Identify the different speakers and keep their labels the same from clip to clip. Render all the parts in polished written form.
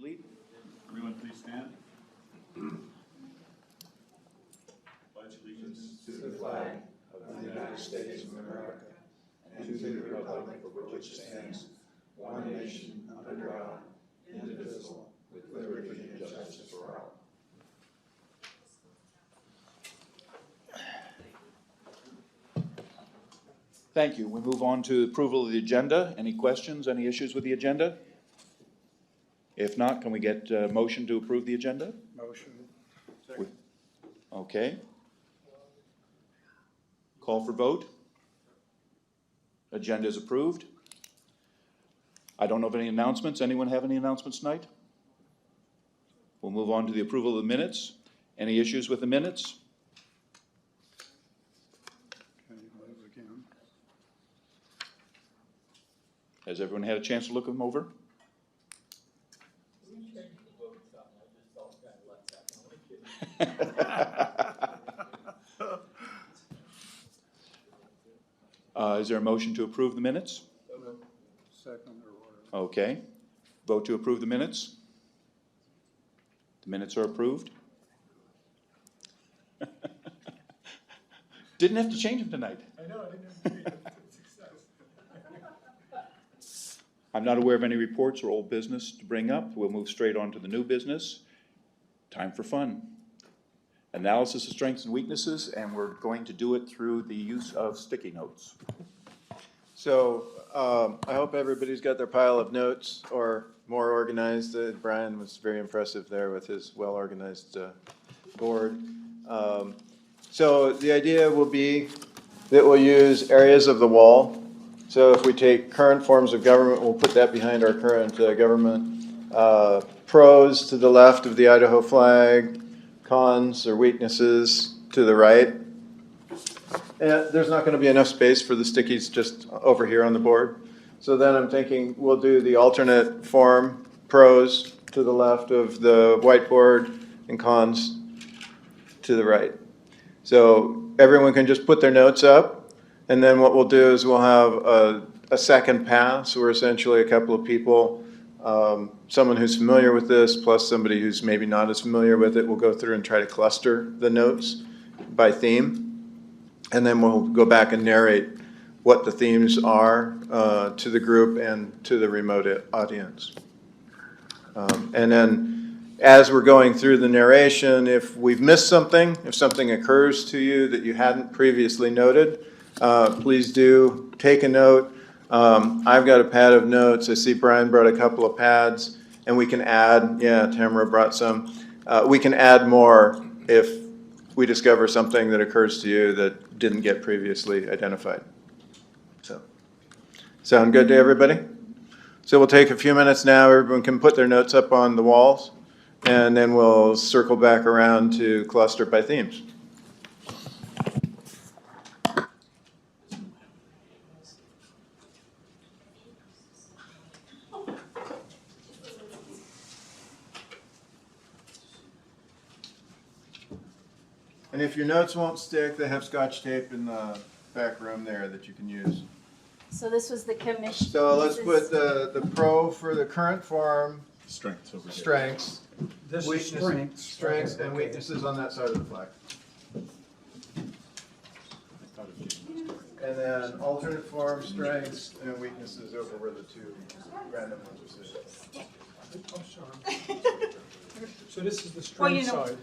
Speaker 1: you lead?
Speaker 2: Everyone please stand. Pledge allegiance
Speaker 3: to the flag of the United States of America and to the republic for which it stands, one nation, under God, indivisible, with liberty and justice for all.
Speaker 1: Thank you. We move on to approval of the agenda. Any questions, any issues with the agenda? If not, can we get a motion to approve the agenda?
Speaker 3: Motion.
Speaker 1: Okay. Call for vote. Agenda is approved. I don't know of any announcements. Anyone have any announcements tonight? We'll move on to the approval of the minutes. Any issues with the minutes?
Speaker 3: Okay, move again.
Speaker 1: Has everyone had a chance to look them over? Is there a motion to approve the minutes?
Speaker 3: Second or whatever.
Speaker 1: Okay. Vote to approve the minutes. The minutes are approved. Didn't have to change them tonight.
Speaker 4: I know, I didn't have to change it. Success.
Speaker 1: I'm not aware of any reports or old business to bring up. We'll move straight on to the new business. Time for fun. Analysis of strengths and weaknesses, and we're going to do it through the use of sticky notes.
Speaker 5: So I hope everybody's got their pile of notes or more organized. Brian was very impressive there with his well-organized board. So the idea will be that we'll use areas of the wall. So if we take current forms of government, we'll put that behind our current government. Pros to the left of the Idaho flag, cons or weaknesses to the right. And there's not going to be enough space for the stickies just over here on the board. So then I'm thinking we'll do the alternate form, pros to the left of the whiteboard and cons to the right. So everyone can just put their notes up, and then what we'll do is we'll have a second pass where essentially a couple of people, someone who's familiar with this plus somebody who's maybe not as familiar with it, will go through and try to cluster the notes by theme. And then we'll go back and narrate what the themes are to the group and to the remote audience. And then as we're going through the narration, if we've missed something, if something occurs to you that you hadn't previously noted, please do take a note. I've got a pad of notes. I see Brian brought a couple of pads, and we can add, yeah, Tamara brought some. We can add more if we discover something that occurs to you that didn't get previously identified. So, sound good to everybody? So we'll take a few minutes now. Everyone can put their notes up on the walls, and then we'll circle back around to cluster by themes. And if your notes won't stick, they have Scotch tape in the back room there that you can use.
Speaker 6: So this was the commission.
Speaker 5: So let's put the pro for the current form,
Speaker 2: Strengths over here.
Speaker 5: strengths,
Speaker 3: This is
Speaker 5: weaknesses, strengths and
Speaker 3: Okay.
Speaker 5: weaknesses on that side of the flag. And then alternate form, strengths and weaknesses over where the two random ones are sitting.
Speaker 3: Oh, sorry. So this is the
Speaker 6: Well, you
Speaker 3: strength
Speaker 6: know-
Speaker 3: side.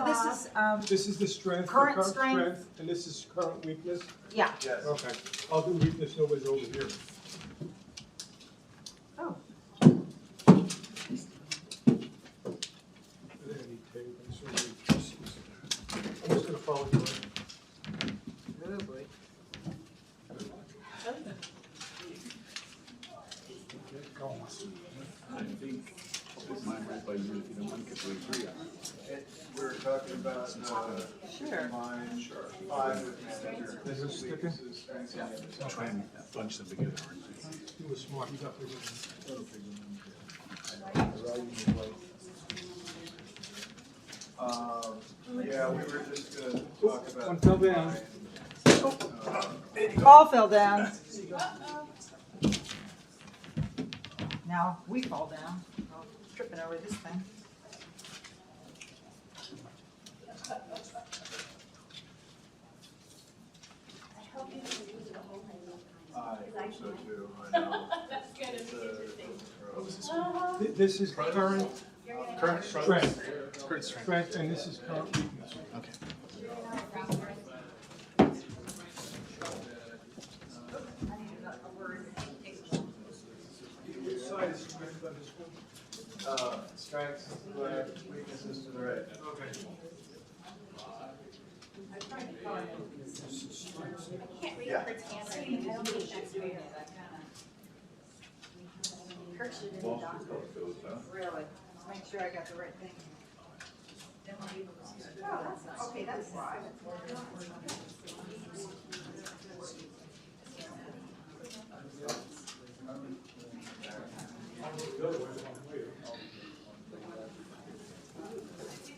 Speaker 6: This is,
Speaker 3: This is the strength, the
Speaker 6: Current
Speaker 3: current
Speaker 6: strength.
Speaker 3: strength, and this is current weakness?
Speaker 6: yeah.
Speaker 5: Yes.
Speaker 3: Okay, I'll do weakness over here.
Speaker 6: Oh.
Speaker 3: They need tape, and so I'm just gonna follow you.
Speaker 6: Oh, boy.
Speaker 2: I think it's mine right by you if you don't mind, because we agree on it.
Speaker 5: We're talking about
Speaker 6: Sure.
Speaker 5: line 5 with manager. This
Speaker 3: Is it
Speaker 5: is
Speaker 3: sticking?
Speaker 5: weaknesses, strengths, and the other side.
Speaker 2: Try and bunch them together.
Speaker 3: He was smart, he got rid of
Speaker 5: Yeah, we were just gonna talk about.
Speaker 3: One fell down.
Speaker 7: All fell down. Now we fall down. tripping over this thing.
Speaker 6: I hope you didn't lose the whole thing.
Speaker 5: I hope so too, I know.
Speaker 6: That's gonna be interesting.
Speaker 4: This is current
Speaker 5: Current
Speaker 4: strength,
Speaker 2: Current strength.
Speaker 4: strength, and this is current weakness.
Speaker 2: Okay.
Speaker 4: Which side is strength on this one?
Speaker 5: Strengths to the left, weaknesses to the right.
Speaker 4: Okay.
Speaker 6: I can't read
Speaker 5: Yeah.
Speaker 6: Kurt's handwriting. I don't think that's fair. Kurt should have done.
Speaker 7: Really? Make sure I got the right thing. Oh, that's, okay, that's why.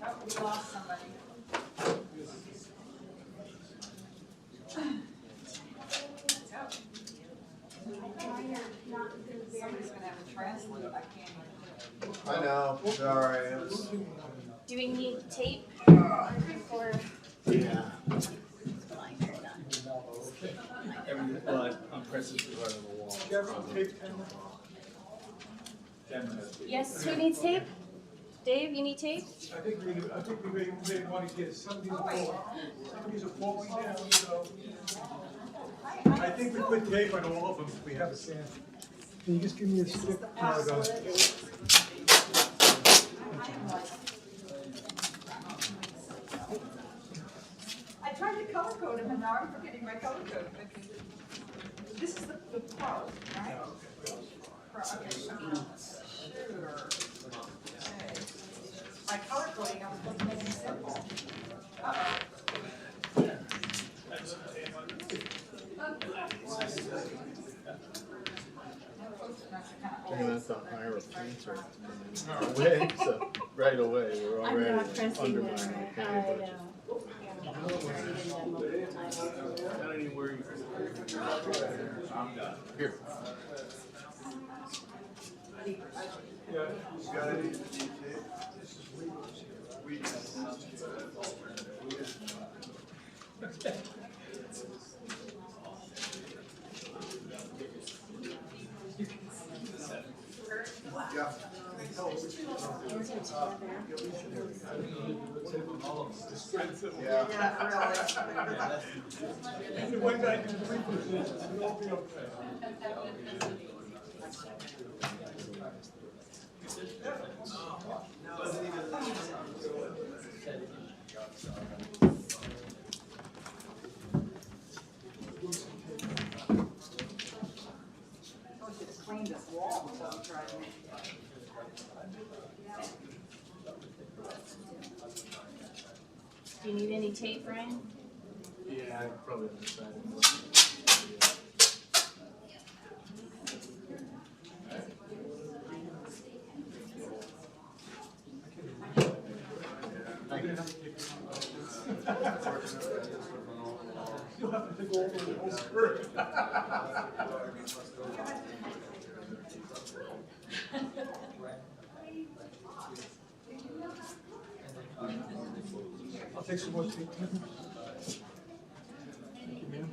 Speaker 7: Oh, we lost somebody. Somebody's gonna have to translate, I can't even.
Speaker 5: I know, sorry.
Speaker 6: Do we need tape? Or
Speaker 2: Yeah.
Speaker 6: fine, or not?
Speaker 2: Well, I'm pressing too hard on the wall.
Speaker 4: Do you have a tape camera?
Speaker 6: Yes, who needs tape? Dave, you need tape?
Speaker 4: I think we may want to get somebody's falling. Somebody's falling down, so. I think we put tape on all of them, if we have a sample. Can you just give me a stick? No, don't.
Speaker 7: I tried to color code them and now I'm forgetting my color code. This is the pro, right? Pro, okay. Sure. Okay. My color coding, I was supposed to make it simple. Uh-oh.
Speaker 2: They're gonna have to hire a painter to come in our way, so right away, we're
Speaker 6: I'm
Speaker 2: already
Speaker 6: not pressing them.
Speaker 2: undermining the
Speaker 6: I
Speaker 2: paper.
Speaker 6: know. Yeah, I've already done that multiple times.
Speaker 2: Not any worry. Here.
Speaker 4: Yeah.
Speaker 5: You got it? Yeah. Yeah.
Speaker 7: Yeah, really.
Speaker 4: One guy can 3 positions, it'll all be okay.
Speaker 7: I should have cleaned this wall without trying to.
Speaker 6: Do you need any tape, Ryan?
Speaker 2: Yeah, I probably understand.
Speaker 4: You'll have to go over the whole skirt. I'll take some more tape. Thank you, ma'am.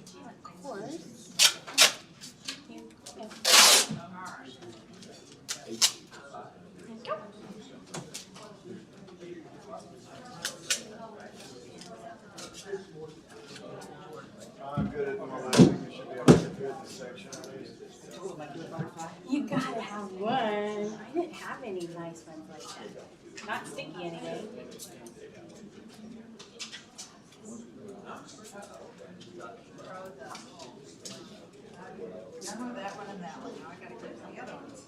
Speaker 6: Of course. Here, yeah. Go.
Speaker 5: I'm good at the moment, I think we should be able to get through this section at least.
Speaker 6: You gotta have one. I didn't have any nice ones like that. Not sticky anyway.
Speaker 7: I know that one and that one, now I gotta get to the other ones.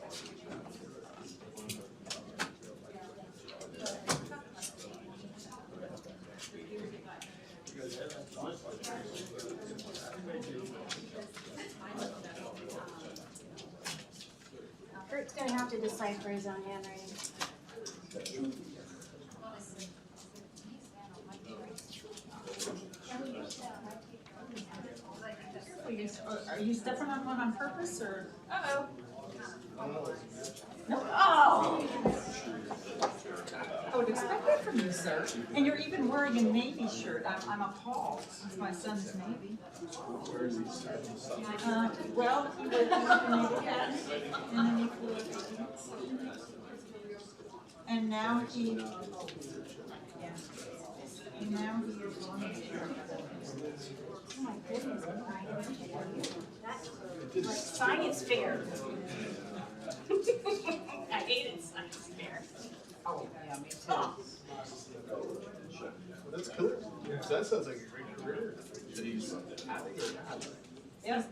Speaker 6: Kurt's gonna have to decipher his own handwriting.
Speaker 7: Are you stepping on one on purpose or?
Speaker 6: Uh-oh.
Speaker 7: No. Oh! you, sir. And you're even wearing a Navy shirt. I'm appalled. It's my son's Navy. Well, he was in the Navy Academy, and then he flew overseas. And now he, yeah. And now he is on the
Speaker 6: Oh my goodness, that's like science fair. I hated science fair.
Speaker 7: Oh, yeah, me too.
Speaker 2: Well, that's cool. That sounds like a great career.
Speaker 7: Yes,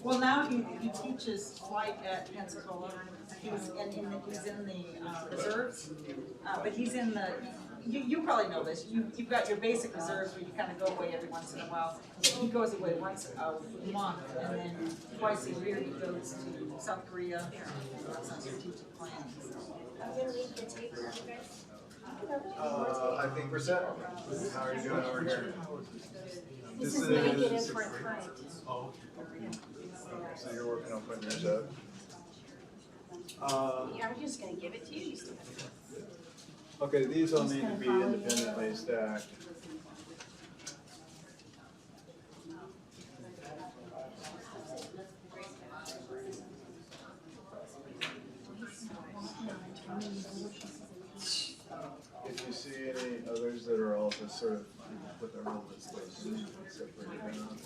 Speaker 7: well, now he teaches flight at Pensacola. He's in the reserves, but he's in the, you probably know this, you've got your basic reserves where you kind of go away every once in a while. He goes away once a month, and then twice a year he goes to South Korea, some strategic planning.
Speaker 6: I'm gonna leave the table, you guys.
Speaker 5: I think we're set. How are you doing over here?
Speaker 6: This is negative for a current.
Speaker 5: So you're working on putting yours up?
Speaker 6: Yeah, I'm just gonna give it to you. You still have it.
Speaker 5: Okay, these all need to be independently stacked. If you see any others that are all just sort of, you can put them on this list and separate it out.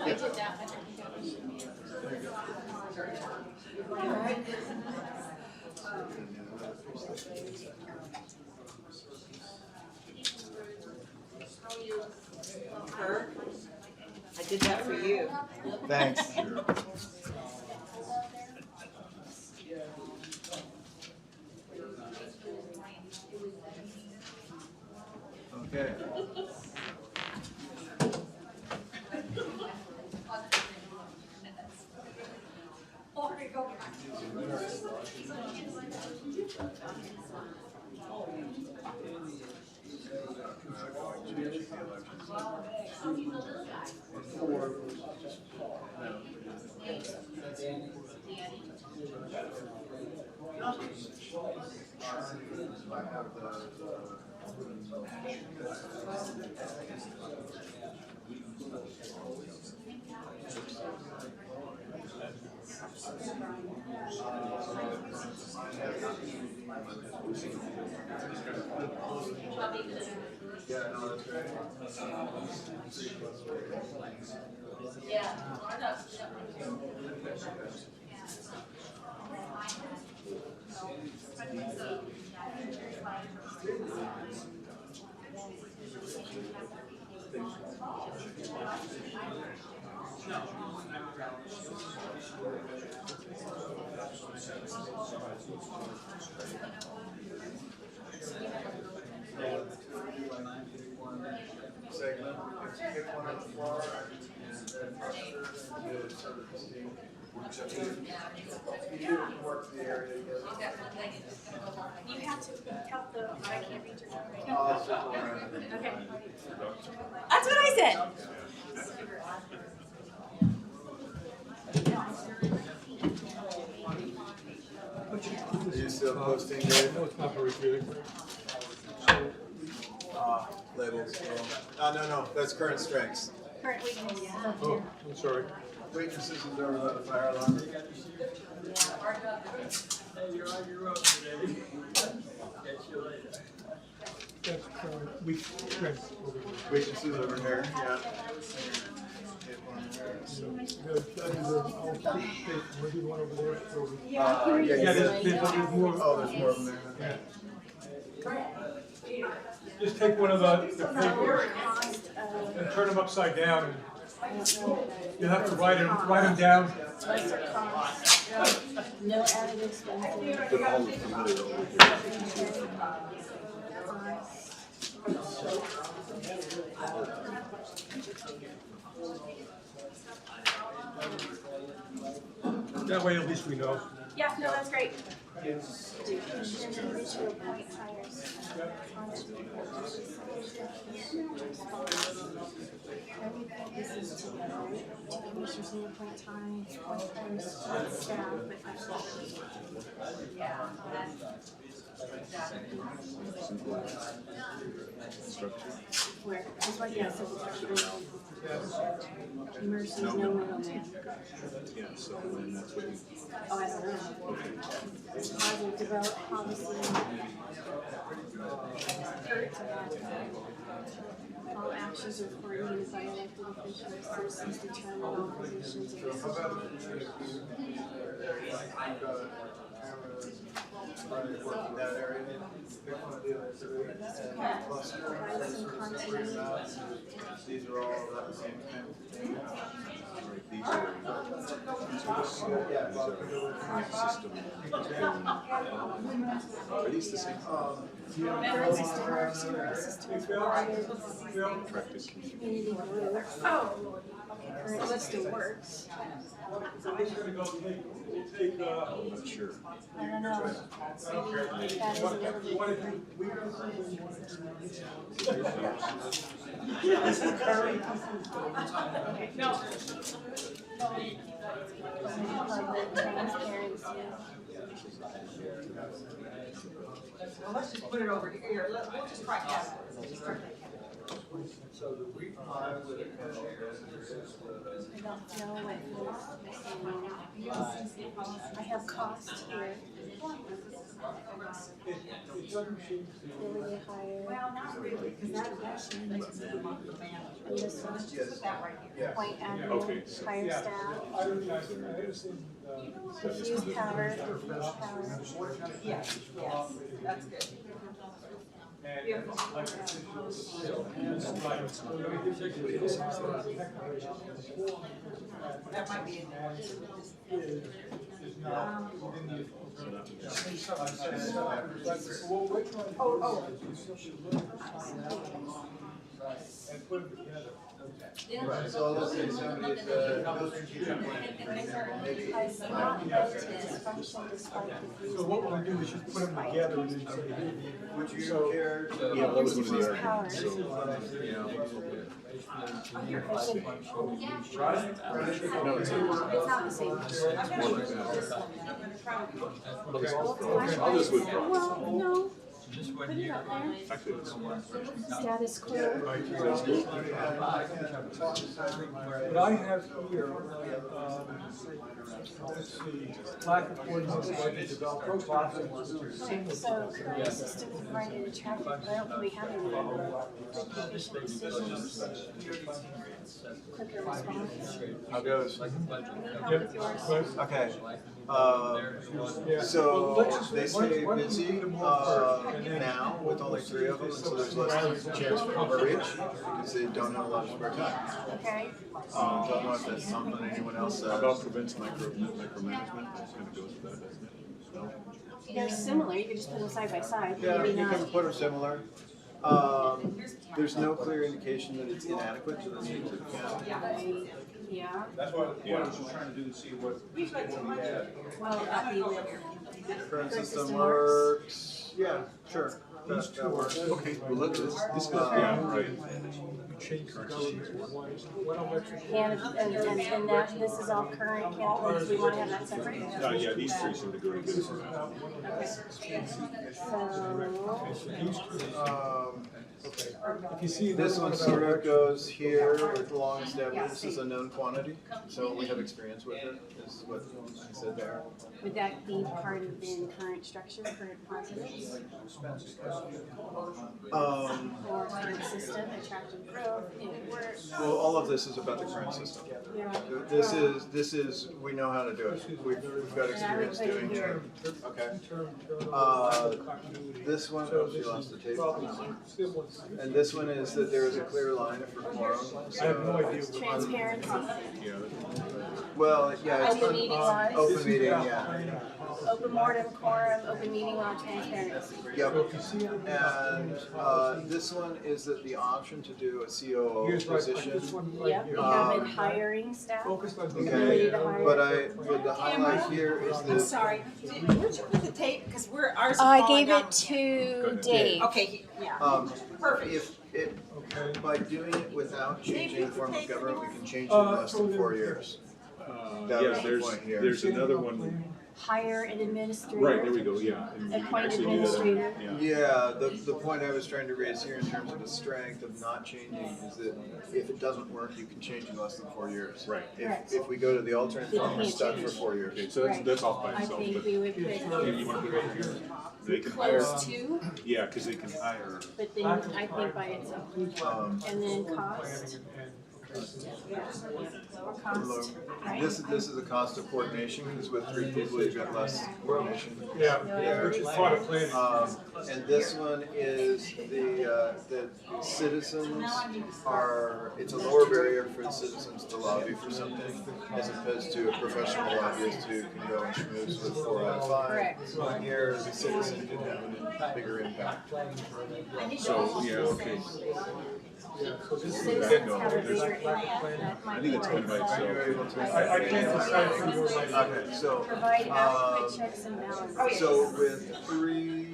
Speaker 6: I did that one.
Speaker 7: Her, I did that for you.
Speaker 5: Thanks. Okay. Yeah, no, that's right. Segment, if you pick one on the floor, and pressure, it's sort of distinct. You can work the area together.
Speaker 6: You have to help the, I can't read your number.
Speaker 5: I'll circle around.
Speaker 6: Okay. That's what I said.
Speaker 5: Are you still posting, Dave?
Speaker 4: No, it's not very good.
Speaker 5: Labels. No, that's current strengths.
Speaker 6: Current weakness.
Speaker 4: Oh, I'm sorry.
Speaker 5: Weaknesses is over by the fire alarm.
Speaker 8: Hey, you're on your own today. Catch you later.
Speaker 4: That's weak strength over here.
Speaker 5: Weaknesses over here, yeah.
Speaker 4: Maybe one over there.
Speaker 6: Yeah,
Speaker 4: There's more.
Speaker 5: Oh, there's more of them there.
Speaker 4: Just take one of the papers and turn them upside down, and you'll have to write them down.
Speaker 6: No added expenses.
Speaker 3: But all the familiar over here.
Speaker 4: That way at least we know.
Speaker 6: Yeah, no, that's great. to appoint hires onto the this is to the commissioners may appoint time, appoint hires on staff, where, it's like, yeah, so Mercy's no middleman.
Speaker 1: Yeah, so then that's what you.
Speaker 6: Oh, I don't know. Positive develop policy. All actions are coordinated by elected officials, citizens determine all positions of decision.
Speaker 5: That area, pick one of the other three, and cluster.
Speaker 6: Provide some continuity.
Speaker 5: These are all about the same kind of thing.
Speaker 1: These are system. Are these the same?
Speaker 6: Current system works, current system is provided.
Speaker 1: Practice.
Speaker 6: Community group. Oh, okay, current system works.
Speaker 4: So we're gonna go we'll take,
Speaker 1: I'm not sure.
Speaker 6: I don't know. That is a little bit.
Speaker 4: you wanna do weaknesses or you wanna
Speaker 7: No.
Speaker 6: Public transparency.
Speaker 7: Well, let's just put it over here. We'll just try that.
Speaker 5: So the week 5 with a pension is
Speaker 6: I don't know what he's, I have cost here. Affiliate hire.
Speaker 7: Well, not really, because that's
Speaker 6: And this one,
Speaker 7: put that right here.
Speaker 6: appoint
Speaker 1: Okay.
Speaker 6: admin, hire staff.
Speaker 4: I understand,
Speaker 6: Diffuse power, diffuse power.
Speaker 7: Yes, yes, that's good. Beautiful. That might be it. Oh.
Speaker 4: and put them together.
Speaker 5: right, so let's say somebody's no strategic maybe
Speaker 6: Has not met its function despite the.
Speaker 4: So what we'll do is just put them together and then say,
Speaker 5: would you care to?
Speaker 1: Yeah, that was one of the
Speaker 6: Diffuse
Speaker 1: arguments,
Speaker 6: power.
Speaker 1: No, it's
Speaker 6: It's not the same.
Speaker 1: more like that.
Speaker 6: Well,
Speaker 1: I'll just withdraw.
Speaker 6: well, no. Put it up there.
Speaker 1: Actually, it's
Speaker 6: Status quo.
Speaker 4: But I have here, let's see, lack of coordination by the developer process.
Speaker 6: Okay, so current system provided a traffic, but I don't think we have any quick efficient decisions. Quicker response.
Speaker 5: How goes?
Speaker 6: Any help with yours?
Speaker 5: Okay.
Speaker 4: Yeah.
Speaker 5: So
Speaker 4: Well, let's just-
Speaker 5: they
Speaker 4: why
Speaker 5: stay
Speaker 4: don't we
Speaker 5: busy
Speaker 4: do them all first, and then-
Speaker 5: now with only 3 of them, and so there's less chance for overreach because they don't have a lot of spare time.
Speaker 6: Okay,
Speaker 5: Don't know if that's something anyone else
Speaker 1: How
Speaker 5: says.
Speaker 1: about prevents micromanagement? That's kind of goes with that, doesn't it? No?
Speaker 6: they're similar, you could just put them side by side,
Speaker 5: Yeah,
Speaker 6: maybe
Speaker 5: you
Speaker 6: not.
Speaker 5: can put them similar. There's no clear indication that it's inadequate to the needs of the county.
Speaker 6: Yeah,
Speaker 3: That's what I was just trying to do, to see what we had.
Speaker 6: well, at the
Speaker 5: Current system works, yeah, sure.
Speaker 4: These two are.
Speaker 1: Okay, well, let's, this goes, yeah, right.
Speaker 4: We changed the colors. Why don't let you-
Speaker 6: and that, this is all current candidates, we wanna have that separate?
Speaker 1: Yeah, these three seem to go together for now.
Speaker 6: Okay. So,
Speaker 4: If you see
Speaker 5: This one sort of goes here with the long established, this is a known quantity, so we have experience with it, is what I said there.
Speaker 6: would that be part of the current structure, current positives? Or current system, attractive growth, it works?
Speaker 5: Well, all of this is about the current system.
Speaker 6: Yeah.
Speaker 5: This is, we know how to do it, we've got experience doing it. Okay. This one, oh, she lost the table. And this one is that there is a clear line for quorum.
Speaker 4: I have no idea.
Speaker 6: Transparency,
Speaker 5: Well, yeah,
Speaker 6: open meeting laws.
Speaker 5: it's open meeting, yeah.
Speaker 6: open boredom, quorum, open meeting law, transparency.
Speaker 5: Yep.
Speaker 4: So if you see anything
Speaker 5: And this one is that the option to do a COO
Speaker 4: here's like
Speaker 5: position.
Speaker 4: this one right
Speaker 6: Yep,
Speaker 4: here.
Speaker 6: we have it hiring staff.
Speaker 4: Focused on
Speaker 6: Ability
Speaker 5: Okay,
Speaker 6: to hire.
Speaker 5: but the highlight here is
Speaker 7: I'm
Speaker 5: that
Speaker 7: sorry, where'd you put the tape? Because ours is
Speaker 6: I
Speaker 7: falling
Speaker 6: gave
Speaker 7: down.
Speaker 6: it to Dave.
Speaker 7: Okay, yeah, perfect.
Speaker 5: if
Speaker 4: Okay.
Speaker 5: by doing it without changing the form of government, we can change it in less
Speaker 4: so
Speaker 5: than
Speaker 4: there-
Speaker 5: 4 years. That was the point here.
Speaker 9: There's another one,
Speaker 6: Hire an administrator.
Speaker 9: right, there we go, yeah. And you can
Speaker 6: Appoint
Speaker 9: actually do that.
Speaker 6: administrator.
Speaker 9: Yeah.
Speaker 5: Yeah, the point I was trying to raise here in terms of the strength of not changing is that if it doesn't work, you can change in less than 4 years.
Speaker 9: Right.
Speaker 5: If we go to the alternate
Speaker 6: Then
Speaker 5: form, we're
Speaker 6: can't
Speaker 5: stuck for
Speaker 6: change.
Speaker 5: 4 years.
Speaker 9: Okay, so that's off by
Speaker 6: I
Speaker 9: itself,
Speaker 6: think
Speaker 9: but
Speaker 6: we would put
Speaker 9: maybe you wanna put it over here. They can hire,
Speaker 6: close to,
Speaker 9: yeah, cause they can hire,
Speaker 6: but then I think by itself. And then cost, or cost, right?
Speaker 5: This is a cost of coordination, because with 3 people, you've got less coordination.
Speaker 4: Yeah, which is part of planning.
Speaker 5: And this one is the citizens are, it's a lower barrier for the citizens to lobby for something, as opposed to a professional lobbyist who can go and schmooze with 4 out of 5.
Speaker 6: Correct.
Speaker 5: Here, the citizen can have a bigger impact.
Speaker 9: so, yeah, okay.
Speaker 6: Citizens have a bigger impact, that might
Speaker 9: I
Speaker 6: be
Speaker 9: think it's
Speaker 6: by
Speaker 9: kind of by
Speaker 6: itself.
Speaker 5: Are you able
Speaker 9: itself.
Speaker 5: to?
Speaker 4: I can't decide for you right now.
Speaker 5: Okay, so,
Speaker 6: Provide adequate checks and balances.
Speaker 5: so with 3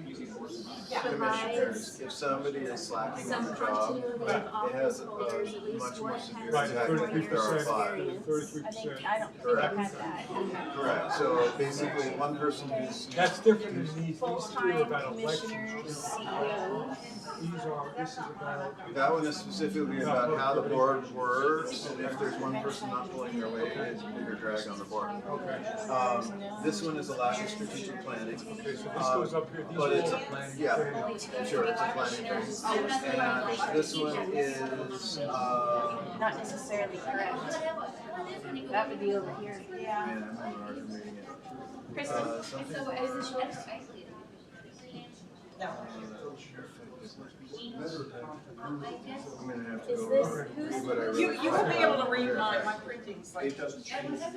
Speaker 5: commissioners, if somebody is slacking on
Speaker 6: Some
Speaker 5: the job,
Speaker 6: continuity of
Speaker 5: it
Speaker 6: office
Speaker 5: has a
Speaker 6: holders, at least
Speaker 5: much
Speaker 6: one
Speaker 5: more
Speaker 6: has
Speaker 5: severe
Speaker 4: Right,
Speaker 5: impact than if there are
Speaker 4: 33%.
Speaker 5: 5.
Speaker 6: experience. I think, I don't think I've had that.
Speaker 5: Correct, so basically, one person who's,
Speaker 4: That's different than these two are
Speaker 6: Full-time
Speaker 4: about elections.
Speaker 6: commissioners, CEOs.
Speaker 4: This is about.
Speaker 5: that one is specifically about how the board works, and if there's one person not pulling their weight, it's a bigger drag on the board. This one is a lack of strategic planning.
Speaker 4: Okay, so this goes up here, these
Speaker 5: But
Speaker 4: are
Speaker 5: it's,
Speaker 4: all planning.
Speaker 5: yeah,
Speaker 6: Only two
Speaker 5: sure, it's a
Speaker 6: commissioners,
Speaker 5: planning thing. And this one is,
Speaker 6: not necessarily correct. That would be over here.
Speaker 5: man, I'm having a hard time reading it.
Speaker 6: Kristen?
Speaker 5: Something. I'm gonna have to
Speaker 6: Is
Speaker 5: go
Speaker 6: this,
Speaker 5: over
Speaker 6: who's,
Speaker 5: what I wrote.
Speaker 7: You won't be able to read my printing's like,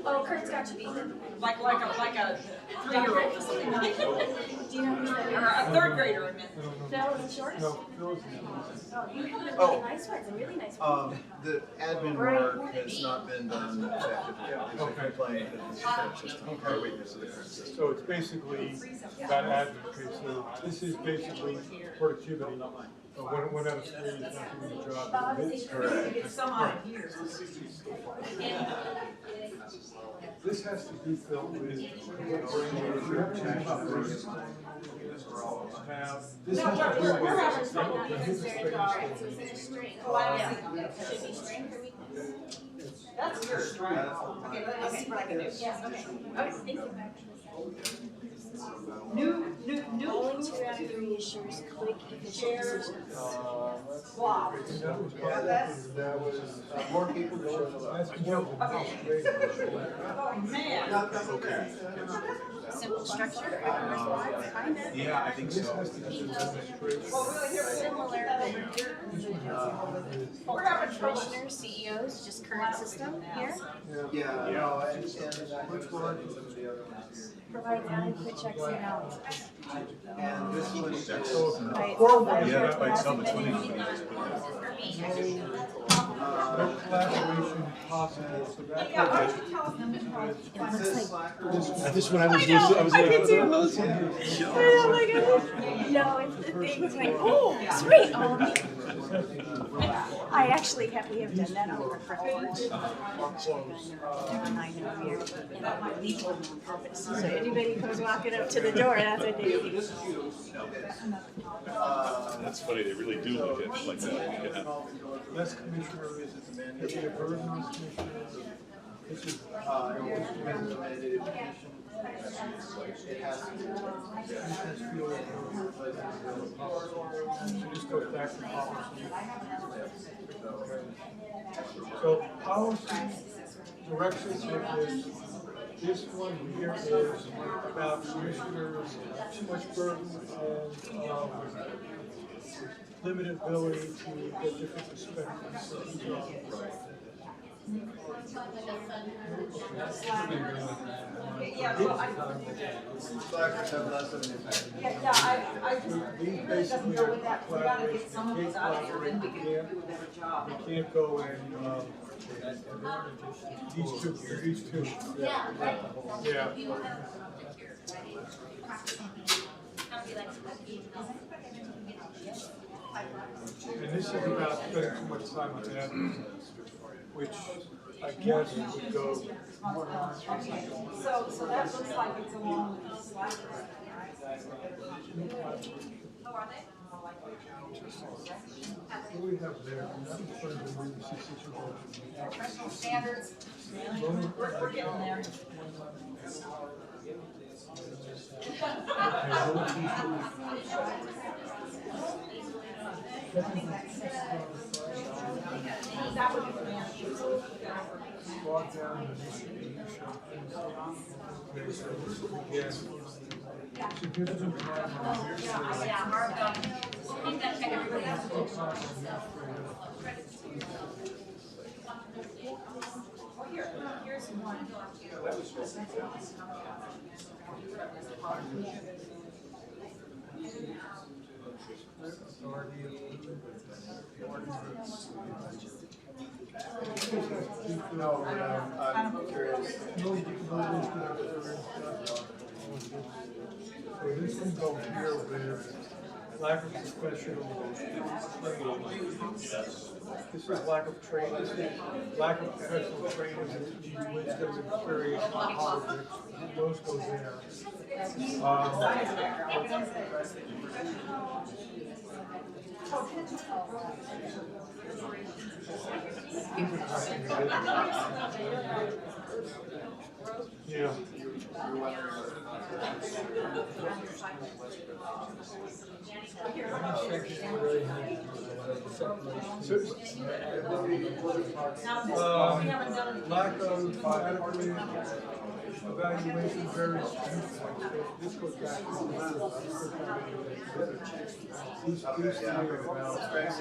Speaker 6: oh, Kurt's got to be.
Speaker 7: like a 3-year-old or something.
Speaker 6: Do you know who that
Speaker 7: Or a 3rd grader, I meant.
Speaker 6: is? Phil is yours?
Speaker 4: No, Phil's.
Speaker 6: Oh, you have a
Speaker 5: Oh.
Speaker 6: really nice one, a really nice one.
Speaker 5: The admin work has not been done effectively. There's a complaint that the current system, our weakness of the current system.
Speaker 4: So it's basically about admin, okay, so this is basically productivity. One out of 3 is not doing the job.
Speaker 7: You get some out of here.
Speaker 4: This has to be filled with. This has to do with.
Speaker 6: We're having fun, not necessarily correct, so it's in a string. Should be string for me.
Speaker 7: That's yours, right? Okay, let me see what I can do.
Speaker 6: Yes, okay. Okay, thank you.
Speaker 7: New.
Speaker 6: Only 2 out of 3 assures quick, efficient decisions.
Speaker 7: Wow.
Speaker 5: That was, more people showed up.
Speaker 4: That's more than
Speaker 7: Oh, man.
Speaker 9: Okay.
Speaker 6: Simple structure, kind of.
Speaker 9: Yeah, I think so.
Speaker 6: Similar, full-time commissioners, CEOs, just current system here.
Speaker 5: Yeah, no, and which one? Some of the other ones here.
Speaker 6: Provides adequate checks and balances.
Speaker 5: And this one is.
Speaker 6: By itself, I'm
Speaker 9: Yeah,
Speaker 6: sure
Speaker 9: that's
Speaker 6: it
Speaker 9: by itself,
Speaker 6: hasn't
Speaker 9: it's
Speaker 6: been
Speaker 9: funny.
Speaker 6: anything.
Speaker 4: No collaboration possible, so that.
Speaker 7: Yeah, why don't you tell them?
Speaker 6: It looks like.
Speaker 9: This one I was listening, I was
Speaker 6: I
Speaker 9: like.
Speaker 6: could do most of it. Oh my gosh. No, it's the thing, it's like, oh, sweet. I actually we have done that over for Forge. And I know we're legal on purpose. So anybody comes walking up to the door, that's what they do.
Speaker 9: That's funny, they really do look at it like that, yeah.
Speaker 4: Less commissioner is a burden on commissioners. This is. Commissioners feel that so this goes back to policy. So policy directions like this one here is about commissioners, too much burden and limited ability to get different perspectives. So these are
Speaker 7: Okay, yeah, well,
Speaker 2: Slackers have less of an impact.
Speaker 7: yeah, I just, it really doesn't go with that, we gotta get some of these out of here, then we can do a better job.
Speaker 4: You can't go in, these two. Yeah. And this is about spending too much time on that, which I guess would go.
Speaker 7: So that looks like it's along with the slack right? How are they?
Speaker 4: What do we have there? That's for the emergency situation.
Speaker 7: Professional standards, we're getting there. That would be the
Speaker 4: Log down the distribution. Okay, so this is again, significant time on here.
Speaker 6: Yeah, Mark, keep that check everybody else.
Speaker 7: Oh, here's one.
Speaker 5: No, I'm curious.
Speaker 4: No, you can go this way. So this can go here with lack of professional training. This is lack of training, this is lack of professional training, wisdom, experience, politics, those go there. Yeah. Lack of adequate evaluation of various viewpoints. This goes back to these three are about these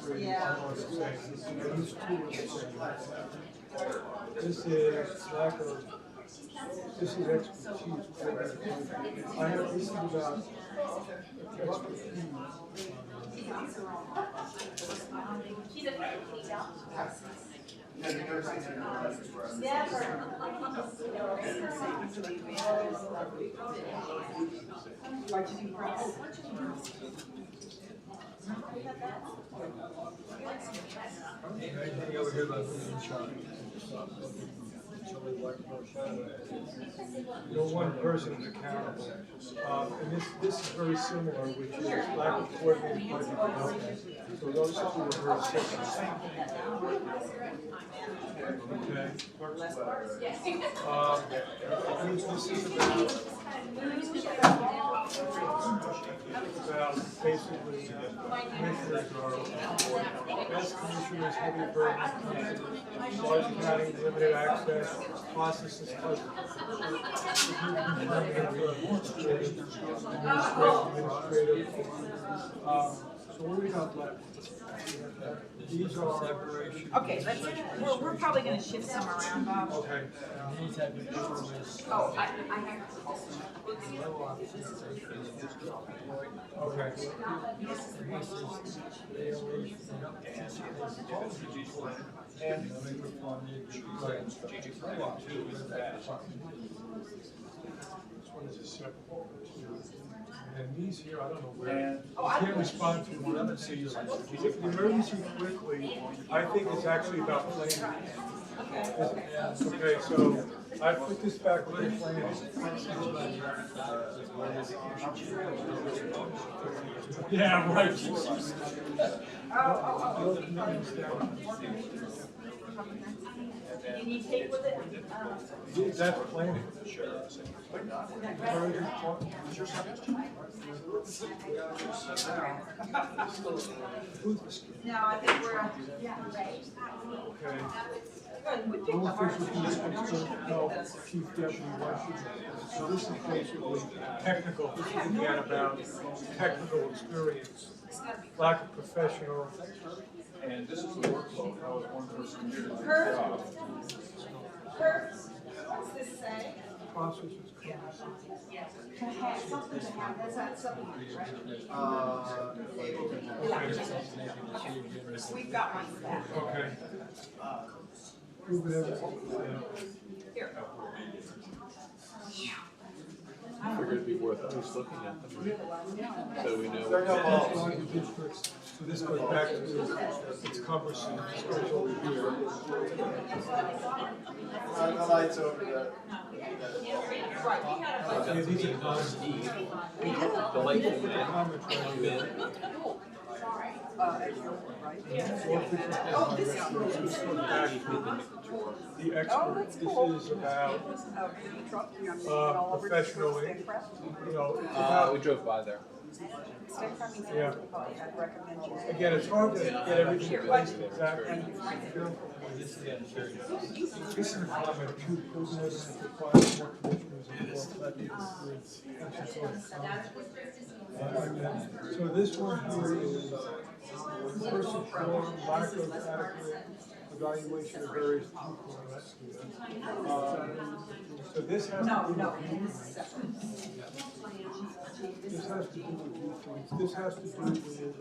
Speaker 4: three are the same. These two are the same. This is lack of, this is expertise. I have this is about expertise. Anything over here about the shot? No one person is accountable. And this is very similar, which is lack of coordinated budget development. So those two are very similar. Okay. This is about basically commissioners are, as commissioners, heavy burden, large county, limited access, processes, administrative. So what do we got left? These are.
Speaker 7: Okay, we're probably gonna shift some around, Bob.
Speaker 4: Okay.
Speaker 7: Oh, I
Speaker 4: Okay. And this one is a separate one. And these here, I don't know where, you can't respond to one of them. See, the emergency quickly, I think it's actually about planning. Okay, so I put this back with the planning. Yeah, right.
Speaker 7: You need tape with it?
Speaker 4: That's planning.
Speaker 7: No, I think we're,
Speaker 4: Okay.
Speaker 7: good, we picked
Speaker 4: No
Speaker 7: up our.
Speaker 4: official police no chief deputy Washington. So this is basically technical, this is again about technical experience. lack of professional.
Speaker 9: And this is the workload, how is one person doing their
Speaker 7: Kurt?
Speaker 9: job?
Speaker 7: Kurt, what's this say?
Speaker 4: Processes.
Speaker 7: To have, something to have, that's not something, right? We've got one for that.
Speaker 4: Okay. Prove it every-
Speaker 7: Here.
Speaker 2: I figured it'd be worth at least looking at them, so we know.
Speaker 4: Larger districts, so this goes back to its cumbersome special review.
Speaker 5: The lights over there.
Speaker 7: Right, we had a
Speaker 4: Yeah, these are comments.
Speaker 2: The light thing there,
Speaker 4: Comments right
Speaker 2: you
Speaker 4: here.
Speaker 2: in?
Speaker 7: Oh, this is
Speaker 4: The expert, this is about, professionally, you know, it's about,
Speaker 2: We drove by there.
Speaker 4: yeah. Again, it's hard to get everything placed exactly. This is a comment to Kootenai that requires more commissioners and more collective So this one here is person form, lack of adequate evaluation of various viewpoints. So this has to do with viewpoints. This has to do with viewpoints. This has to do with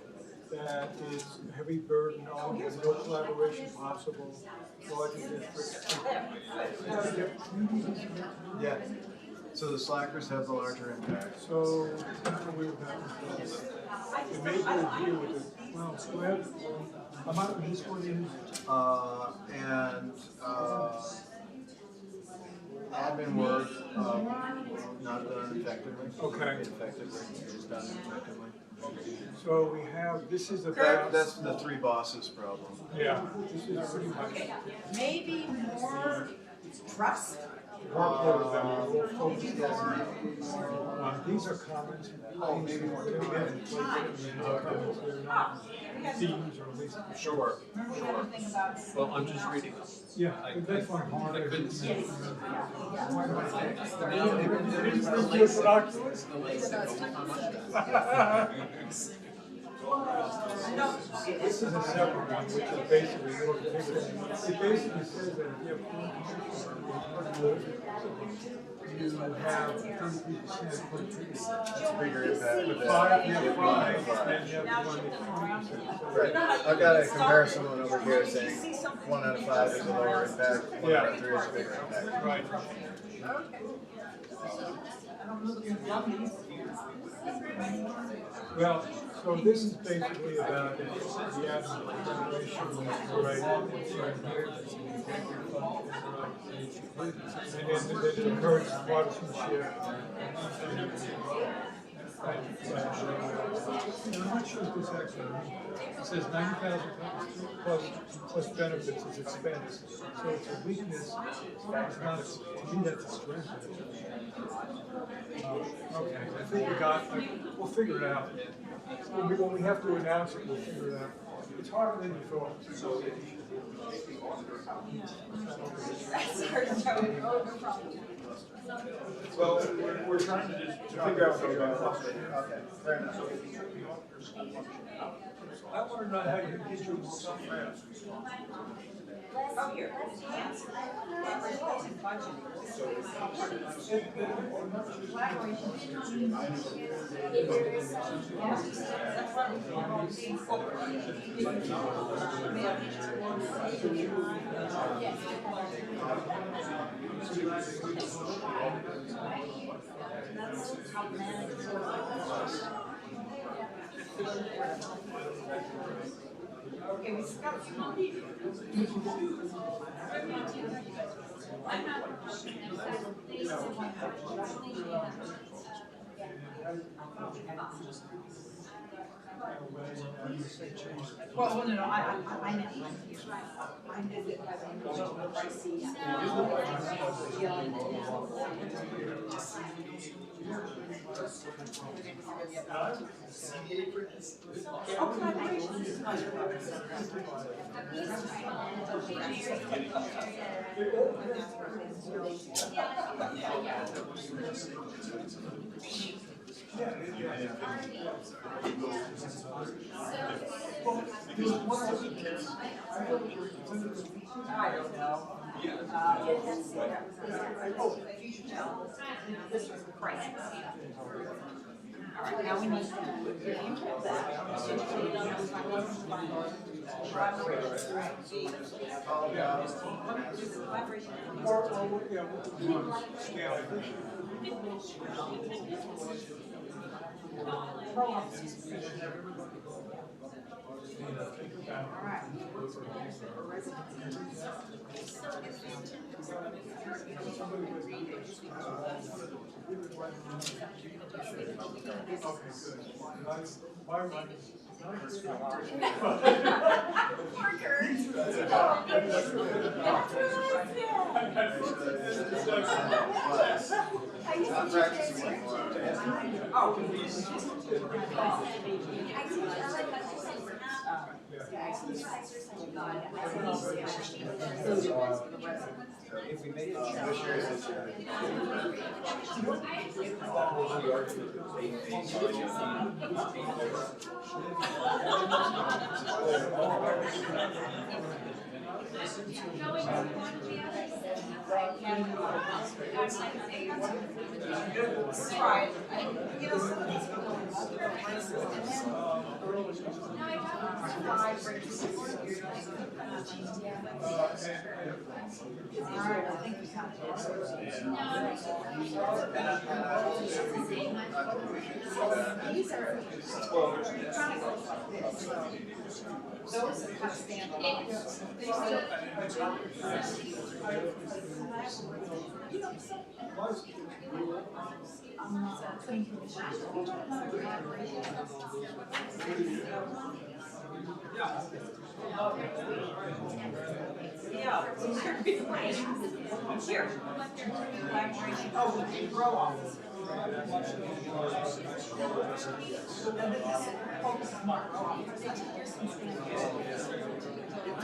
Speaker 4: that it's heavy burden on, there's no collaboration possible, larger districts.
Speaker 5: Yeah. So the slackers have the larger impact.
Speaker 4: So, that's the way that was done. It may be agree with it, well, go ahead, I'm out, this one is,
Speaker 5: Admin work, not done effectively.
Speaker 4: Okay.
Speaker 5: Effectively, it's done effectively.
Speaker 4: so we have, this is about,
Speaker 5: That's the three bosses problem.
Speaker 4: yeah, this is pretty much
Speaker 7: maybe more trust.
Speaker 4: workload that we'll focus on. These are comments.
Speaker 5: Oh, maybe more
Speaker 4: Again,
Speaker 5: time.
Speaker 4: comments that are not themes or at least.
Speaker 2: Sure, sure. Well, I'm just reading them.
Speaker 4: Yeah, but that's fine.
Speaker 2: I couldn't see.
Speaker 4: This is a separate one, which is basically, it basically says that if you have one you have 33% productivity.
Speaker 5: It's a bigger impact with that.
Speaker 4: Five, you have five, and you have one that's 20%.
Speaker 5: Right. I've got a comparison one over here saying 1 out of 5 is a lower impact, 1 out of 3 is a bigger impact.
Speaker 4: Right. Well, so this is basically about the administration, right? And then it encourages partisanship. And I'm not sure if this actually, it says 90,000 plus benefits is expense. So it's a weakness, it's not, to me that's a strength. Okay, I think we'll figure it out. When we have to announce it, we'll figure it out. It's harder than you thought.
Speaker 9: Well, we're trying to just figure out what you're going to
Speaker 5: Okay, fair enough.
Speaker 4: I want to know how you get your books so fast.
Speaker 7: Oh, here. Yes. Okay, we got well, no, I meant, I did it as a pricey. I don't know. This was crazy. All right, now we need, if you pull that.
Speaker 2: I'm practicing one more.
Speaker 3: If we made it.
Speaker 7: Right. You know, some of these people those that have stand-alone. Yeah. Here. Oh, grow office.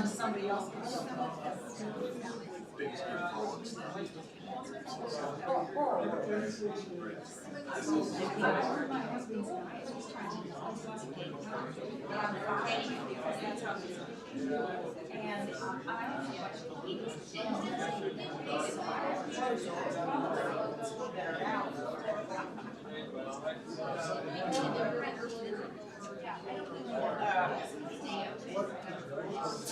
Speaker 7: Somebody else.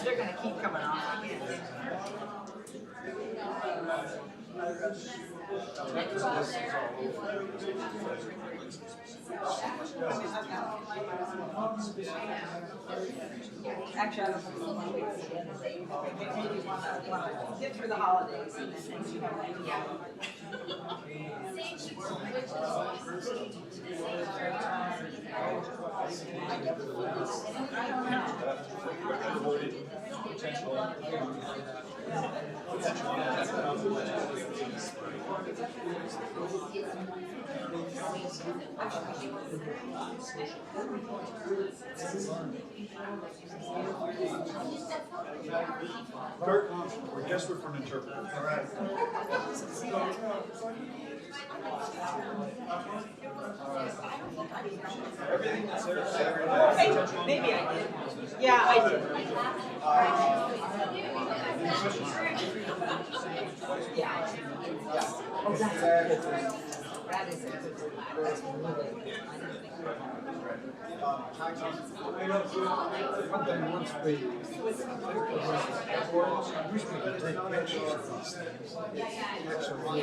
Speaker 7: They're gonna keep coming off again. Actually, I don't know. Maybe you wanna get through the holidays and then things you have to do.
Speaker 9: Kurt, we're desperate for an interpreter. All right.
Speaker 2: Everything that's there.
Speaker 7: Maybe I did. Yeah, I did. Yeah. Oh, that's it. That is it.
Speaker 4: One thing, once we I wish we could take pictures of these things. Actually,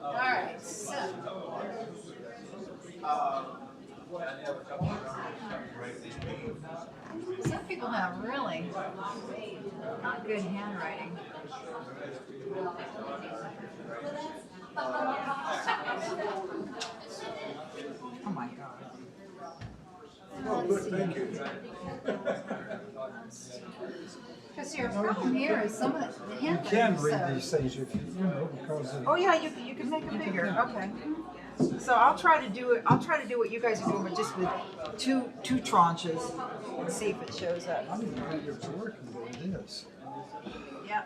Speaker 7: All right, so. Some people have really not good handwriting. Oh my God.
Speaker 4: oh, good, thank you.
Speaker 6: Because your problem here is some of the
Speaker 4: You
Speaker 6: handwriting
Speaker 4: can read
Speaker 6: stuff.
Speaker 4: these things if you know, because of.
Speaker 7: Oh, yeah, you can make them bigger, okay. So I'll try to do it, I'll try to do what you guys are doing, but just with two tranches and see if it shows up.
Speaker 4: I don't know how it's working, but it is.
Speaker 7: Yeah.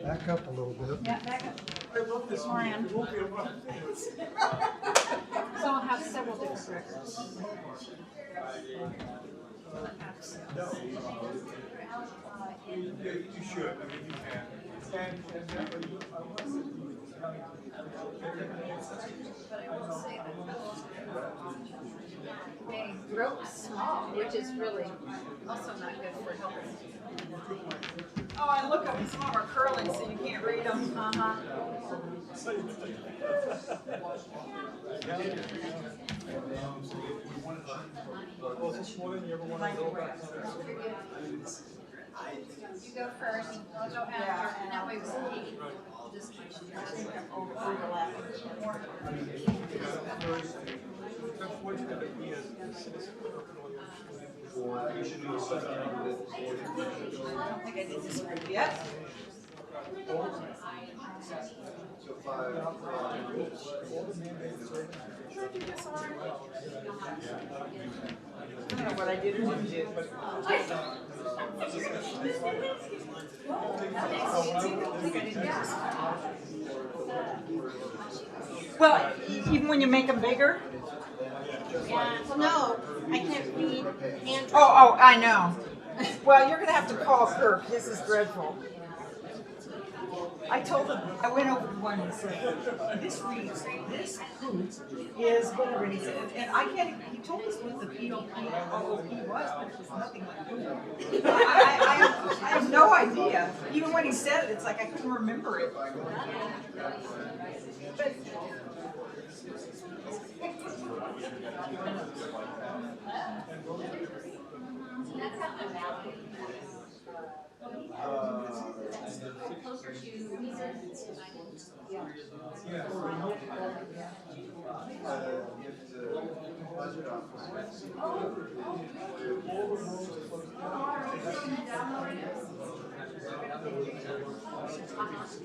Speaker 4: Back up a little bit.
Speaker 7: Yeah, back up. More in.
Speaker 6: So I'll have several different records.
Speaker 4: You should, I mean, you can. And that way, I wasn't
Speaker 6: But I will say that they wrote small, which is really also not good for helping.
Speaker 7: Oh, and look, some of them are curling, so you can't read them. Uh-huh.
Speaker 4: well, this morning, you ever want to go back?
Speaker 6: You go first, I'll go after, and that way we can just.
Speaker 4: Unfortunately, we as citizens are
Speaker 7: I don't think I did this group yet. I don't know what I did or didn't do. Well, even when you make them bigger?
Speaker 10: Yeah, well, no, I can't read handwriting.
Speaker 7: Oh, I know. Well, you're gonna have to call Kirk. This is dreadful. I told him, I went over to one and said, this reads, this hoot is whatever, and he said, and I can't, he told us what the POP was, but it was nothing like hoot. I have no idea. Even when he said it, it's like I couldn't remember it. But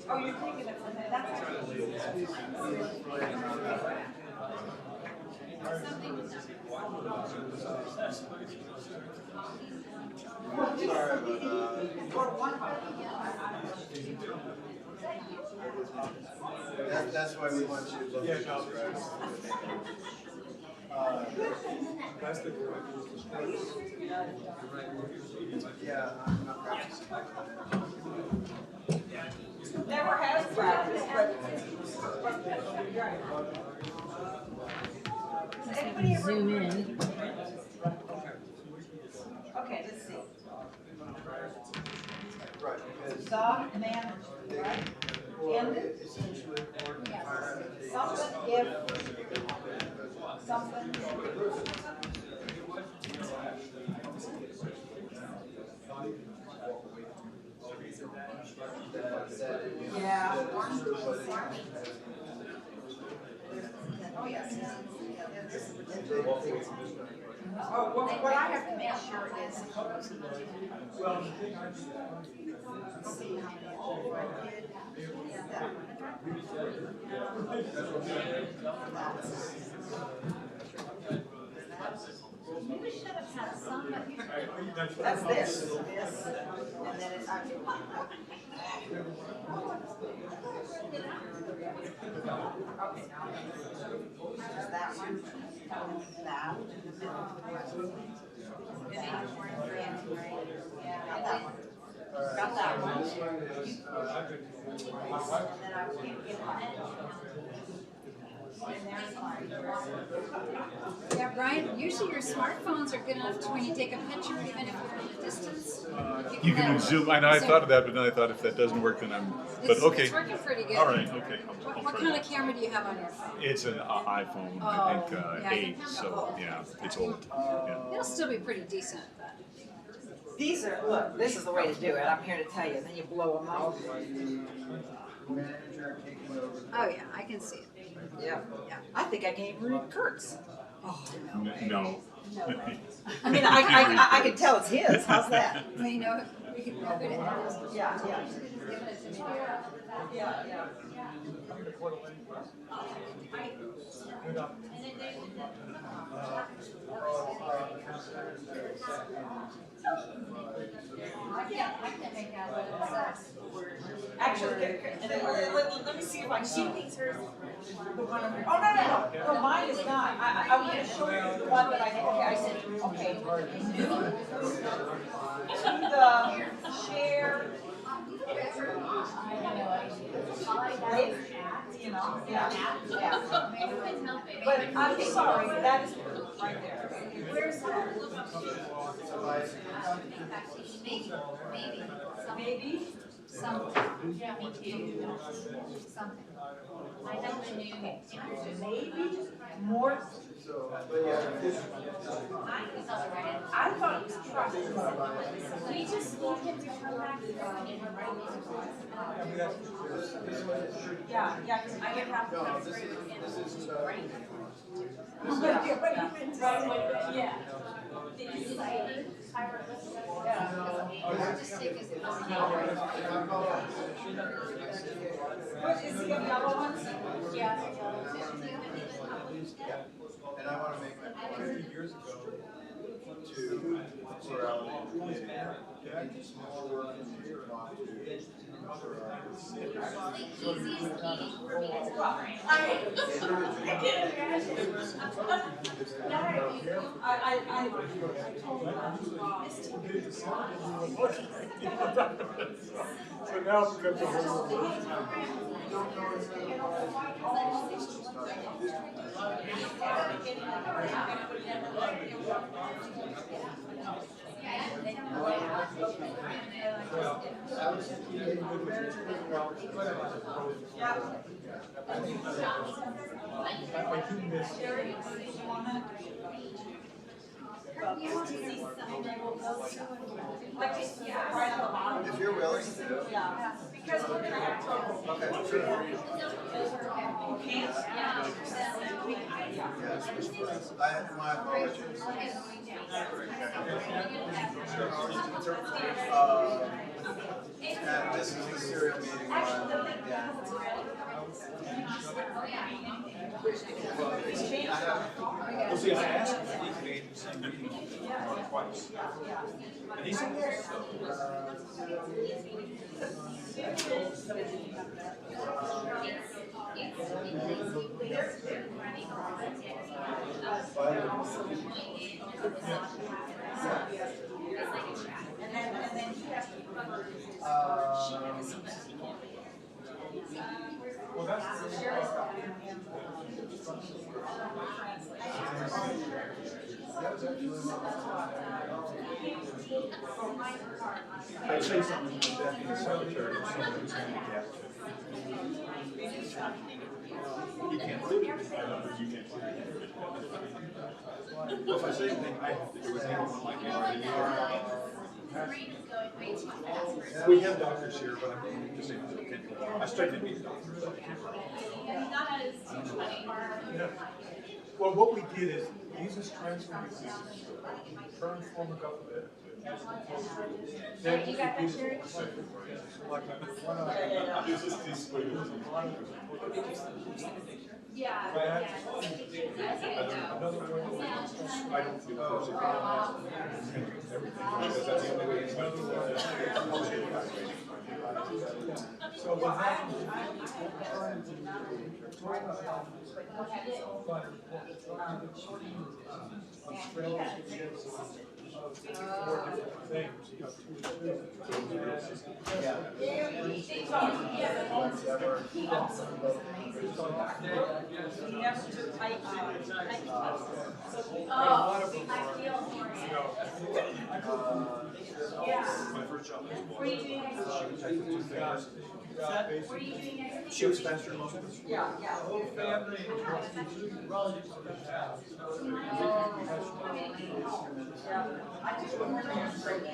Speaker 7: oh, you're taking it from that. That's
Speaker 5: That's why we want you to look at this,
Speaker 4: That's the
Speaker 5: Yeah, I'm not practicing.
Speaker 7: never has practice, but. Anybody ever?
Speaker 6: Zoom in.
Speaker 7: Okay, let's see.
Speaker 5: Right, because
Speaker 7: The man, right? Ended.
Speaker 5: essentially,
Speaker 7: Something if. Something. Yeah. Oh, yes. Oh, well, what I have to make sure is. See how many I did. And that one.
Speaker 6: Maybe should have had some, but here.
Speaker 7: That's this, and then it's. Okay, now, there's that one, that, got that one. Got that one. And then I can't get mine. And there's mine.
Speaker 6: Yeah, Brian, usually your smartphones are good enough to when you take a picture, even if you're at a distance.
Speaker 9: You can zoom, I know, I thought of that, but then I thought if that doesn't work, then but
Speaker 6: It's
Speaker 9: okay.
Speaker 6: working pretty good.
Speaker 9: All right, okay.
Speaker 6: What kind of camera do you have on your phone?
Speaker 9: It's an iPhone, I think,
Speaker 6: yeah,
Speaker 9: 8, so, yeah, it's old, yeah.
Speaker 6: It'll still be pretty decent, but.
Speaker 7: These are, look, this is the way to do it, I'm here to tell you, then you blow them up.
Speaker 6: Oh, yeah, I can see it.
Speaker 7: Yeah, yeah. I think I can even read Kurt's. Oh,
Speaker 9: No.
Speaker 7: I mean, I can tell it's his. How's that?
Speaker 6: Well, you know,
Speaker 7: Yeah, yeah. Yeah, yeah.
Speaker 4: Good up.
Speaker 7: Actually, let me see if I can. She thinks hers, the one on her. Oh, no, no, no. No, mine is not. I want to show you the one that I, okay, I said, okay. To the share. Right? You know, yeah, yeah. But I'm sorry, that is right there. Where's that? Maybe?
Speaker 6: Something. Yeah, me too. Something. I know the new.
Speaker 7: Maybe more. I thought it was trust.
Speaker 6: We just need him to come back and write
Speaker 7: Yeah, yeah, because I get half the time.
Speaker 6: Yeah. Did you say
Speaker 7: What is the yellow one?
Speaker 6: Yeah.
Speaker 5: And I want to make that point 50 years ago to plurality. Small work and here not to
Speaker 4: So now it becomes a whole. I do miss.
Speaker 7: Like, yeah, right on the bottom.
Speaker 5: If you're willing to do it.
Speaker 7: Yeah, because we're gonna have trouble.
Speaker 5: Okay, sure.
Speaker 7: Can't, yeah.
Speaker 5: My apologies. And this is a serial meeting on, yeah.
Speaker 9: Well, see, I asked him if he made the same meeting twice. And he said yes, so.
Speaker 7: And then he has to cover his,
Speaker 4: Well, that's the
Speaker 7: Sherry's helping him.
Speaker 9: I'd say something like that in the cemetery or something who's handicapped. You can't do it. I know, but you can't do it. Well, if I say anything, I have to do with anyone like me. We have doctors here, but I'm just saying, okay, I started to meet doctors, but I can't.
Speaker 4: Well, what we did is, these is transferring this current form of government. Then
Speaker 6: You got that, Sherry? Yeah.
Speaker 4: Another way.
Speaker 9: I don't feel persecuted. Because that's the only way it's going to work.
Speaker 4: So what happens is, Australia gives us 4 different things. You got 2
Speaker 7: He never took tight.
Speaker 9: My first job was she was faster than most of us.
Speaker 7: Yeah, yeah. I just remember him straight.
Speaker 9: I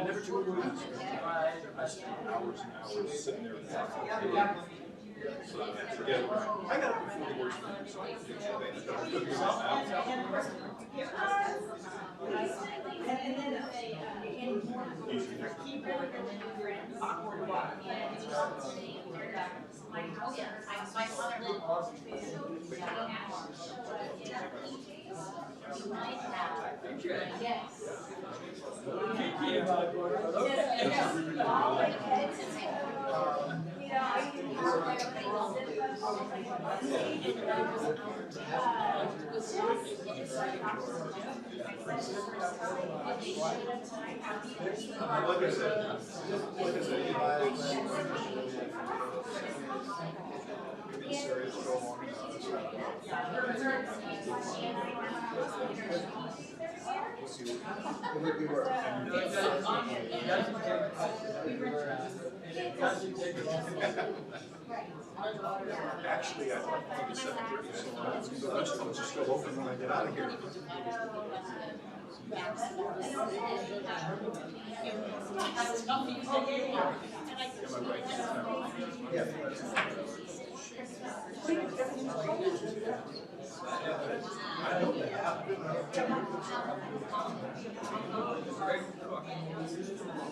Speaker 9: never took a class. I spent hours and hours sitting there. Yeah, I got it before the worst thing, so I can do Actually, I thought it was 7:30, so the restaurants are still open when I get out of here.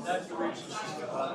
Speaker 8: That's the reason she's got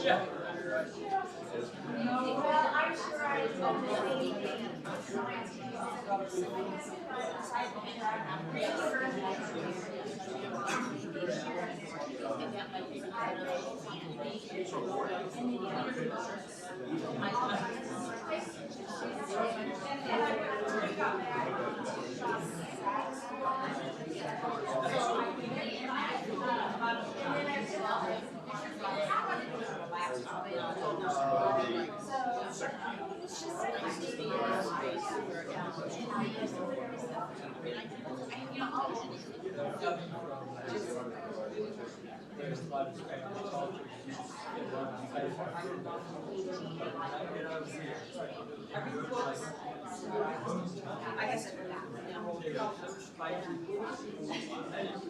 Speaker 8: yeah.
Speaker 7: Well, I'm sure I
Speaker 8: There's a lot of Spanish culture.
Speaker 7: I guess it would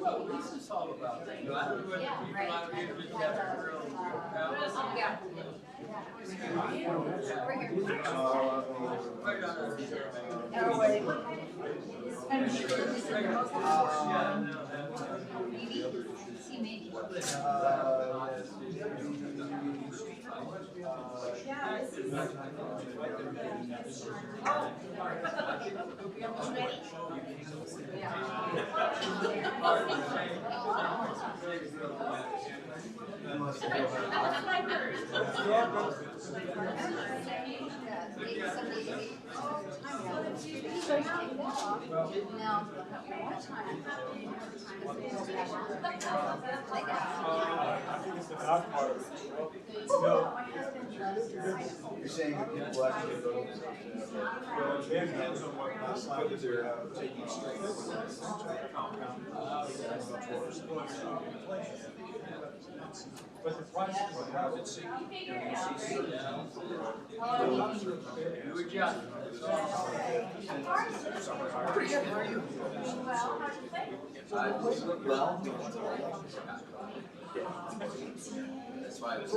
Speaker 8: Well, this is all about that. I don't know whether people out here just have a real
Speaker 7: Yeah.
Speaker 8: right on our
Speaker 3: You're saying that people actually go to taking straight.
Speaker 4: But the price is how it's.
Speaker 3: Pretty good, how are you? Well. That's why I was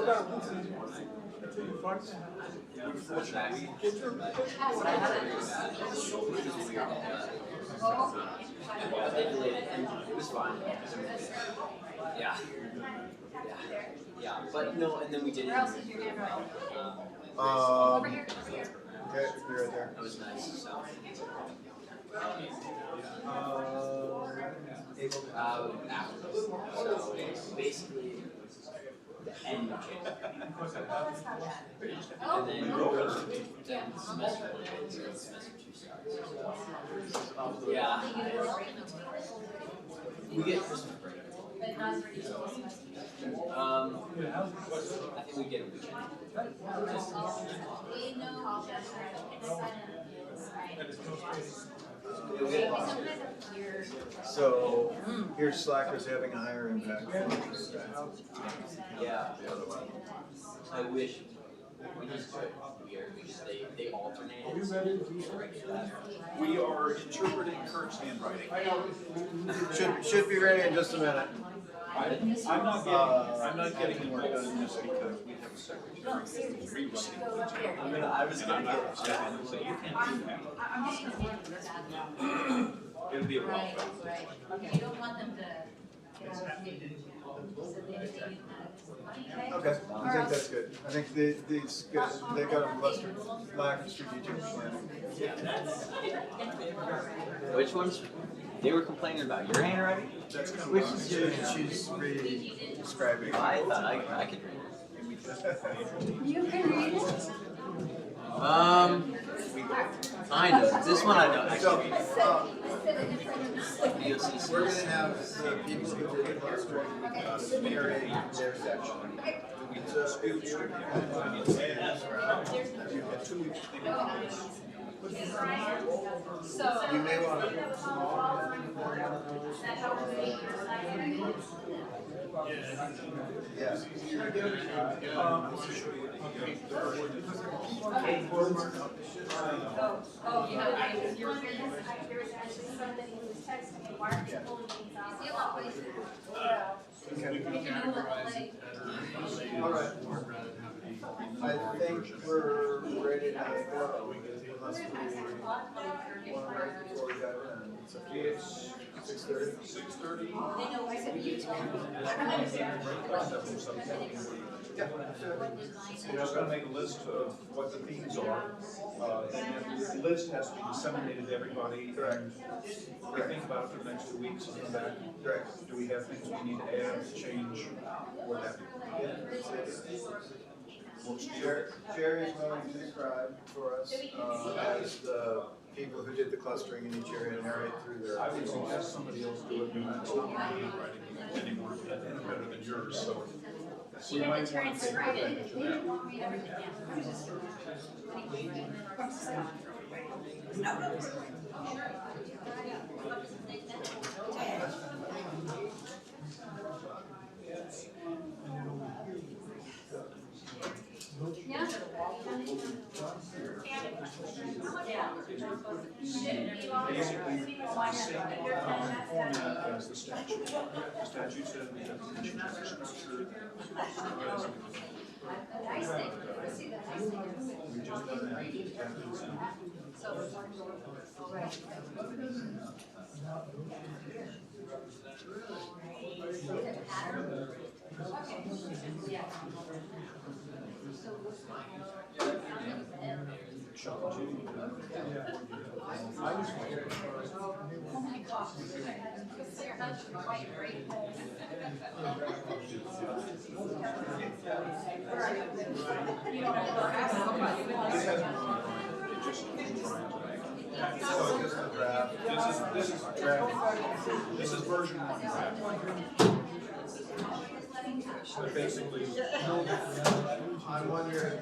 Speaker 3: it was fine. Yeah. Yeah, but no, and then we did it.
Speaker 7: Over here.
Speaker 5: Okay, be right there.
Speaker 3: That was nice, so. After. So basically, the end of January. And then semester 1 ends and semester 2 starts. Yeah. We get Christmas break.
Speaker 8: I think we get a weekend.
Speaker 5: So here's Slackers having a higher impact.
Speaker 8: Yeah. I wish we just could. We just, they alternate.
Speaker 4: Are you ready to do
Speaker 9: We are interpreting Kurt's handwriting.
Speaker 5: Should be ready in just a minute.
Speaker 9: I'm not getting involved in this because we have a secretary
Speaker 6: No, seriously, you should go up there.
Speaker 9: I was gonna get step in and say, you can't do that. It'll be a problem.
Speaker 10: You don't want them to get out of date. So they
Speaker 5: Okay, I think that's good. I think these guys, they got them clustered, lack of strategic planning.
Speaker 8: Which ones? They were complaining about your handwriting?
Speaker 5: That's kind of she's re-describing.
Speaker 8: I thought I could read it.
Speaker 6: You can read it?
Speaker 8: I know. This one I know. Actually,
Speaker 5: We're gonna have the people who did the clustering narrate their section. You may want to. Yeah.
Speaker 6: Oh, you know, there was actually somebody who was texting me, why are they pulling these out?
Speaker 5: All right. I think we're ready to go. Unless we want to break before we got done. It's 6:30.
Speaker 9: 6:30.
Speaker 6: They know, I said, you
Speaker 9: Yeah. We're just gonna make a list of what the themes are. And the list has to be disseminated to everybody.
Speaker 5: Correct.
Speaker 9: We think about it for the next 2 weeks and come back.
Speaker 5: Correct.
Speaker 9: Do we have things we need to add, change, or that?
Speaker 5: Jerry's going to describe for us as the people who did the clustering in each area narrate through their.
Speaker 9: I would suggest somebody else do it, it's not my handwriting anymore, better than yours, so.
Speaker 6: She had to transcribe it. They didn't want me to read
Speaker 9: Basically, the same format as the statute. The statute says we have a commission structure. We just done that. This is version 1 draft. So basically,
Speaker 5: I'm wondering,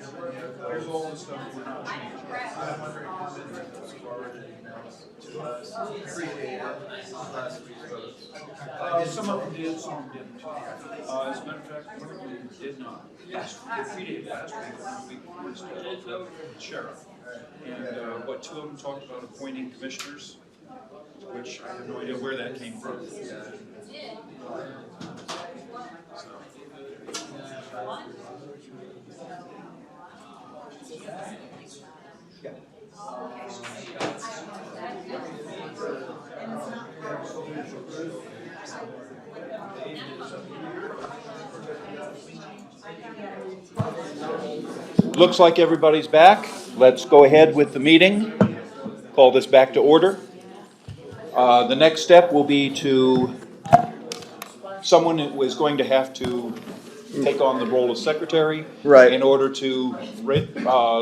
Speaker 9: here's all the stuff we're not changing.
Speaker 5: I'm wondering how many of those forwarded emails to us predated last week's votes.
Speaker 9: Some of them did, some of them didn't. As a matter of fact, one of them did not. Yes, it predated last week, we still the sheriff. And what two of them talked about appointing commissioners, which I have no idea where that came from. Looks like everybody's back. Let's go ahead with the meeting. Call this back to order. The next step will be someone is going to have to take on the role of secretary.
Speaker 5: Right.
Speaker 9: In order to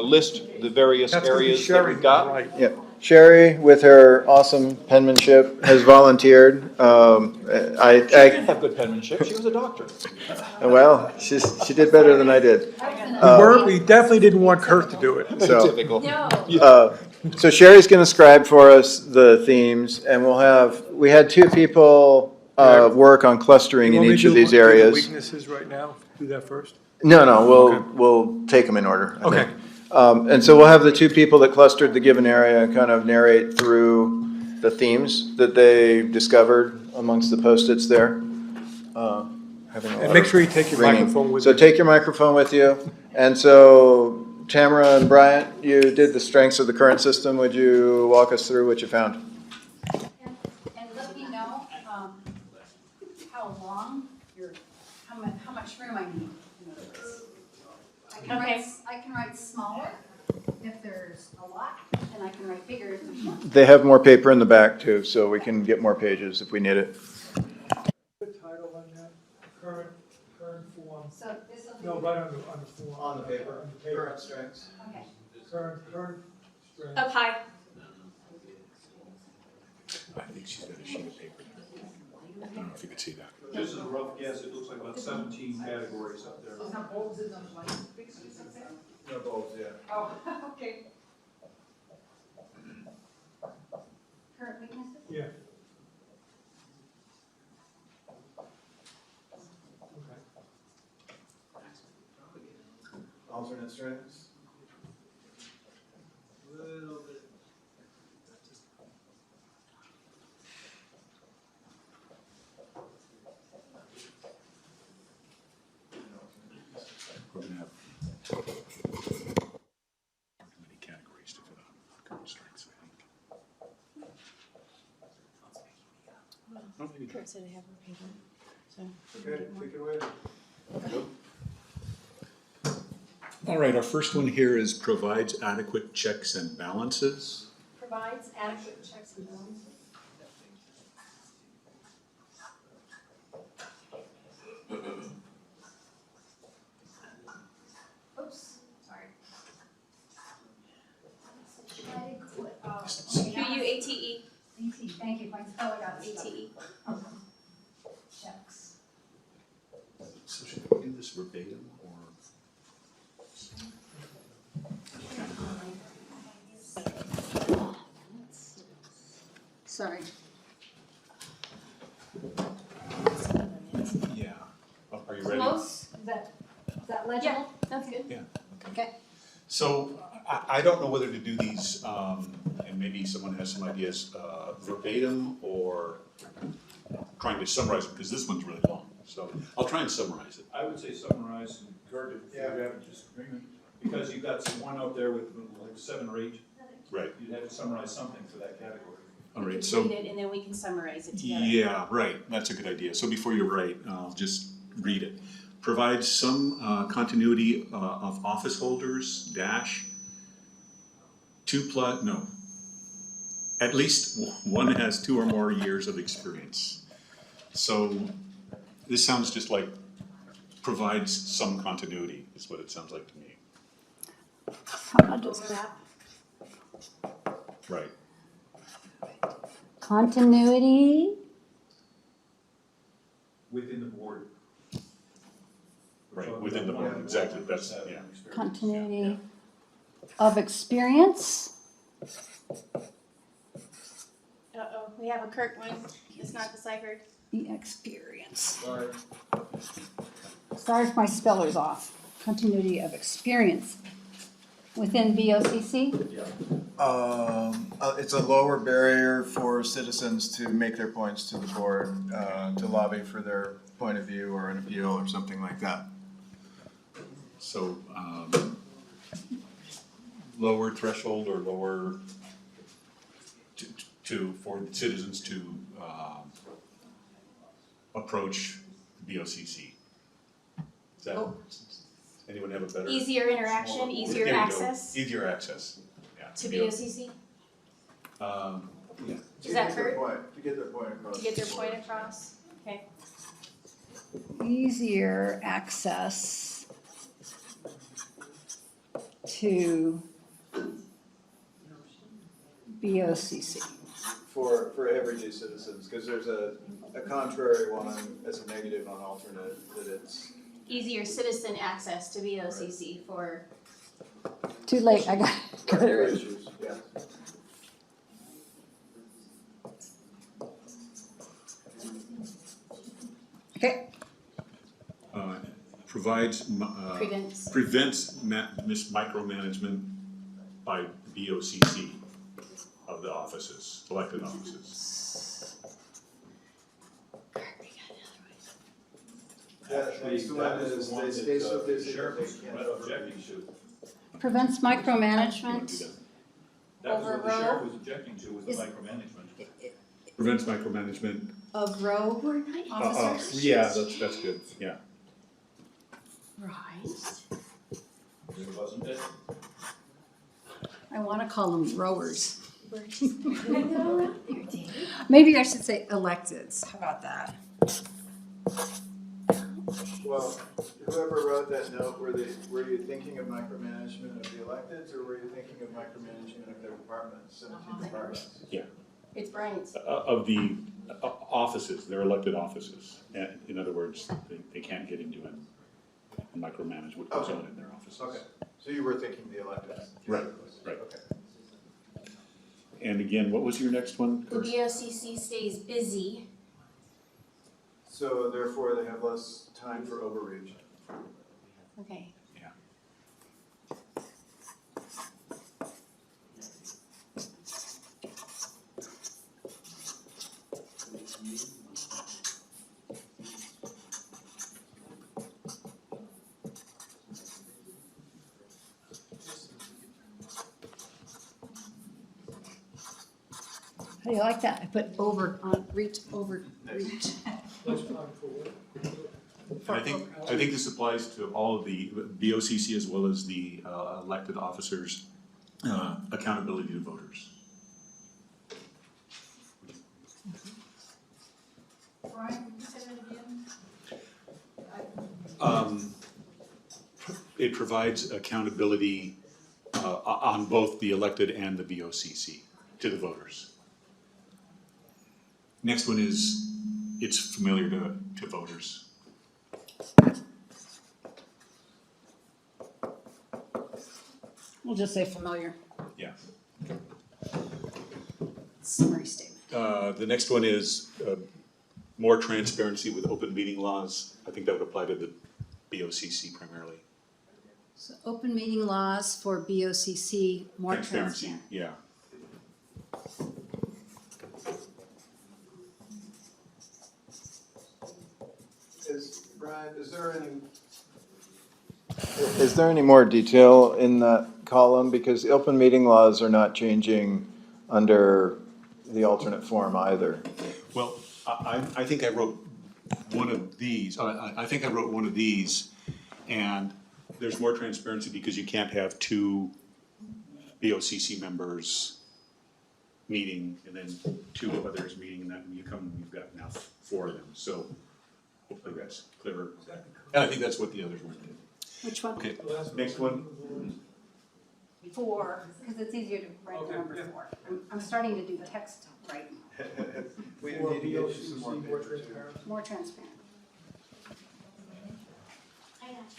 Speaker 9: list the various areas that we've got.
Speaker 5: Yep. Sherry, with her awesome penmanship, has volunteered.
Speaker 1: She did have good penmanship, she was a doctor.
Speaker 5: Well, she did better than I did.
Speaker 4: We definitely didn't want Kurt to do it.
Speaker 5: So,
Speaker 1: Typical.
Speaker 5: so Sherry's gonna scribe for us the themes, and we had two people, work on clustering in each of these
Speaker 4: Do the
Speaker 5: areas.
Speaker 4: weaknesses right now, do that first.
Speaker 5: No,
Speaker 4: Okay.
Speaker 5: we'll take them in order, I
Speaker 4: Okay.
Speaker 5: think. And so we'll have the two people that clustered the given area kind of narrate through the themes that they discovered amongst the Post-its there. Having a
Speaker 4: And
Speaker 5: lot
Speaker 4: make
Speaker 5: of
Speaker 4: sure you take your
Speaker 5: ringing.
Speaker 4: microphone with
Speaker 5: So
Speaker 4: you.
Speaker 5: take your microphone with you. And so Tamara and Bryant, you did the strengths of the current system. Would you walk us through what you found?
Speaker 10: And let me know, how long how much room I need. in other words. I can write smaller if there's a lot, and I can write bigger if there's none.
Speaker 5: They have more paper in the back too, so we can get more pages if we need it.
Speaker 4: The title on that, current form,
Speaker 10: So this will be.
Speaker 4: no, right on the form.
Speaker 5: On the paper,
Speaker 4: On the paper.
Speaker 5: current strengths.
Speaker 10: Okay.
Speaker 4: Current strength.
Speaker 10: Up high.
Speaker 1: I think she's got a sheet of paper. I don't know if you could see that.
Speaker 9: Just as a rough guess, it looks like about 17 categories up there.
Speaker 7: Those are bulbs and those light fixtures up there?
Speaker 5: No bulbs, yeah.
Speaker 7: Oh, okay.
Speaker 10: Current weaknesses?
Speaker 4: Yeah.
Speaker 5: Alternate strengths.
Speaker 1: We're gonna have many categories to fill out. Current strengths, I think.
Speaker 6: Kurt said I have her paper, so.
Speaker 5: Okay, take it away.
Speaker 1: All right, our first one here is provides adequate checks and balances.
Speaker 10: Provides adequate checks and balances. Oops, sorry.
Speaker 6: Q-U-A-T-E.
Speaker 10: AT, thank you, my spelling got stuck.
Speaker 6: A-T-E.
Speaker 10: Checks.
Speaker 1: So should we do this verbatim or?
Speaker 10: Sorry.
Speaker 1: Yeah. Oh, are you ready?
Speaker 10: Close, is that legible?
Speaker 6: That's good.
Speaker 1: Yeah.
Speaker 10: Okay.
Speaker 1: So I don't know whether to do these, and maybe someone has some ideas, verbatim or trying to summarize it, because this one's really long. So I'll try and summarize it.
Speaker 9: I would say summarize and Kurt, if you have a disagreement, because you've got some one out there with like 7 or 8,
Speaker 1: Right.
Speaker 9: you'd have to summarize something for that category.
Speaker 1: All right,
Speaker 6: Read
Speaker 1: so,
Speaker 6: it and then we can summarize it together.
Speaker 1: yeah, right, that's a good idea. So before you write, I'll just read it. Provides some continuity of office holders, dash, at least one has 2 or more years of experience. So this sounds just like provides some continuity, is what it sounds like to me.
Speaker 10: I'll just
Speaker 1: Right.
Speaker 10: continuity.
Speaker 9: Within the board.
Speaker 1: Right, within the board, exactly, that's, yeah.
Speaker 10: Continuity of experience.
Speaker 6: Uh-oh, we have a Kurt one. It's not deciphered.
Speaker 10: The experience.
Speaker 2: Sorry.
Speaker 10: Sorry if my speller's off. Continuity of experience. Within VOCC?
Speaker 5: It's a lower barrier for citizens to make their points to the board, to lobby for their point of view or an appeal or something like that.
Speaker 1: So, lower threshold or lower for citizens to, approach BOCC. Is that, anyone have a better?
Speaker 6: Easier interaction, easier
Speaker 1: There you go.
Speaker 6: access
Speaker 1: Easier access, yeah.
Speaker 6: to BOCC,
Speaker 1: Yeah.
Speaker 6: Is that Kurt?
Speaker 5: To get their point across.
Speaker 6: to get their point across. Okay.
Speaker 10: Easier access to
Speaker 6: BOCC.
Speaker 5: For everyday citizens, because there's a contrary one as a negative on alternate, that it's,
Speaker 11: Easier citizen access to VOCC for,
Speaker 6: Too late, I got
Speaker 5: for
Speaker 6: it. right.
Speaker 5: issues, yeah.
Speaker 6: Okay,
Speaker 12: Provides,
Speaker 11: prevents.
Speaker 12: micromanagement by BOCC of the offices, elected offices.
Speaker 5: That next one is, they stay so busy that they can't.
Speaker 9: objecting to.
Speaker 6: prevents micromanagement.
Speaker 9: That was what the
Speaker 11: Overrode?
Speaker 9: sheriff was objecting to, was the
Speaker 6: Is-
Speaker 9: micromanagement.
Speaker 12: Prevents micromanagement.
Speaker 6: Of row officers?
Speaker 12: Yeah, that's good, yeah.
Speaker 6: Right.
Speaker 9: Wasn't it?
Speaker 6: I wanna call them rowers. Maybe I should say electeds, how about that?
Speaker 5: Well, whoever wrote that note, were you thinking of micromanagement of the electeds, or were you thinking of micromanagement of their departments, 17 departments?
Speaker 11: It's Brian's.
Speaker 12: Of the offices, they're elected offices. In other words, they can't get into and micromanage what goes on in their offices.
Speaker 5: Okay, so you were thinking the electeds?
Speaker 12: Right, right.
Speaker 5: Okay.
Speaker 12: And again, what was your next one?
Speaker 11: The BOCC stays busy.
Speaker 5: So therefore, they have less time for overreach.
Speaker 11: Okay.
Speaker 6: How do you like that? I put over, reach, over, reach.
Speaker 12: And I think this applies to all of the BOCC as well as the elected officers' accountability to voters.
Speaker 10: Brian, would you say that again?
Speaker 12: It provides accountability on both the elected and the BOCC to the voters. Next one is, it's familiar to voters.
Speaker 6: We'll just say familiar.
Speaker 12: Yeah.
Speaker 6: Summary statement.
Speaker 12: The next one is more transparency with open meeting laws. I think that would apply to the BOCC primarily.
Speaker 6: So open meeting laws for BOCC, more transparent.
Speaker 12: Yeah.
Speaker 5: Brian, is there any more detail in that column? Because open meeting laws are not changing under the alternate form either.
Speaker 12: Well, I think I wrote one of these, I think I wrote one of these, and there's more transparency because you can't have two BOCC members meeting and then two others meeting, and then you come, you've got now 4 of them, so hopefully that's clearer. And I think that's what the others were doing.
Speaker 6: Which one?
Speaker 12: Okay, next one.
Speaker 6: 4, because it's easier to write the number 4. I'm starting to do text writing,
Speaker 5: We need to get you some more paper too.
Speaker 6: more transparent.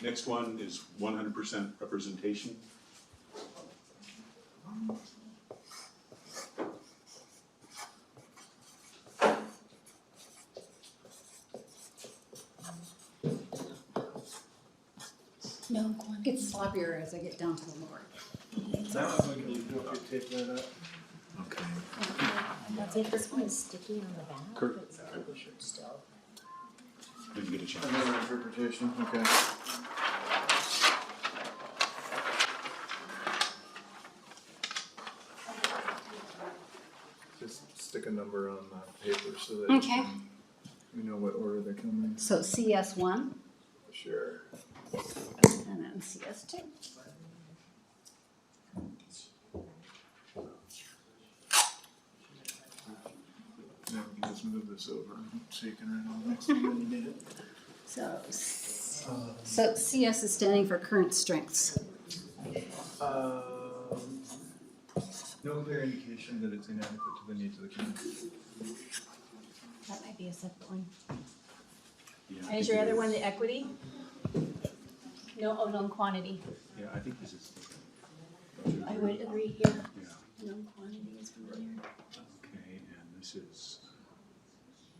Speaker 12: Next one is 100% representation.
Speaker 6: No, it gets sloppier as I get down to the lower.
Speaker 12: Okay.
Speaker 13: That's it, this one is sticky on the back,
Speaker 12: Kurt.
Speaker 13: it's we should still.
Speaker 12: Didn't get a chance.
Speaker 5: Another interpretation, okay. Just stick a number on the paper so that
Speaker 6: Okay.
Speaker 5: we know what order they're coming.
Speaker 6: So CS1
Speaker 5: Sure.
Speaker 6: and then CS2.
Speaker 5: Now we can just move this over so you can write on the next one when you need it.
Speaker 6: So CS is standing for current strengths.
Speaker 5: No clear indication that it's inadequate to the needs of the community.
Speaker 13: That might be a separate one.
Speaker 12: Yeah, I
Speaker 13: And
Speaker 12: think
Speaker 13: is your
Speaker 12: it
Speaker 13: other
Speaker 12: is.
Speaker 13: one the equity? No, oh, known quantity.
Speaker 12: Yeah, I think this is.
Speaker 13: I would agree here.
Speaker 12: Yeah,
Speaker 13: Known quantity is one here.
Speaker 12: okay, and this is,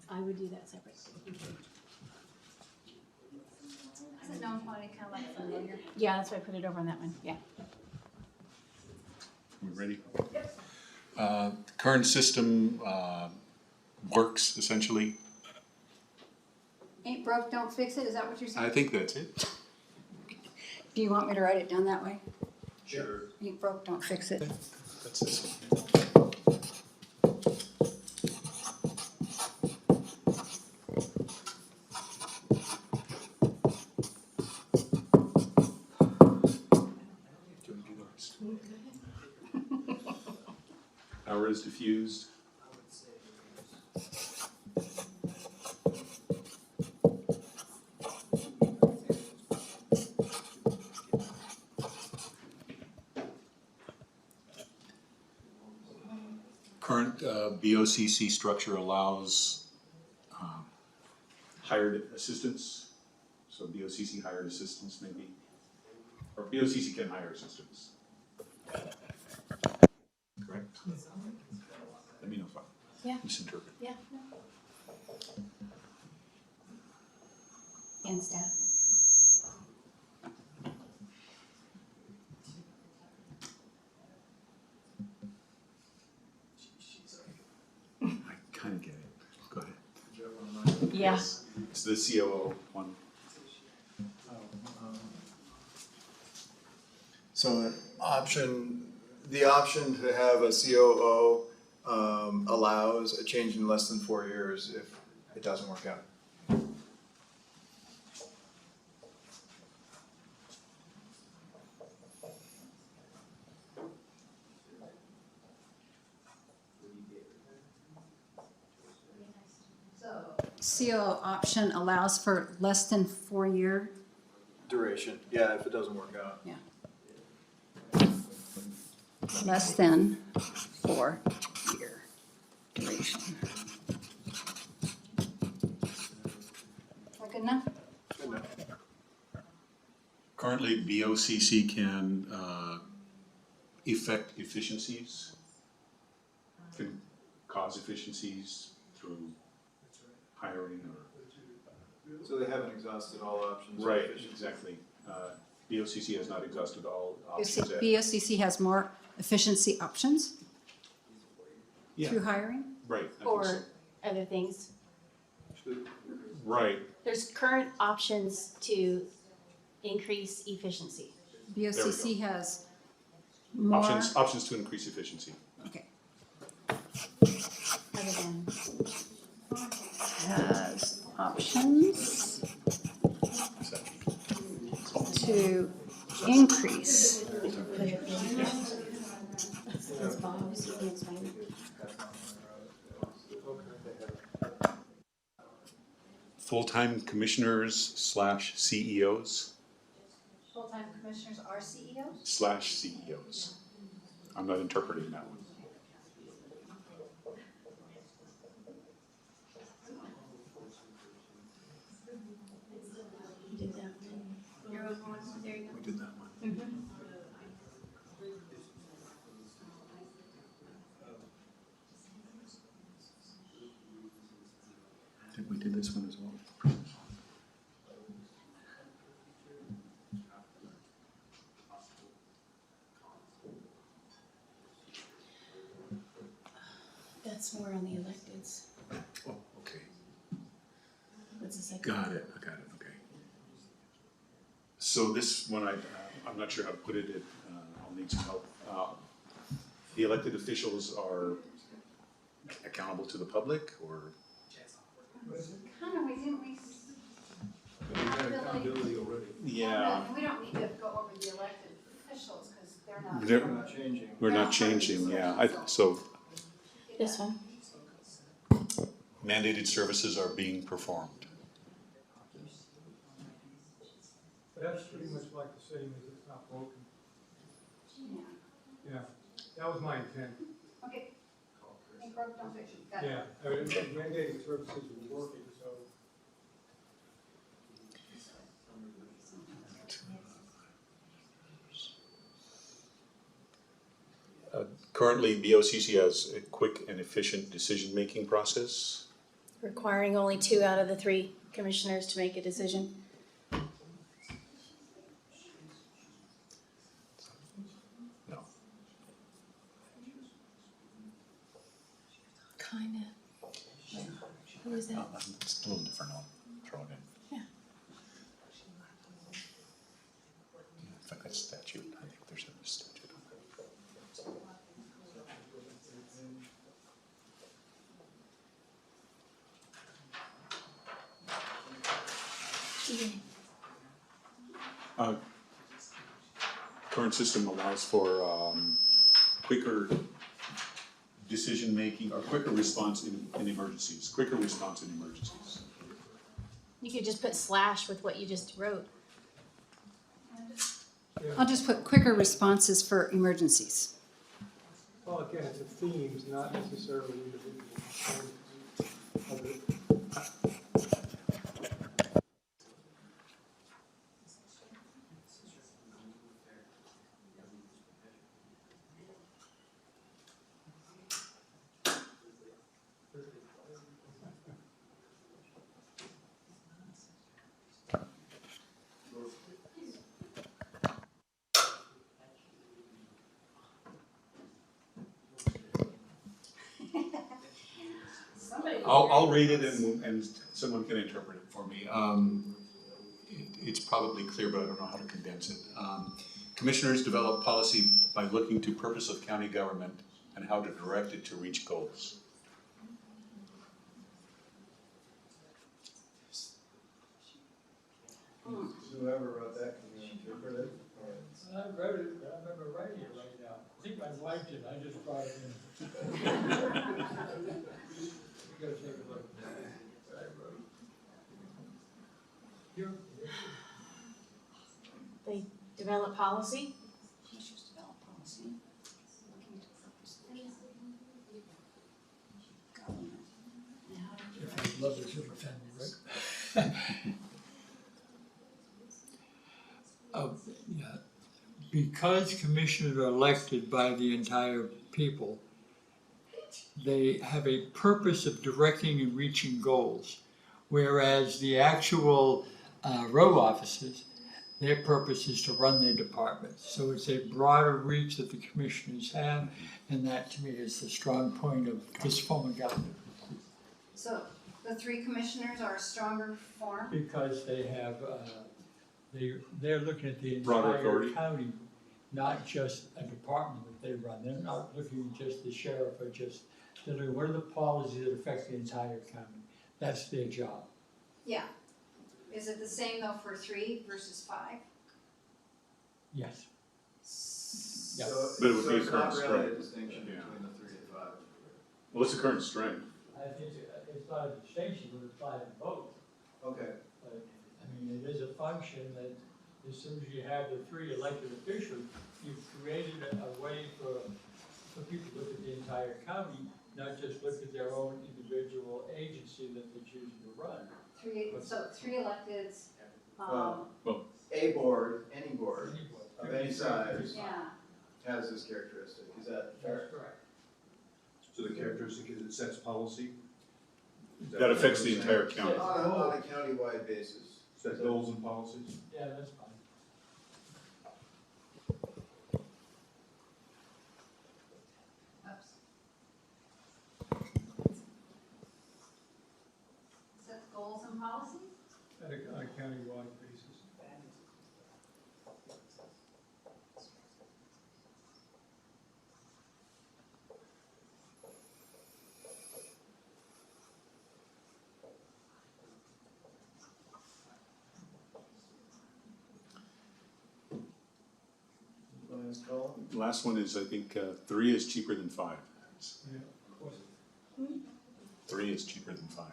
Speaker 13: I would do that separate.
Speaker 10: Isn't known quantity kind of like familiar?
Speaker 13: Yeah, that's why I put it over on that one, yeah.
Speaker 12: we ready? Current system, works essentially.
Speaker 10: Ain't broke, don't fix it, is that what you're saying?
Speaker 12: I think that's it.
Speaker 10: Do you want me to write it down that way?
Speaker 12: Sure.
Speaker 10: Ain't broke, don't fix it.
Speaker 12: That's this one. Power is diffused. Current BOCC structure allows hired assistants, so BOCC hired assistants maybe, or BOCC can hire assistants. Correct? Let me know if I
Speaker 13: Yeah.
Speaker 12: misinterpret.
Speaker 13: Yeah. And staff.
Speaker 12: I kind of get it. Go ahead.
Speaker 13: Yeah.
Speaker 12: It's the COO one.
Speaker 5: So the option to have a COO allows a change in less than 4 years if it doesn't work out.
Speaker 10: CO option allows for less than 4 year.
Speaker 5: Duration, yeah, if it doesn't work out.
Speaker 10: Less than 4 year duration. Is that good enough?
Speaker 5: Good enough.
Speaker 12: Currently, BOCC can effect efficiencies, can cause efficiencies through hiring or.
Speaker 5: So they haven't exhausted all options.
Speaker 12: Right, exactly. BOCC has not exhausted all options yet.
Speaker 10: BOCC has more efficiency options
Speaker 12: Yeah,
Speaker 10: through hiring?
Speaker 12: right, I think so.
Speaker 13: Or other things.
Speaker 12: Right,
Speaker 13: There's current options to increase efficiency.
Speaker 10: BOCC has more.
Speaker 12: options to increase efficiency.
Speaker 10: Okay.
Speaker 13: Other than,
Speaker 10: Has options to increase.
Speaker 13: that's Bob's, you can explain.
Speaker 12: Full-time commissioners / CEOs
Speaker 10: Full-time commissioners are CEOs?
Speaker 12: / CEOs. I'm not interpreting that one.
Speaker 13: You did that one. Your own one, there you
Speaker 12: We did that one.
Speaker 13: go. Mm-hmm.
Speaker 12: I think we did this one as well.
Speaker 13: That's more on the electeds.
Speaker 12: Oh, okay.
Speaker 13: What's the second?
Speaker 12: Got it, I got it, okay. So this one, I'm not sure how to put it, I'll need some help. The elected officials are accountable to the public, or?
Speaker 10: Kind of, we didn't, we.
Speaker 2: Accountability already.
Speaker 12: Yeah.
Speaker 10: We don't need to go over the elected officials, because they're not.
Speaker 12: They're-
Speaker 5: We're not changing.
Speaker 12: We're not changing, yeah, so
Speaker 13: This one.
Speaker 12: mandated services are being performed.
Speaker 4: That's pretty much like the same as it's not broken.
Speaker 10: Yeah.
Speaker 4: Yeah. That was my intent.
Speaker 10: Okay. Think broke, don't fix it. Got it.
Speaker 4: Yeah, I mean, mandating services is working, so.
Speaker 12: Currently, BOCC has a quick and efficient decision-making process.
Speaker 11: Requiring only 2 out of the 3 commissioners to make a decision.
Speaker 12: No.
Speaker 11: Kinda. Who is that?
Speaker 12: It's a little different, I'll throw it in.
Speaker 11: Yeah.
Speaker 12: In fact, that's statute, I think there's a statute on that. Current system allows for quicker decision-making or quicker response in emergencies, quicker response in emergencies.
Speaker 11: You could just put / with what you just wrote.
Speaker 10: I'll just put quicker responses for emergencies.
Speaker 4: Well, again, it's a themes, not necessarily individual components of it.
Speaker 12: I'll read it and someone can interpret it for me. It's probably clear, but I don't know how to condense it. Commissioners develop policy by looking to purpose of county government and how to direct it to reach goals.
Speaker 5: Whoever wrote that, can you interpret it? Or-
Speaker 4: I wrote it, but I remember writing it right now. I think my wife did, I just brought it in. You gotta take a look. I wrote. Here.
Speaker 11: They develop policy.
Speaker 10: Commissioners develop policy. Looking to purpose of government. And how to direct
Speaker 4: Love this little family, right? Yeah. Because commissioners are elected by the entire people, they have a purpose of directing and reaching goals. Whereas the actual row officers, their purpose is to run their departments. So it's a broader reach that the commissioners have, and that to me is the strong point of this form of government.
Speaker 10: So the 3 commissioners are a stronger form?
Speaker 4: Because they have, they're looking at the
Speaker 12: Broader
Speaker 4: entire
Speaker 12: authority.
Speaker 4: county, not just a department that they run. They're not looking at just the sheriff or just, they're looking, what are the policies that affect the entire county? That's their job.
Speaker 10: Yeah. Is it the same though for 3 versus 5?
Speaker 4: Yes. Yeah.
Speaker 5: So,
Speaker 12: But it would
Speaker 5: so
Speaker 12: be a
Speaker 5: it's
Speaker 12: current
Speaker 5: not really a
Speaker 12: strength.
Speaker 5: distinction
Speaker 12: Yeah.
Speaker 5: between the 3 and 5.
Speaker 12: Well, it's the current strength.
Speaker 4: I think it's not a distinction, but it's by both.
Speaker 5: Okay.
Speaker 4: But, I mean, it is a function that as soon as you have the 3 elected officials, you've created a way for people to look at the entire county, not just look at their own individual agency that they're choosing to run.
Speaker 10: 3, so 3 electeds,
Speaker 5: Well, a board, any board of any size
Speaker 10: yeah.
Speaker 5: has this characteristic. Is that fair?
Speaker 4: That's correct.
Speaker 9: So the characteristic is it sets policy? Is
Speaker 12: That affects the
Speaker 9: what you're
Speaker 12: entire
Speaker 9: saying?
Speaker 12: county.
Speaker 5: On a countywide basis.
Speaker 9: Set goals and policies?
Speaker 4: Yeah, that's fine.
Speaker 10: Oops. Sets goals and policies?
Speaker 4: On a countywide basis.
Speaker 5: Last call.
Speaker 12: Last one is, I think, 3 is cheaper than 5.
Speaker 4: Yeah, of course.
Speaker 12: 3 is cheaper than 5.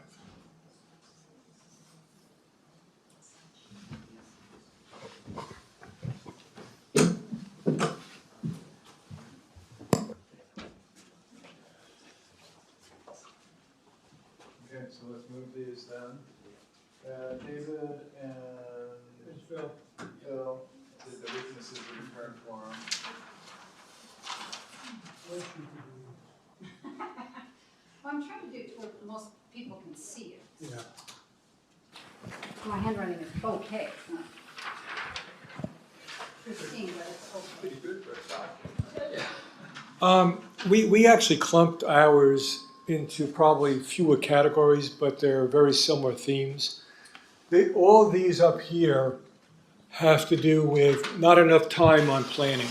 Speaker 2: so let's move these then. David and
Speaker 4: Phil.
Speaker 2: Phil did the weaknesses return form.
Speaker 6: Well, I'm trying to do it where most people can see it.
Speaker 4: Yeah.
Speaker 6: My handwriting is okay. It's not pristine, but it's okay.
Speaker 2: Pretty good for a start.
Speaker 4: We actually clumped ours into probably fewer categories, but they're very similar themes. All these up here have to do with not enough time on planning.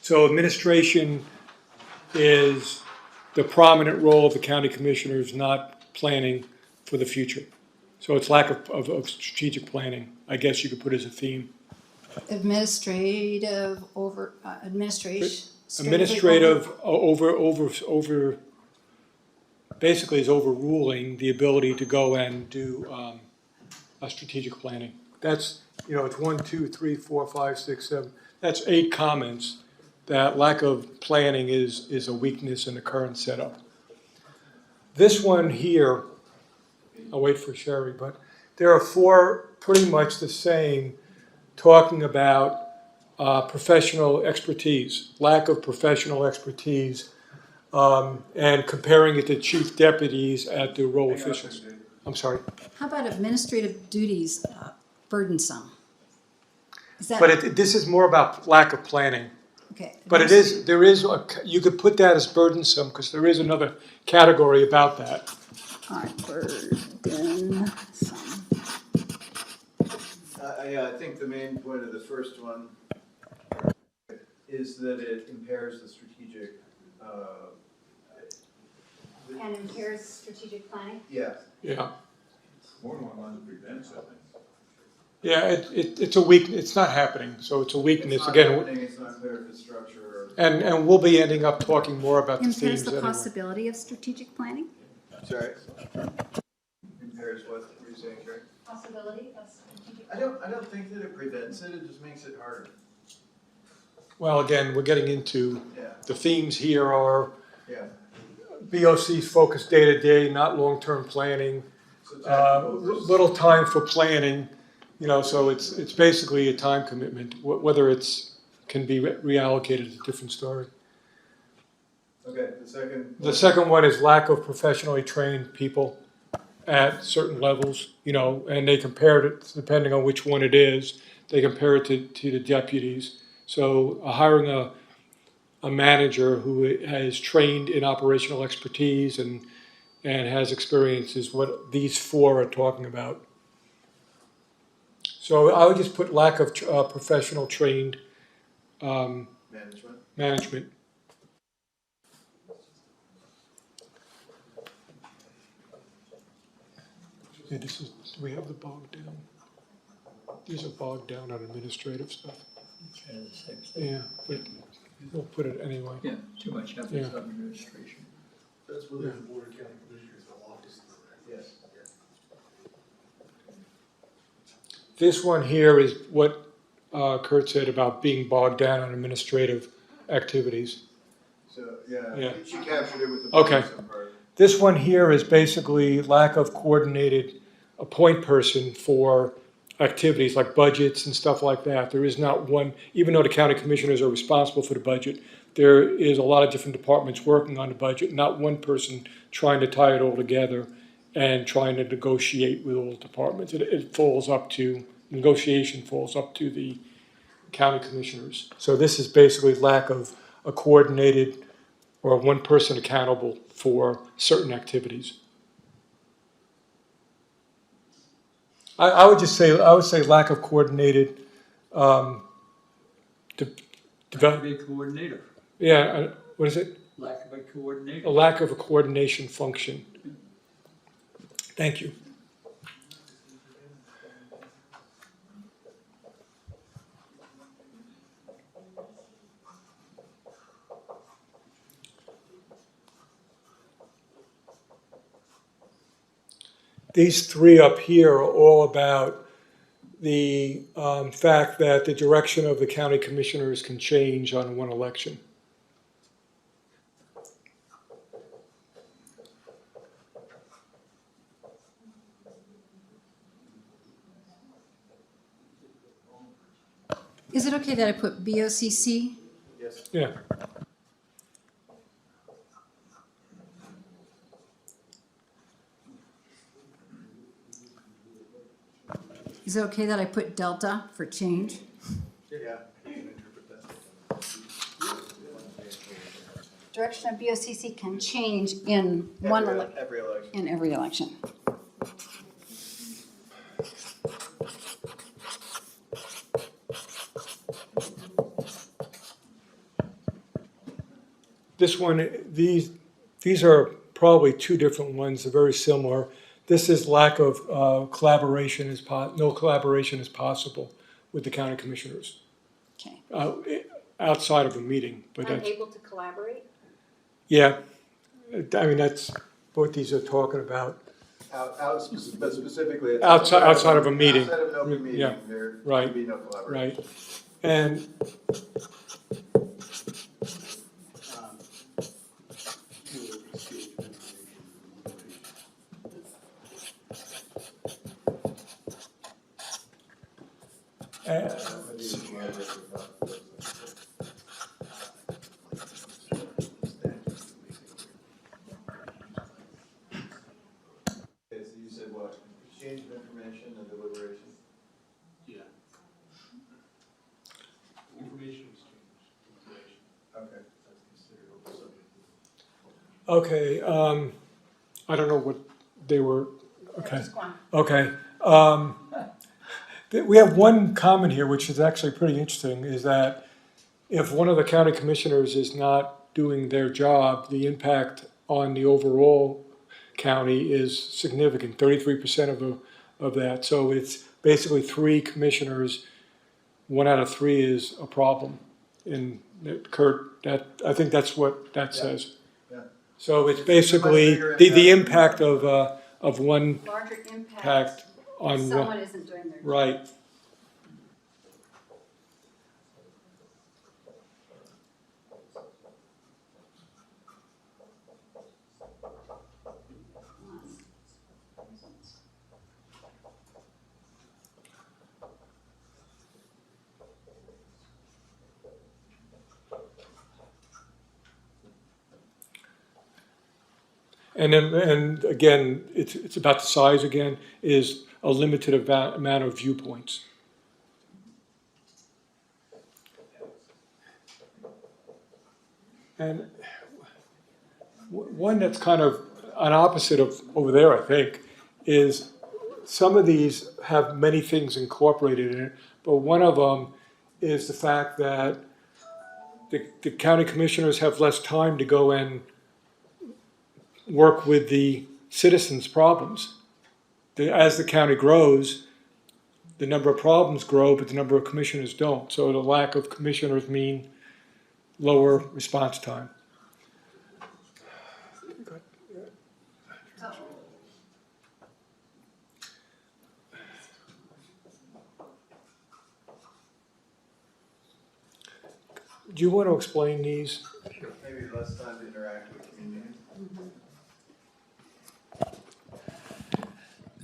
Speaker 4: So administration is the prominent role of the county commissioners not planning for the future. So it's lack of strategic planning, I guess you could put as a theme.
Speaker 6: Administrative over, administration.
Speaker 4: Administrative basically is overruling the ability to go and do a strategic planning. That's, it's 1, 2, 3, 4, 5, 6, 7. That's 8 comments that lack of planning is a weakness in the current setup. This one here, I'll wait for Sherry, but there are 4 pretty much the same, talking about professional expertise, lack of professional expertise, and comparing it to chief deputies at the role officials. I'm sorry.
Speaker 6: How about administrative duties burdensome? Is that?
Speaker 4: But this is more about lack of planning.
Speaker 6: Okay.
Speaker 4: But you could put that as burdensome because there is another category about that.
Speaker 6: All right, burdensome.
Speaker 5: Yeah, I think the main point of the first one is that it impairs the strategic,
Speaker 11: And impairs strategic planning.
Speaker 5: yeah.
Speaker 4: Yeah.
Speaker 9: More than one line to prevent something.
Speaker 4: Yeah, it's a weak. It's not happening, so it's a weakness
Speaker 5: It's not
Speaker 4: again.
Speaker 5: happening, it's not clear if it's structure or.
Speaker 4: And we'll be ending up talking more about the
Speaker 6: Impairs
Speaker 4: themes
Speaker 6: the
Speaker 4: anyway.
Speaker 6: possibility of strategic planning?
Speaker 5: Sorry? Impairs what were you saying, Jerry?
Speaker 11: Possibility of strategic.
Speaker 5: I don't think that it prevents it, it just makes it harder.
Speaker 4: Well, again, we're getting into
Speaker 5: Yeah,
Speaker 4: the themes here are
Speaker 5: yeah.
Speaker 4: BOC's focused day to day, not long-term planning.
Speaker 5: So tactical versus-
Speaker 4: Little time for planning, so it's basically a time commitment. Whether can be reallocated is a different story.
Speaker 5: Okay, the second.
Speaker 4: The second one is lack of professionally trained people at certain levels, and they compared it, depending on which one it is, they compare it to the deputies. So hiring a manager who has trained in operational expertise and has experience is what these 4 are talking about. So I would just put lack of professional trained management. Yeah, do we have the bogged down? These are bogged down on administrative stuff.
Speaker 8: Kind of the same thing.
Speaker 4: Yeah, but we'll put it anyway.
Speaker 8: Yeah, too much emphasis on administration.
Speaker 2: That's within the Board of County Commissioners office.
Speaker 5: Yes.
Speaker 4: This one here is what Kurt said about being bogged down on administrative activities.
Speaker 5: So, yeah,
Speaker 4: Yeah.
Speaker 5: she captured it with the.
Speaker 4: Okay.
Speaker 5: burdensome part.
Speaker 4: This one here is basically lack of coordinated point person for activities like budgets and stuff like that. There is not one, even though the county commissioners are responsible for the budget, there is a lot of different departments working on the budget, not one person trying to tie it all together and trying to negotiate with all the departments. Negotiation falls up to the county commissioners. So this is basically lack of a coordinated or one person accountable for certain activities. I would say lack of coordinated
Speaker 8: Lack of a coordinator.
Speaker 4: Yeah, what is it?
Speaker 8: Lack of a coordinator.
Speaker 4: A lack of a coordination function. Thank you. These 3 up here are all about the fact that the direction of the county commissioners can change on one election.
Speaker 14: Is it okay that I put BOCC?
Speaker 5: Yes.
Speaker 4: Yeah.
Speaker 14: Is it okay that I put Delta for change?
Speaker 5: Yeah.
Speaker 14: Direction of BOCC can change in one
Speaker 5: Every election.
Speaker 14: in every election.
Speaker 4: This one, these are probably two different ones, they're very similar. This is lack of collaboration no collaboration is possible with the county commissioners.
Speaker 14: Okay.
Speaker 4: Outside of a meeting, but that's,
Speaker 13: Unable to collaborate?
Speaker 4: yeah. I mean, that's what these are talking about.
Speaker 5: But specifically. It's
Speaker 4: Outside of a meeting.
Speaker 5: Outside of an open meeting,
Speaker 4: Yeah.
Speaker 5: there
Speaker 4: Right.
Speaker 5: can be no collaboration.
Speaker 4: Right. And
Speaker 5: Okay, so you said what? Exchange of information and deliberation?
Speaker 12: Yeah. Information exchange,
Speaker 5: Okay.
Speaker 12: that's considered open subject.
Speaker 4: okay, I don't know what they were. Okay.
Speaker 13: Just go on.
Speaker 4: Okay. We have one comment here, which is actually pretty interesting, is that if one of the county commissioners is not doing their job, the impact on the overall county is significant, 33% of that. So it's basically 3 commissioners, 1 out of 3 is a problem. And Kurt, I think that's what that says.
Speaker 5: Yeah.
Speaker 4: So it's basically
Speaker 5: bigger
Speaker 4: the
Speaker 5: impact.
Speaker 4: impact of one
Speaker 10: Larger impact
Speaker 4: impact on
Speaker 10: if
Speaker 4: one.
Speaker 10: someone isn't doing their job.
Speaker 4: Right. And again, it's about the size again, is a limited amount of viewpoints. And one that's kind of an opposite of over there, I think, is some of these have many things incorporated in it, but one of them is the fact that the county commissioners have less time to go and work with the citizens' problems. As the county grows, the number of problems grow, but the number of commissioners don't. So the lack of commissioners mean lower response time. Do you want to explain these?
Speaker 5: Maybe less time to interact with community.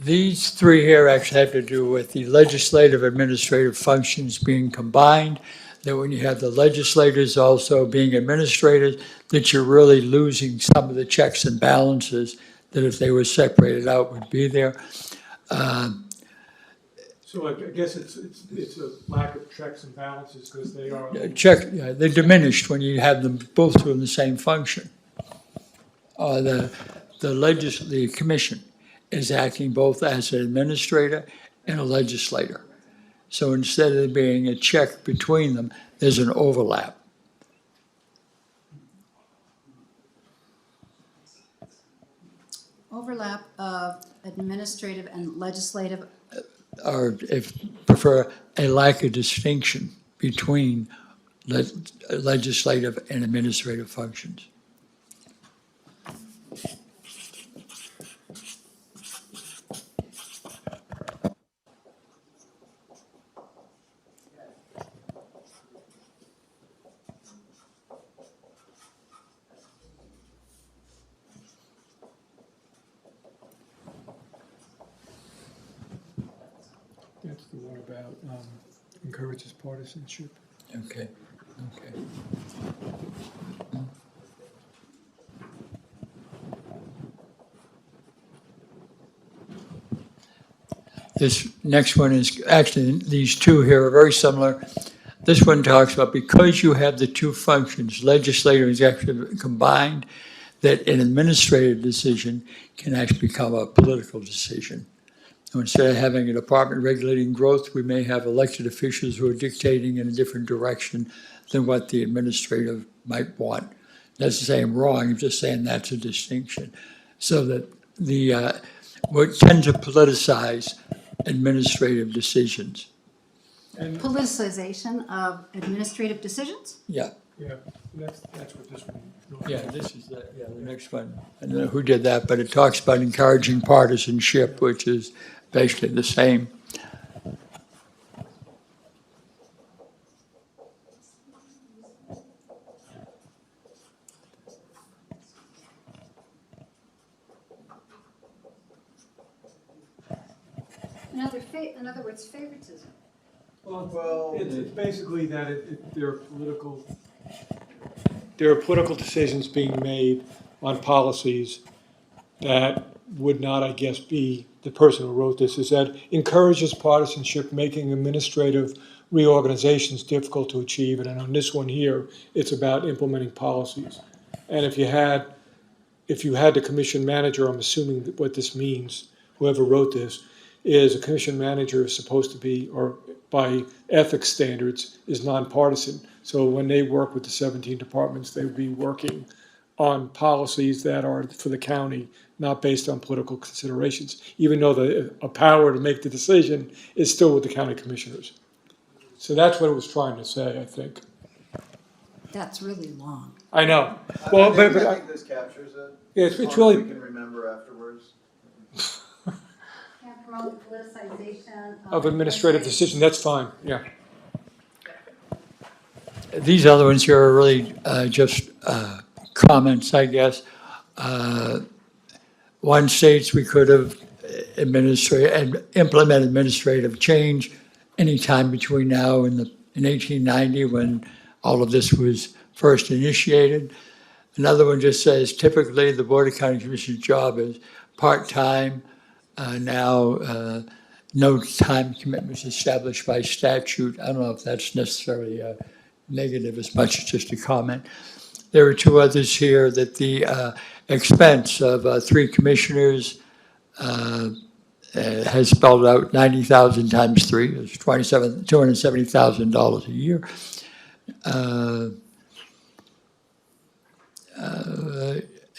Speaker 15: These 3 here actually have to do with the legislative administrative functions being combined, that when you have the legislators also being administrators, that you're really losing some of the checks and balances that if they were separated out would be there.
Speaker 4: So I guess it's a lack of checks and balances because they are.
Speaker 15: They're diminished when you have them both doing the same function. The commission is acting both as an administrator and a legislator. So instead of there being a check between them, there's an overlap.
Speaker 14: Overlap of administrative and legislative.
Speaker 15: Or if prefer, a lack of distinction between legislative and administrative functions.
Speaker 4: That's the one about Encourages partisanship.
Speaker 15: Okay, okay. This next one is, actually, these two here are very similar. This one talks about because you have the two functions, legislative and executive combined, that an administrative decision can actually become a political decision. So instead of having a department regulating growth, we may have elected officials who are dictating in a different direction than what the administrative might want. That's to say I'm wrong, I'm just saying that's a distinction. So that we tend to politicize administrative decisions.
Speaker 14: Politicization of administrative decisions?
Speaker 15: Yeah,
Speaker 4: Yeah, that's what this one.
Speaker 15: yeah, this is the next one. I don't know who did that, but it talks about encouraging partisanship, which is basically the same.
Speaker 6: In other words, favoritism.
Speaker 4: Well, it's basically that there are political decisions being made on policies that would not, I guess, be, the person who wrote this, is that encourages partisanship, making administrative reorganizations difficult to achieve. And on this one here, it's about implementing policies. And if you had the commission manager, I'm assuming that what this means, whoever wrote this, is a commission manager is supposed to be, or by ethics standards, is nonpartisan. So when they work with the 17 departments, they would be working on policies that are for the county, not based on political considerations, even though a power to make the decision is still with the county commissioners. So that's what it was trying to say, I think.
Speaker 14: That's really long.
Speaker 4: I know. Well,
Speaker 5: I think this captures it.
Speaker 4: It's
Speaker 5: As long as
Speaker 4: really.
Speaker 5: we can remember afterwards.
Speaker 6: Can't promote politicization
Speaker 4: Of administrative decision, that's fine, yeah.
Speaker 15: These other ones here are really just comments, I guess. One states we could have implement administrative change anytime between now and in 1890 when all of this was first initiated. Another one just says typically the Board of County Commissioners' job is part-time. Now, no time commitments established by statute. I don't know if that's necessarily negative as much as just a comment. There are two others here that the expense of 3 commissioners has spelled out 90,000 times 3 is $270,000 a year.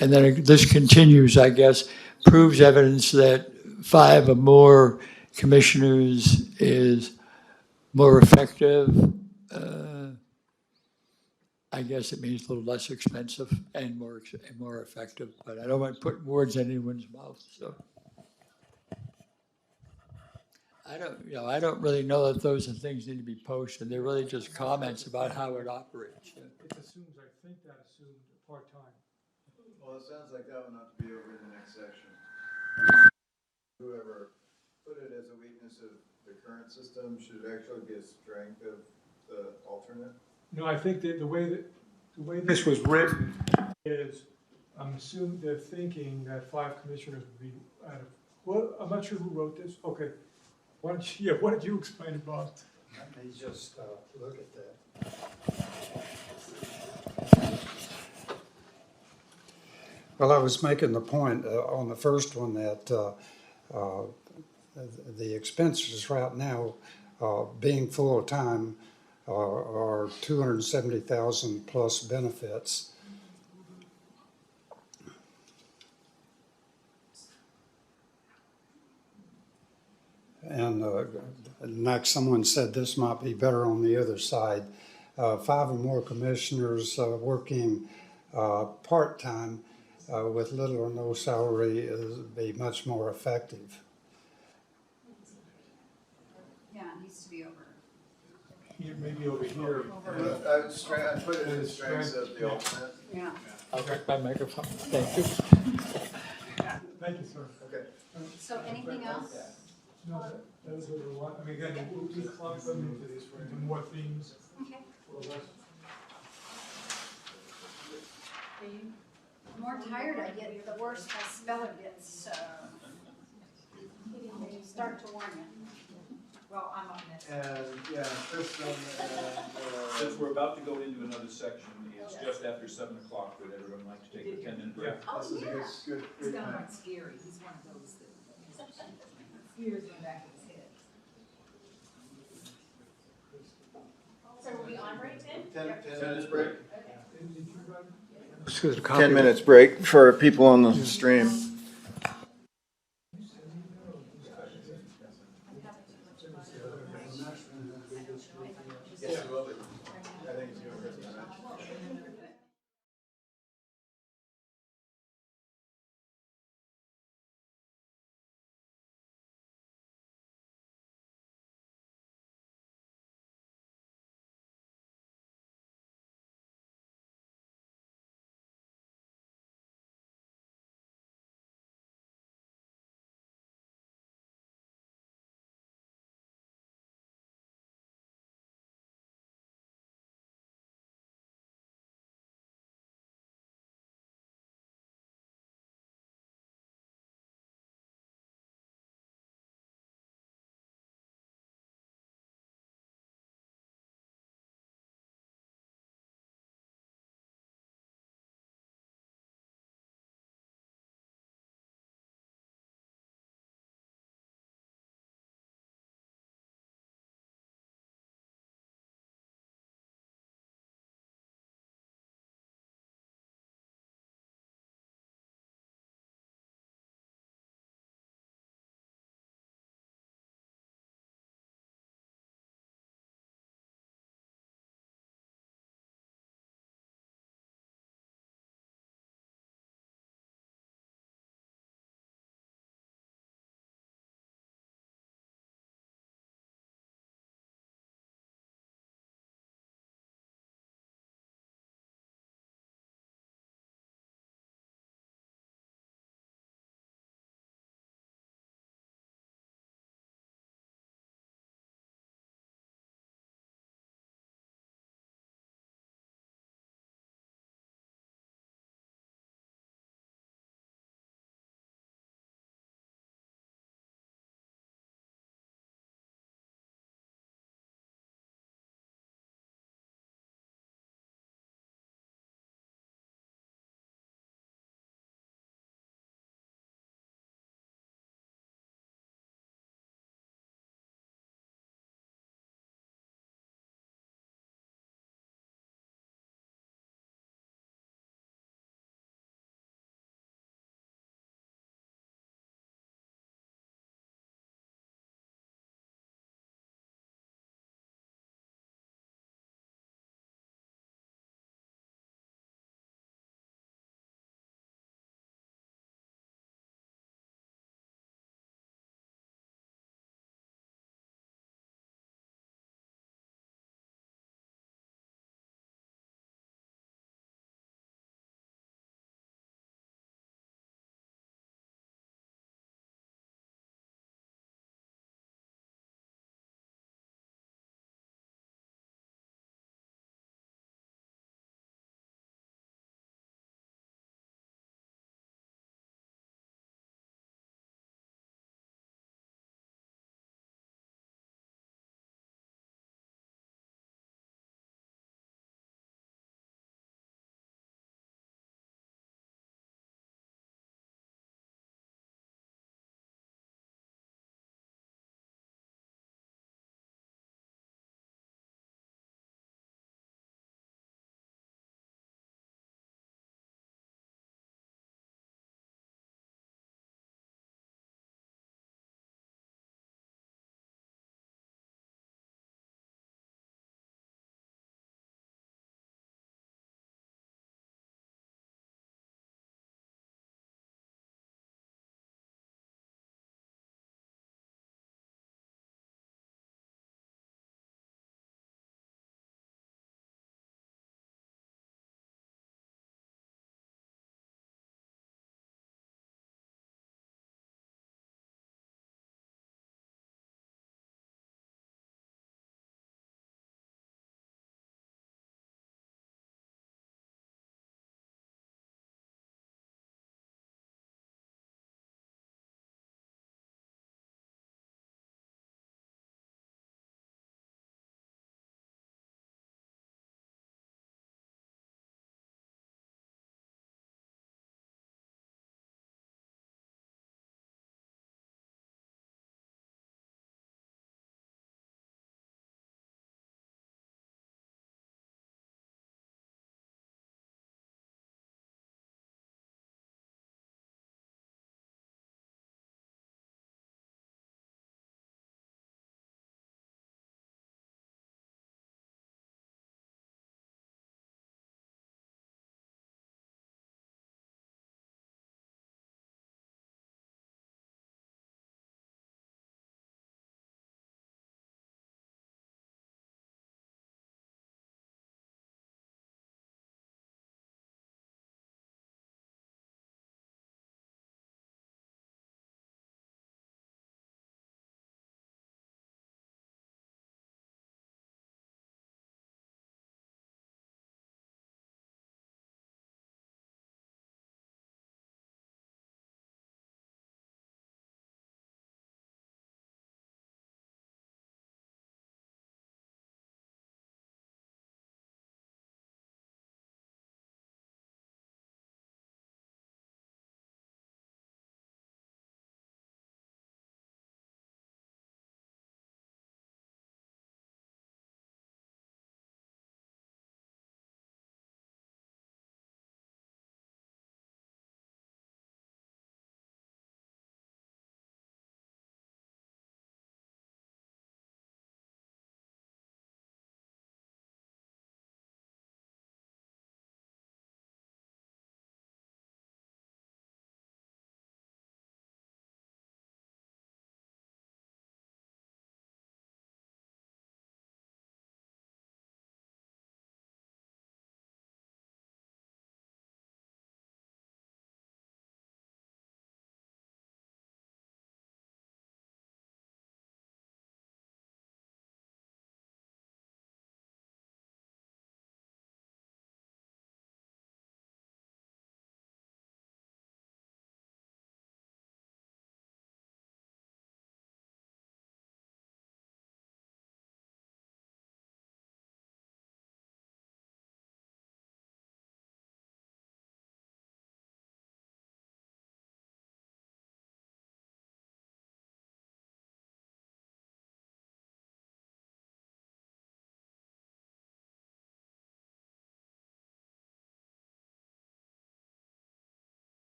Speaker 15: And then this continues, I guess, proves evidence that 5 or more commissioners is more effective. I guess it means a little less expensive and more effective, but I don't want to put words in anyone's mouth, so. I don't really know that those are things that need to be posted. They're really just comments about how it operates. Yeah.
Speaker 4: It assumes, I think that assumed part-time.
Speaker 5: Well, it sounds like that one ought to be over in the next section. Whoever put it as a weakness of the current system should actually be a strength of the alternate.
Speaker 4: No, I think that the way this was written is, I'm assuming they're thinking that 5 commissioners would be out of, well, I'm not sure who wrote this. Okay. Why don't you explain about?
Speaker 16: Let me just look at that. Well, I was making the point on the first one that the expenses right now, being full-time, are $270,000 plus benefits. And like someone said, this might be better on the other side. 5 or more commissioners working part-time with little or no salary be much more effective.
Speaker 10: Yeah, it needs to be over.
Speaker 4: Here, maybe over here.
Speaker 5: I put it in the strengths of the alternate.
Speaker 10: Yeah.
Speaker 15: I'll take my microphone. Thank you.
Speaker 4: Thank you, sir.
Speaker 5: Okay.
Speaker 10: So anything else?
Speaker 4: No, that was a lot, I mean, again, we clubbed them into more themes
Speaker 10: Okay.
Speaker 4: for the rest.
Speaker 10: The more tired I get, the worse my speller gets, so. Start to warn you.
Speaker 7: Well, I'm on this.
Speaker 2: And, yeah, this one,
Speaker 9: Since we're about to go into another section, it's just after 7 o'clock, would everyone like to take a 10-minute break?
Speaker 2: this is a good,
Speaker 7: He's
Speaker 2: good
Speaker 7: kind of
Speaker 2: time.
Speaker 7: like scary, he's one of those that, fears in the back of his head.
Speaker 13: So are we on break then?
Speaker 2: 10 minutes break?
Speaker 5: 10 minutes break for people on the stream.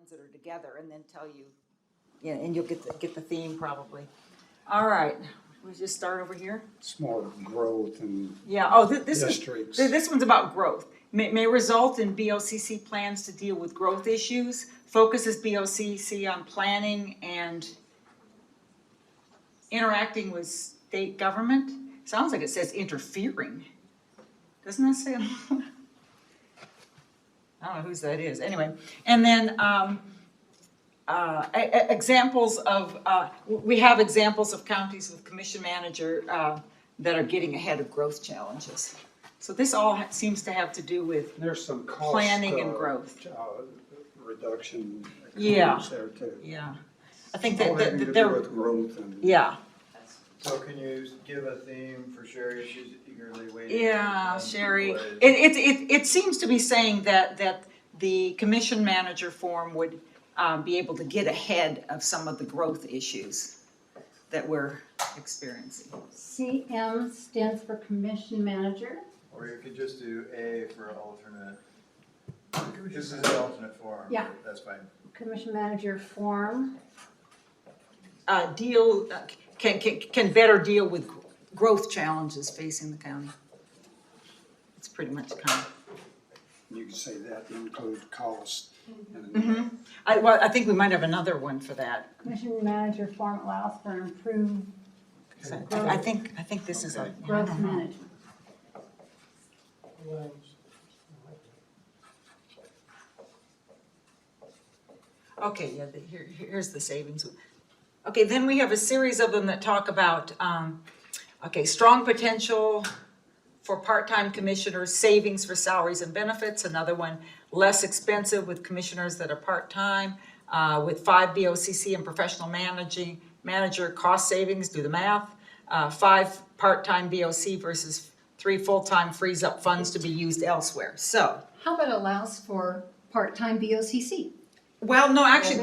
Speaker 7: ones that are together and then tell you, yeah, and you'll get the theme probably. All right, we just start over here.
Speaker 16: It's more growth and
Speaker 7: Yeah, oh, this
Speaker 16: districts.
Speaker 7: this one's about growth. May result in BOCC plans to deal with growth issues, focuses BOCC on planning and interacting with state government. Sounds like it says interfering. Doesn't that say? I don't know whose that is. Anyway, and then examples of, we have examples of counties with commission manager that are getting ahead of growth challenges. So this all seems to have to do with
Speaker 16: There's some cost,
Speaker 7: planning and growth.
Speaker 16: Reduction.
Speaker 7: Yeah.
Speaker 16: There too.
Speaker 7: Yeah. I think
Speaker 16: All
Speaker 7: that
Speaker 16: having to do
Speaker 7: they're,
Speaker 16: with growth and.
Speaker 7: yeah.
Speaker 5: So can you give a theme for Sherry? She's eagerly waiting.
Speaker 7: Yeah, Sherry.
Speaker 5: What is-
Speaker 7: It seems to be saying that the commission manager form would be able to get ahead of some of the growth issues that we're experiencing.
Speaker 14: CM stands for Commission Manager.
Speaker 5: Or you could just do A for alternate. This is the alternate form.
Speaker 14: Yeah.
Speaker 5: That's fine.
Speaker 14: Commission Manager form.
Speaker 7: Can better deal with growth challenges facing the county. It's pretty much kind of.
Speaker 16: You can say that include cost.
Speaker 7: Mm-hmm. I think we might have another one for that.
Speaker 14: Commission Manager form allows for improved
Speaker 7: So I think this is a.
Speaker 14: growth management.
Speaker 7: Okay, yeah, here's the savings. Okay, then we have a series of them that talk about, strong potential for part-time commissioners, savings for salaries and benefits. Another one, less expensive with commissioners that are part-time, with 5 BOCC and professional manager cost savings, do the math. 5 part-time BOC versus 3 full-time frees up funds to be used elsewhere. So.
Speaker 14: How about allows for part-time BOCC?
Speaker 7: Well, no, actually,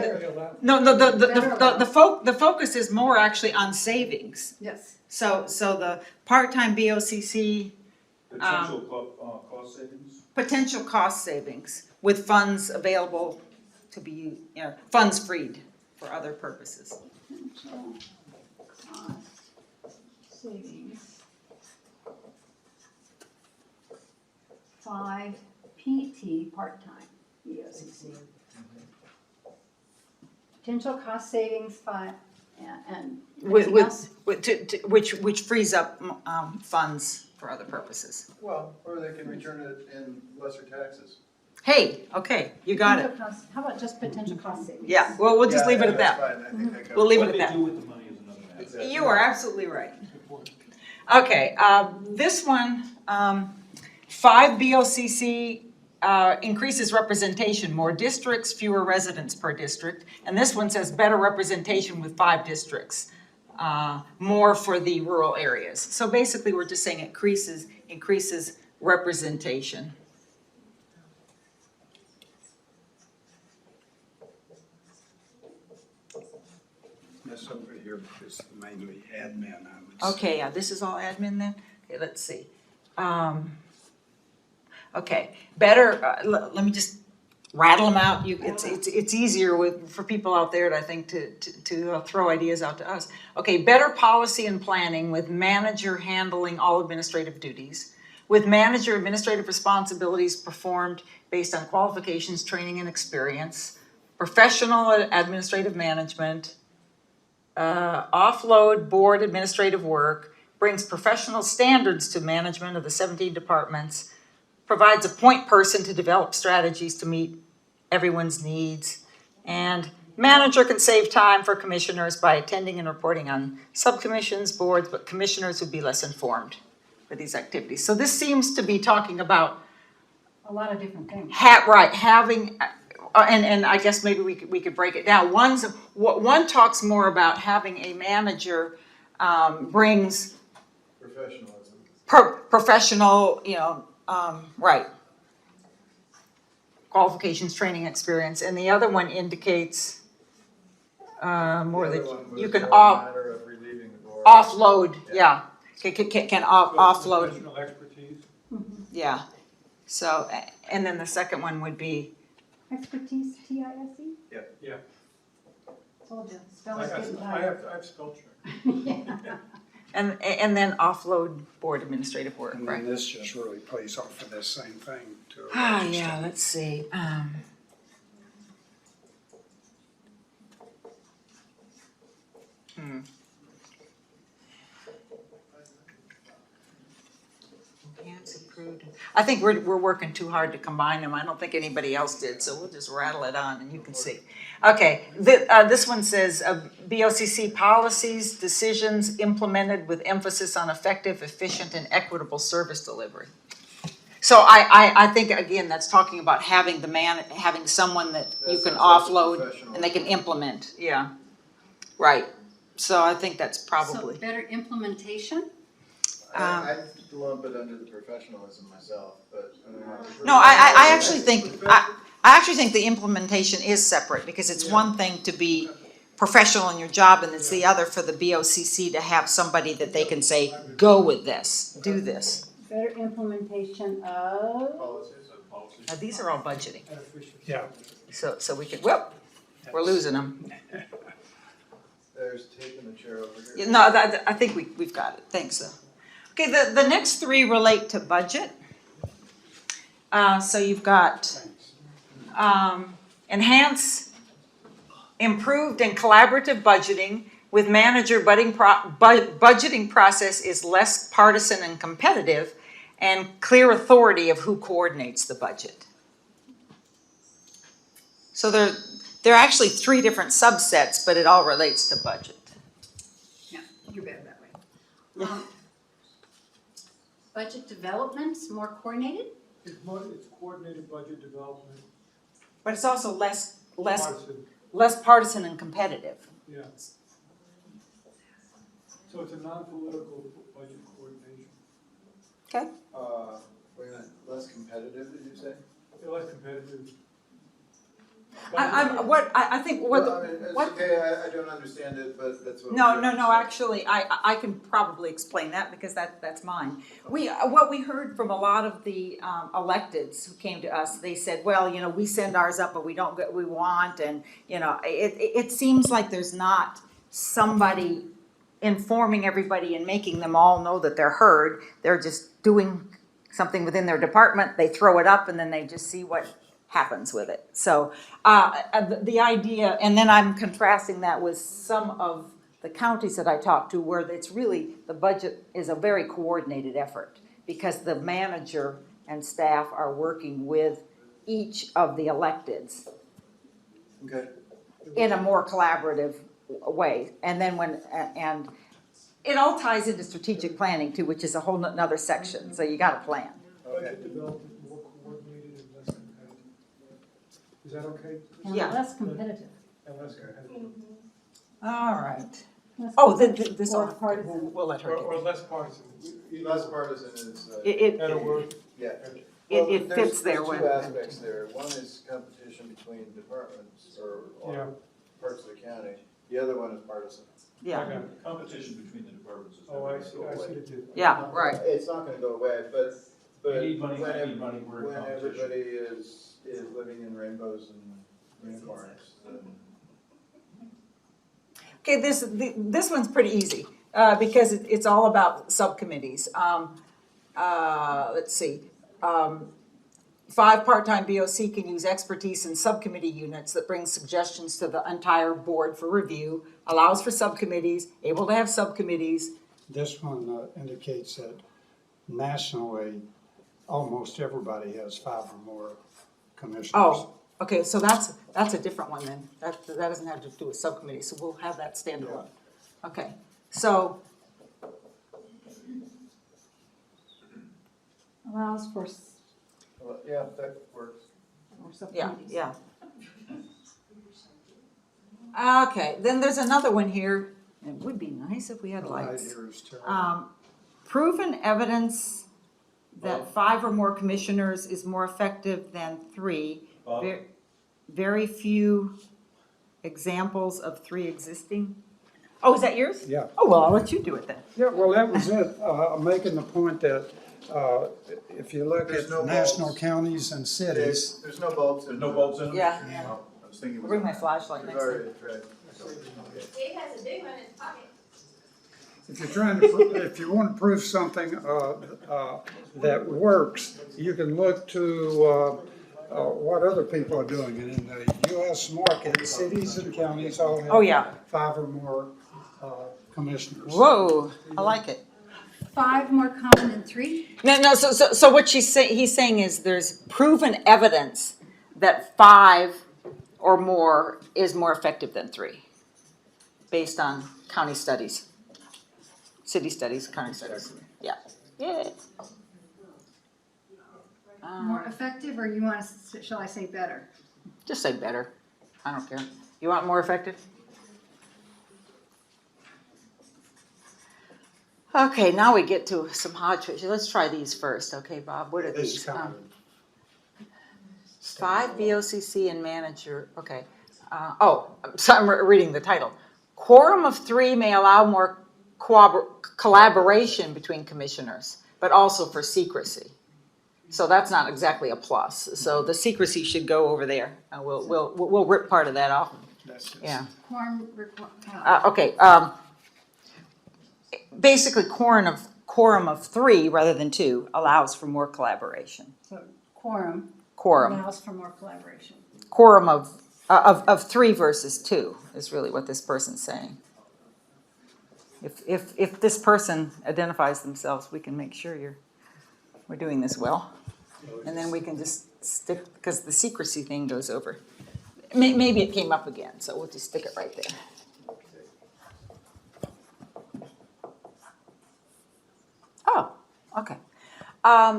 Speaker 7: the focus is more actually on savings.
Speaker 14: Yes.
Speaker 7: So the part-time BOCC.
Speaker 9: Cost savings?
Speaker 7: Potential cost savings with funds available to be, funds freed for other purposes.
Speaker 14: Potential cost savings. 5 PT part-time BOCC. Potential cost savings 5 and anything else?
Speaker 7: Which frees up funds for other purposes.
Speaker 5: Well, or they can return it in lesser taxes.
Speaker 7: Hey, okay, you got it.
Speaker 14: How about just potential cost savings?
Speaker 7: Yeah, well, we'll just leave it at
Speaker 5: That's
Speaker 7: that.
Speaker 5: fine. I think that covers
Speaker 7: We'll leave it
Speaker 9: What
Speaker 7: at
Speaker 9: they
Speaker 7: that.
Speaker 9: do with the money is another matter.
Speaker 5: Exactly.
Speaker 7: You are absolutely right. Okay, this one, 5 BOCC increases representation, more districts, fewer residents per district. And this one says better representation with 5 districts, more for the rural areas. So basically, we're just saying it increases representation.
Speaker 16: This over here is mainly admin, I would say.
Speaker 7: Okay, yeah, this is all admin then? Okay, let's see. Okay, better, let me just rattle them out. It's easier for people out there, I think, to throw ideas out to us. Okay, better policy and planning with manager handling all administrative duties. With manager administrative responsibilities performed based on qualifications, training, and experience. Professional administrative management. Offload board administrative work. Brings professional standards to management of the 17 departments. Provides a point person to develop strategies to meet everyone's needs. And manager can save time for commissioners by attending and reporting on subcommissions, boards, but commissioners would be less informed for these activities. So this seems to be talking about
Speaker 14: A lot of different things.
Speaker 7: having, and I guess maybe we could break it down. One talks more about having a manager brings
Speaker 5: Professionalism.
Speaker 7: professional, right. Qualifications, training, experience, and the other one indicates more
Speaker 5: The
Speaker 7: that
Speaker 5: other one
Speaker 7: you
Speaker 5: was
Speaker 7: can
Speaker 5: more a matter of relieving the board.
Speaker 7: offload, yeah. Can offload,
Speaker 9: Professional expertise?
Speaker 7: yeah. So, and then the second one would be,
Speaker 6: Expertise, TISE?
Speaker 4: Yeah.
Speaker 6: Told you,
Speaker 4: I
Speaker 6: spelling's getting
Speaker 4: I
Speaker 6: tired.
Speaker 4: have spell check.
Speaker 7: And then offload board administrative work,
Speaker 16: And
Speaker 7: right?
Speaker 16: then this just really plays off of this same thing to a
Speaker 7: Ah,
Speaker 16: large
Speaker 7: yeah,
Speaker 16: extent.
Speaker 7: let's see, Enhance, improved. I think we're working too hard to combine them. I don't think anybody else did, so we'll just rattle it on and you can see. Okay, this one says, BOCC policies, decisions implemented with emphasis on effective, efficient, and equitable service delivery. So I think, again, that's talking about having having someone that you can offload and they can implement, yeah. Right, so I think that's probably.
Speaker 14: So better implementation?
Speaker 5: I lump it under the professionalism myself, but.
Speaker 7: No, I actually think, I actually think the implementation is separate, because it's one thing to be professional in your job, and it's the other for the BOCC to have somebody that they can say, go with this, do this.
Speaker 6: Better implementation of?
Speaker 7: Now, these are all budgeting,
Speaker 16: Yeah.
Speaker 7: so we can, whoop, we're losing them.
Speaker 5: There's taping the chair over here.
Speaker 7: No, I think we've got it, thanks though. Okay, the next three relate to budget. So you've got enhance, improved and collaborative budgeting with manager budgeting process is less partisan and competitive, and clear authority of who coordinates the budget. So there are actually three different subsets, but it all relates to budget.
Speaker 14: Yeah, you're better that way. Budget development's more coordinated?
Speaker 4: It's coordinated budget development.
Speaker 7: But it's also less
Speaker 4: Partisan.
Speaker 7: partisan and competitive.
Speaker 4: Yeah. So it's a non-political budget coordination.
Speaker 7: Okay.
Speaker 5: Wait a minute, less competitive, did you say?
Speaker 4: They're less competitive.
Speaker 7: I think what.
Speaker 5: Well, I mean, it's okay, I don't understand it, but that's what.
Speaker 7: No, actually, I can probably explain that because that's mine. What we heard from a lot of the electeds who came to us, they said, well, we send ours up, but we don't get what we want, and, it seems like there's not somebody informing everybody and making them all know that they're heard. They're just doing something within their department, they throw it up, and then they just see what happens with it. So the idea, and then I'm contrasting that with some of the counties that I talked to where it's really, the budget is a very coordinated effort because the manager and staff are working with each of the electeds
Speaker 5: Okay.
Speaker 7: in a more collaborative way. And then and it all ties into strategic planning too, which is a whole nother section. So you got to plan.
Speaker 4: Budget development more coordinated and less competitive. Is that okay?
Speaker 6: And
Speaker 7: Yeah.
Speaker 6: less competitive.
Speaker 4: And less competitive.
Speaker 7: All right.
Speaker 6: Less
Speaker 7: Oh,
Speaker 6: competitive
Speaker 7: this
Speaker 6: or
Speaker 7: one,
Speaker 6: partisan.
Speaker 7: we'll let her
Speaker 4: Or
Speaker 7: do
Speaker 4: less partisan.
Speaker 5: Less partisan is.
Speaker 7: it.
Speaker 4: Better word.
Speaker 5: Yeah.
Speaker 7: It
Speaker 5: Well,
Speaker 7: fits there
Speaker 5: There's
Speaker 7: with-
Speaker 5: two aspects there. One is competition between departments
Speaker 4: Yeah.
Speaker 5: or parts of the county. The other one is partisan.
Speaker 7: Yeah,
Speaker 4: Okay.
Speaker 9: Competition between the departments is
Speaker 4: Oh,
Speaker 9: never
Speaker 4: I
Speaker 9: gonna
Speaker 4: see,
Speaker 9: go
Speaker 4: I see
Speaker 9: away.
Speaker 4: it too.
Speaker 7: yeah, right.
Speaker 5: It's not gonna go away, but
Speaker 9: You need money,
Speaker 5: when
Speaker 9: I need money, we're in
Speaker 5: when
Speaker 9: competition.
Speaker 5: everybody is living in rainbows and unicorns, then.
Speaker 7: Okay, this one's pretty easy, because it's all about subcommittees. Let's see. 5 part-time BOC can use expertise in subcommittee units that bring suggestions to the entire board for review, allows for subcommittees, able to have subcommittees.
Speaker 16: This one indicates that nationally, almost everybody has 5 or more commissioners.
Speaker 7: Oh, okay, so that's a different one then. That doesn't have to do with subcommittees, so we'll have that standalone. Okay, so,
Speaker 6: Allows for
Speaker 5: Well, yeah, that works.
Speaker 7: yeah,
Speaker 6: subcommittees.
Speaker 7: yeah. Okay, then there's another one here. It would be nice if we had
Speaker 16: The light
Speaker 7: lights.
Speaker 16: here is terrible.
Speaker 7: Proven evidence that 5 or more commissioners is more effective than 3. Very few examples of 3 existing. Oh, is that yours?
Speaker 16: Yeah.
Speaker 7: Oh, well, I'll let you do it then.
Speaker 16: Yeah, well, that was it. I'm making the point that if you look
Speaker 5: There's
Speaker 16: at
Speaker 5: no
Speaker 16: national
Speaker 5: bulbs.
Speaker 16: counties and cities,
Speaker 5: There's no bulbs in.
Speaker 9: No bulbs in them?
Speaker 17: Yeah.
Speaker 5: Oh, I was thinking. it was
Speaker 17: Bring my
Speaker 5: on.
Speaker 17: flashlight
Speaker 5: There's
Speaker 17: next
Speaker 5: already
Speaker 17: time.
Speaker 5: a tray.
Speaker 11: Dave has a big one in his pocket.
Speaker 16: if you're trying to, if you want to prove something that works, you can look to what other people are doing. And in the U.S. market, cities and counties all have
Speaker 17: Oh, yeah.
Speaker 16: 5 or more commissioners.
Speaker 17: Whoa, I like it.
Speaker 6: 5 more common than 3?
Speaker 17: No, so what he's saying is there's proven evidence that 5 or more is more effective than 3, based on county studies, city studies, county studies. Yeah. Yeah.
Speaker 6: More effective, or you want to, shall I say better?
Speaker 17: Just say better. I don't care. You want more effective? Okay, now we get to some hodgepodge. Let's try these first. Okay, Bob, what are these? 5 BOCC and manager, okay. So I'm reading the title. Quorum of 3 may allow more collaboration between commissioners, but also for secrecy. So that's not exactly a plus. So the secrecy should go over there. We'll rip part of that off. Yeah.
Speaker 6: Quorum,
Speaker 17: Okay. Basically, quorum of 3 rather than 2 allows for more collaboration.
Speaker 6: so quorum
Speaker 17: Quorum.
Speaker 6: allows for more collaboration.
Speaker 17: Quorum of 3 versus 2 is really what this person's saying. If this person identifies themselves, we can make sure we're doing this well. And then we can just stick, because the secrecy thing goes over. Maybe it came up again, so we'll just stick it right there. Oh, okay.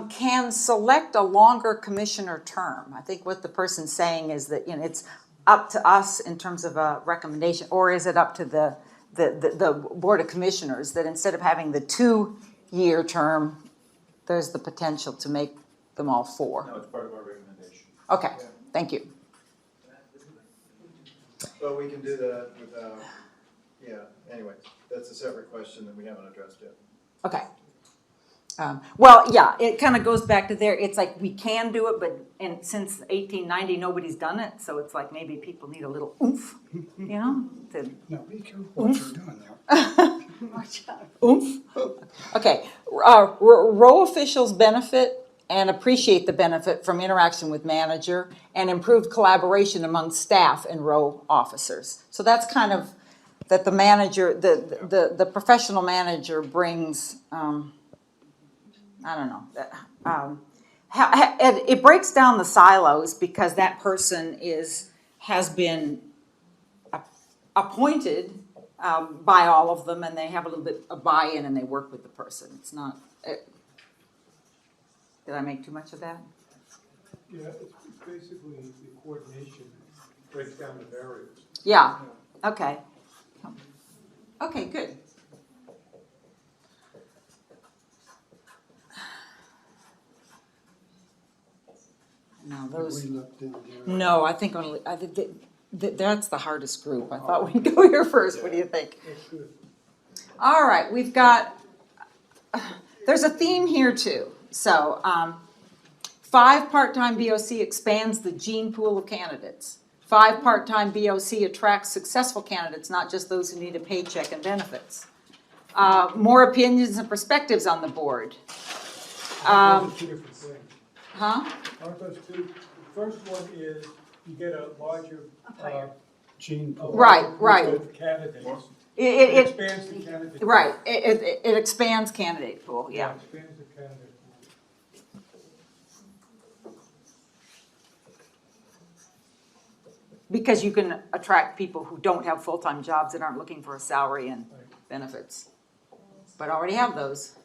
Speaker 17: Can select a longer commissioner term. I think what the person's saying is that, it's up to us in terms of a recommendation, or is it up to the Board of Commissioners that instead of having the 2-year term, there's the potential to make them all 4?
Speaker 9: No, it's part of our recommendation.
Speaker 17: Okay, thank you.
Speaker 5: But we can do that without, anyway, that's a separate question that we haven't addressed yet.
Speaker 17: Okay. Well, yeah, it kind of goes back to there. It's like we can do it, but since 1890, nobody's done it. So it's like maybe people need a little oomph,
Speaker 16: No, be careful what you're doing there.
Speaker 6: Watch out.
Speaker 17: Oomph. Okay. Row officials benefit and appreciate the benefit from interaction with manager and improved collaboration among staff and row officers. So that's kind of that the manager, the professional manager brings. I don't know. It breaks down the silos because that person has been appointed by all of them, and they have a little bit of buy-in, and they work with the person. It's not. Did I make too much of that?
Speaker 4: Yeah, it's basically the coordination breaks down the barriers.
Speaker 17: Yeah. Okay. Okay. Good. No, those. No, I think only. That's the hardest group. I thought we'd go here first. What do you think? All right, we've got. There's a theme here too. So, 5 part-time BOC expands the gene pool of candidates. 5 part-time BOC attracts successful candidates, not just those who need a paycheck and benefits. More opinions and perspectives on the board.
Speaker 4: Those are 2 different things.
Speaker 17: Huh?
Speaker 4: Aren't those 2? The first one is you get a larger
Speaker 16: Gene pool.
Speaker 17: Right.
Speaker 4: of candidates.
Speaker 17: It
Speaker 4: expands the candidate.
Speaker 17: Right. It expands candidate pool. Yeah.
Speaker 4: It expands the candidate pool.
Speaker 17: Because you can attract people who don't have full-time jobs that aren't looking for a salary and benefits, but already have those.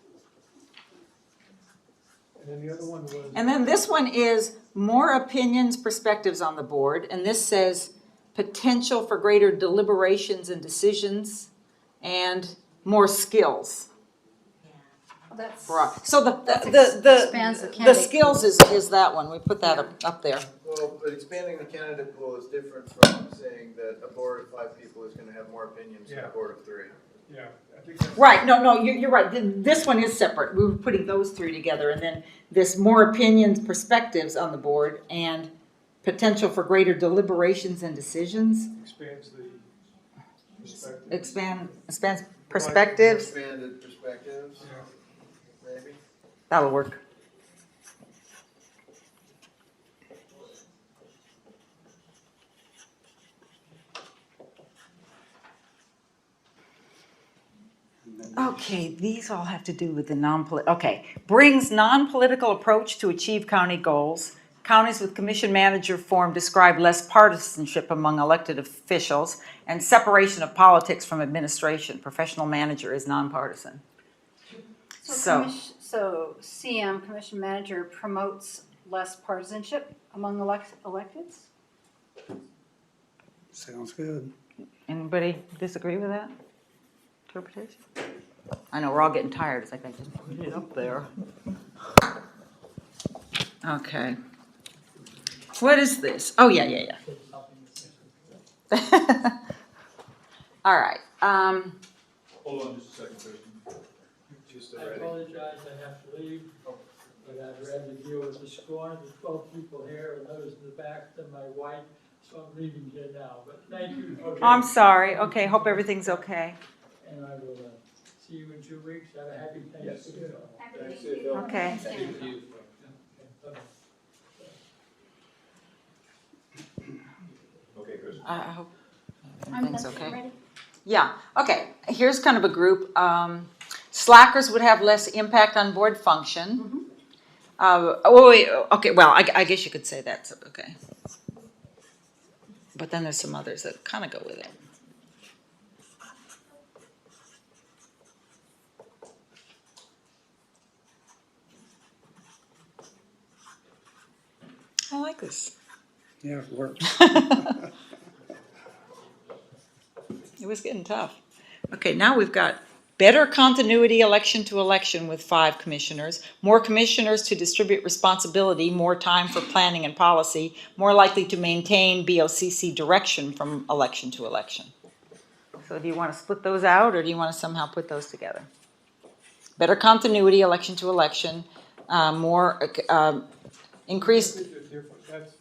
Speaker 4: And then the other one was.
Speaker 17: And then this one is more opinions, perspectives on the board, and this says potential for greater deliberations and decisions, and more skills.
Speaker 6: That's.
Speaker 17: So
Speaker 6: expands the
Speaker 17: the
Speaker 6: candidate
Speaker 17: skills is that one. We put that up there.
Speaker 5: Well, but expanding the candidate pool is different from saying that a board of 5 people is gonna have more opinions than a board of 3.
Speaker 4: Yeah, I think that's.
Speaker 17: Right, no, you're right. This one is separate. We were putting those three together, and then this more opinions, perspectives on the board, and potential for greater deliberations and decisions.
Speaker 4: Expands the perspective.
Speaker 17: Expands perspectives.
Speaker 5: Expanded perspectives, maybe?
Speaker 17: That'll work. Okay, these all have to do with the brings non-political approach to achieve county goals. Counties with commission manager form describe less partisanship among elected officials and separation of politics from administration. Professional manager is nonpartisan.
Speaker 10: So CM, Commission Manager, promotes less partisanship among electeds?
Speaker 16: Sounds good.
Speaker 17: Anybody disagree with that interpretation? I know we're all getting tired. It's like I just put it up there. Okay. What is this? Oh, yeah. All right.
Speaker 9: Hold on just a second, Kristen.
Speaker 15: I apologize, I have to leave, but I'd rather deal with the scorn, the 12 people here and those in the back than my wife, so I'm leaving here now, but thank you. Okay.
Speaker 17: I'm sorry. Okay, hope everything's okay.
Speaker 15: And I will see you in 2 weeks. Have a happy Thanksgiving.
Speaker 17: Okay.
Speaker 15: Thank you.
Speaker 1: Okay, Chris.
Speaker 17: I hope
Speaker 10: I'm
Speaker 17: everything's okay.
Speaker 10: ready.
Speaker 17: Yeah, okay. Here's kind of a group. Slackers would have less impact on board function. Okay, well, I guess you could say that's okay. But then there's some others that kind of go with it. I like this.
Speaker 16: Yeah, it works.
Speaker 17: It was getting tough. Okay, now we've got better continuity election to election with 5 commissioners, more commissioners to distribute responsibility, more time for planning and policy, more likely to maintain BOCC direction from election to election. So do you want to split those out, or do you want to somehow put those together? Better continuity election to election, more increased.
Speaker 4: I think they're different.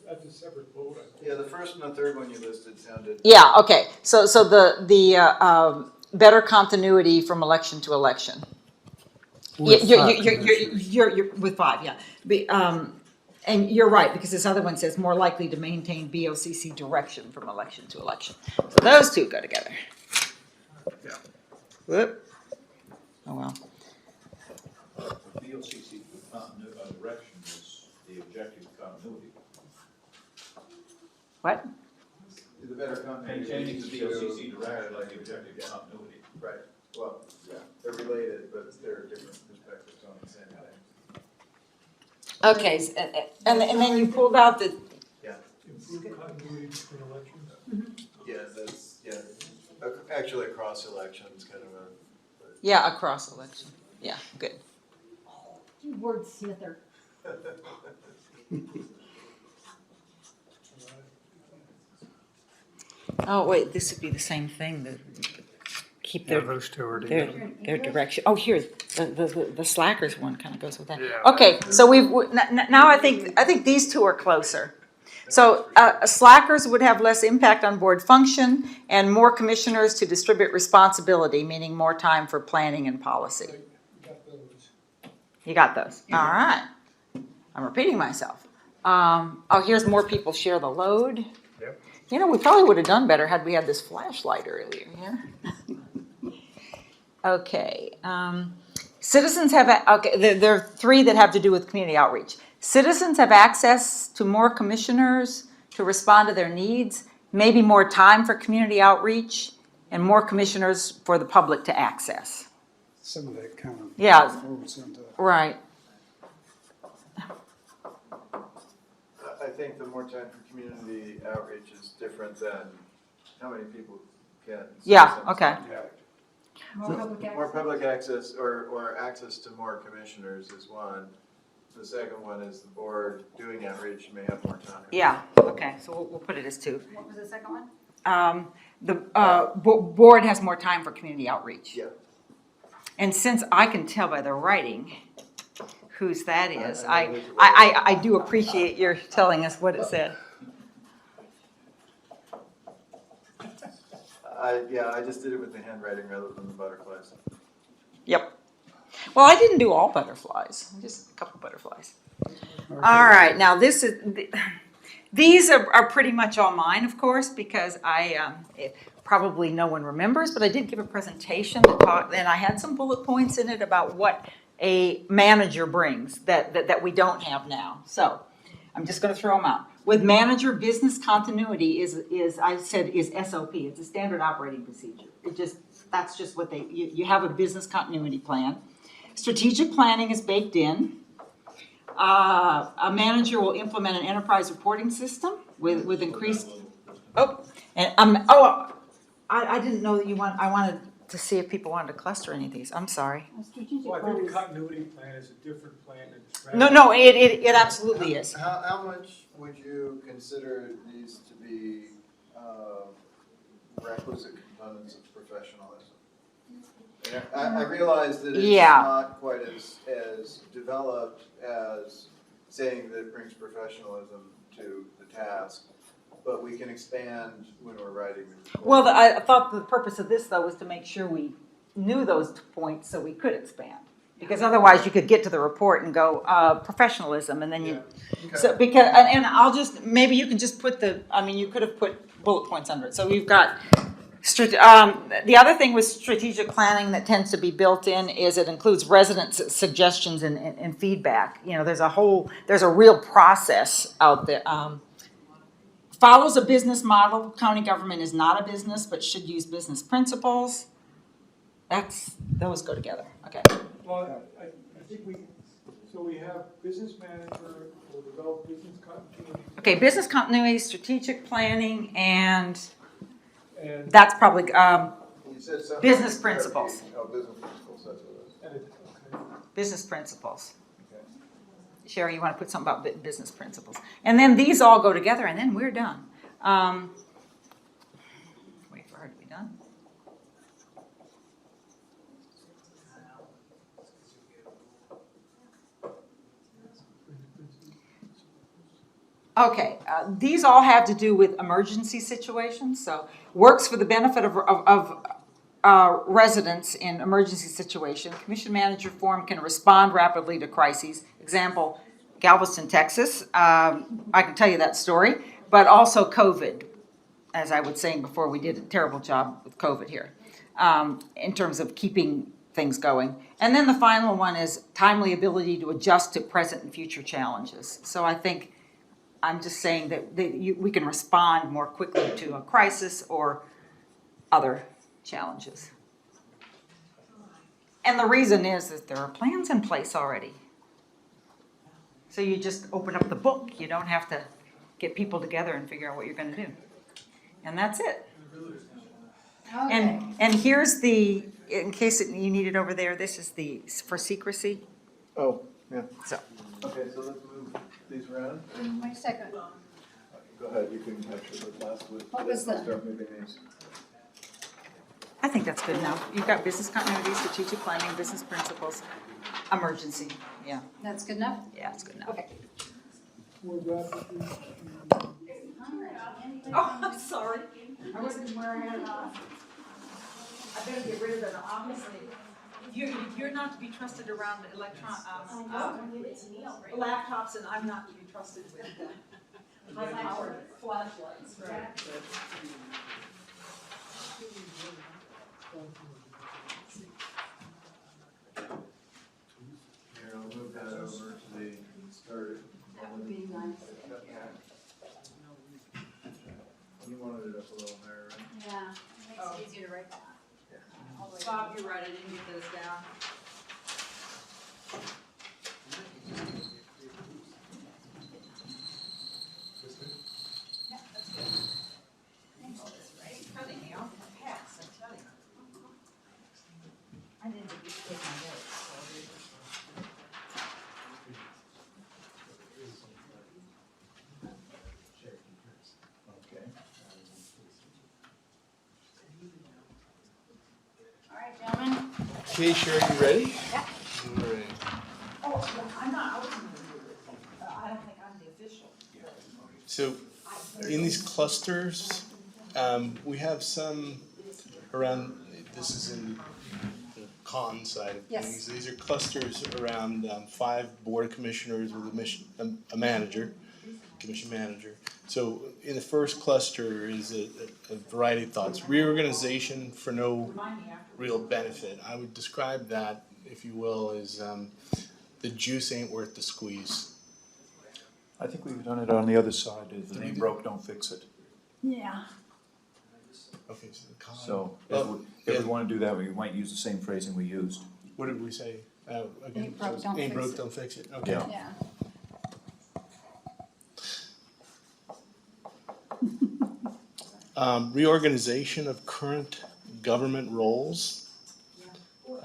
Speaker 4: That's a separate vote. I think.
Speaker 5: Yeah, the first and the third one you listed sounded.
Speaker 17: Yeah, okay, so the better continuity from election to election.
Speaker 16: With
Speaker 17: You're with 5, yeah. And you're right, because this other one says more likely to maintain BOCC direction from election to election. So those two go together.
Speaker 4: Yeah.
Speaker 17: Whoop. Oh, well.
Speaker 1: The BOCC direction is the objective continuity.
Speaker 17: What?
Speaker 5: The better continuity.
Speaker 1: Maintaining the BOCC direction like the objective continuity.
Speaker 5: Right, well, yeah, they're related, but they're different perspectives on the same thing.
Speaker 17: Okay, and then you pulled out the.
Speaker 5: Yeah.
Speaker 4: Improve continuity between elections.
Speaker 5: Yeah, that's, actually across elections, kind of a.
Speaker 17: Yeah, across election. Yeah, good.
Speaker 10: You wordsmither.
Speaker 17: Oh, wait, this would be the same thing, that keep their,
Speaker 16: those two are
Speaker 17: their,
Speaker 16: together.
Speaker 17: their direction. Oh, here, the slackers one kind of goes with that.
Speaker 16: Yeah.
Speaker 17: Okay, so now I think these two are closer. So slackers would have less impact on board function and more commissioners to distribute responsibility, meaning more time for planning and policy. You got those? All right. I'm repeating myself. Here's more people share the load.
Speaker 16: Yep.
Speaker 17: You know, we probably would have done better had we had this flashlight earlier here. Okay. Citizens have, there are 3 that have to do with community outreach. Citizens have access to more commissioners to respond to their needs, maybe more time for community outreach, and more commissioners for the public to access.
Speaker 16: Some of that kind of.
Speaker 17: Yeah.
Speaker 16: Folds into.
Speaker 17: Right.
Speaker 5: I think the more time for community outreach is different than how many people can.
Speaker 17: Yeah, okay.
Speaker 5: More public access or access to more commissioners is one. The second one is the board doing outreach may have more time.
Speaker 17: Yeah, okay, so we'll put it as 2.
Speaker 10: What was the second one?
Speaker 17: the board has more time for community outreach.
Speaker 5: Yeah.
Speaker 17: And since I can tell by the writing whose that is, I do appreciate your telling us what it said.
Speaker 5: I just did it with the handwriting rather than the butterflies.
Speaker 17: Yep. Well, I didn't do all butterflies, just a couple butterflies. All right, now these are pretty much all mine, of course, because probably no one remembers, but I did give a presentation that talked, and I had some bullet points in it about what a manager brings that we don't have now. So I'm just going to throw them out. With manager, business continuity is SOP. It's a standard operating procedure. That's just what you have a business continuity plan. Strategic planning is baked in. A manager will implement an enterprise reporting system with increased. I didn't know that I wanted to see if people wanted to cluster any of these. I'm sorry.
Speaker 4: Well, I think the continuity plan is a different plan than the strategy.
Speaker 17: No, it absolutely is.
Speaker 5: How much would you consider these to be requisite components of professionalism? And I realize that it's not quite as developed as saying that it brings professionalism to the task, but we can expand when we're writing the report.
Speaker 17: Well, I thought the purpose of this, though, was to make sure we knew those points so we could expand. Because otherwise you could get to the report and go, professionalism, and then you, so because, and I'll just, maybe you can just put you could have put bullet points under it. So we've got, the other thing with strategic planning that tends to be built in is it includes resident suggestions and feedback. You know, there's a real process out there. Follows a business model. County government is not a business, but should use business principles. Those go together. Okay.
Speaker 4: Well, I think we have business manager will develop business continuity.
Speaker 17: Okay, business continuity, strategic planning, and that's probably business principles.
Speaker 5: Oh, business principles, that's what it is.
Speaker 4: Okay.
Speaker 17: Business principles. Okay. Sherry, you want to put something about business principles. And then these all go together, and then we're done. Wait for her to be done. Okay, these all have to do with emergency situations, so works for the benefit of residents in emergency situation. Commission manager form can respond rapidly to crises. Example, Galveston, Texas. I can tell you that story, but also COVID, as I was saying before, we did a terrible job with COVID here in terms of keeping things going. And then the final one is timely ability to adjust to present and future challenges. So I think I'm just saying that we can respond more quickly to a crisis or other challenges. And the reason is that there are plans in place already. So you just open up the book. You don't have to get people together and figure out what you're going to do. And that's it.
Speaker 10: Okay.
Speaker 17: And here's in case you need it over there, this is for secrecy.
Speaker 5: Oh, yeah.
Speaker 17: So.
Speaker 5: Okay, so let's move these around.
Speaker 10: Wait a second.
Speaker 5: Go ahead, you can actually last with.
Speaker 10: What was the?
Speaker 5: Start moving these.
Speaker 17: I think that's good enough. You've got business continuity, strategic planning, business principles, emergency. Yeah.
Speaker 10: That's good enough?
Speaker 17: Yeah, it's good enough.
Speaker 10: Okay.
Speaker 17: Oh, I'm sorry. I wasn't wearing it on. I better get rid of it, obviously. You're not to be trusted around laptops, and I'm not to be trusted with high-powered flashlights. Right.
Speaker 5: Here, I'll move that over to the start.
Speaker 10: That would be nice.
Speaker 5: You wanted it up a little higher, right?
Speaker 10: Yeah, it makes it easier to write that.
Speaker 17: Bob, you're right, I didn't get those down. Yeah, that's good. Thanks, right? Cutting me off the pass, I tell you. I didn't get to take my notes,
Speaker 5: Okay.
Speaker 10: Gentlemen?
Speaker 2: Okay, Sherry, you ready?
Speaker 10: Yeah.
Speaker 2: All right.
Speaker 7: Oh, well, I'm not, I wasn't gonna do it. I don't think I'm the official.
Speaker 2: So in these clusters, we have some around, this is in the con side of
Speaker 10: Yes.
Speaker 2: things. These are clusters around 5 board of commissioners with a manager, commission manager. So in the first cluster is a variety of thoughts. Reorganization for no real benefit. I would describe that, if you will, as the juice ain't worth the squeeze.
Speaker 1: I think we've done it on the other side, if it ain't broke, don't fix it.
Speaker 10: Yeah.
Speaker 2: Okay, so the con.
Speaker 1: So,
Speaker 2: Well,
Speaker 1: if we wanna do that, we might use the same phrasing we used.
Speaker 2: What did we say? Again,
Speaker 10: Ain't broke, don't
Speaker 2: ain't
Speaker 10: fix
Speaker 2: broke,
Speaker 10: it.
Speaker 2: don't fix it. Okay.
Speaker 1: Yeah.
Speaker 10: Yeah.
Speaker 2: Reorganization of current government roles.
Speaker 7: We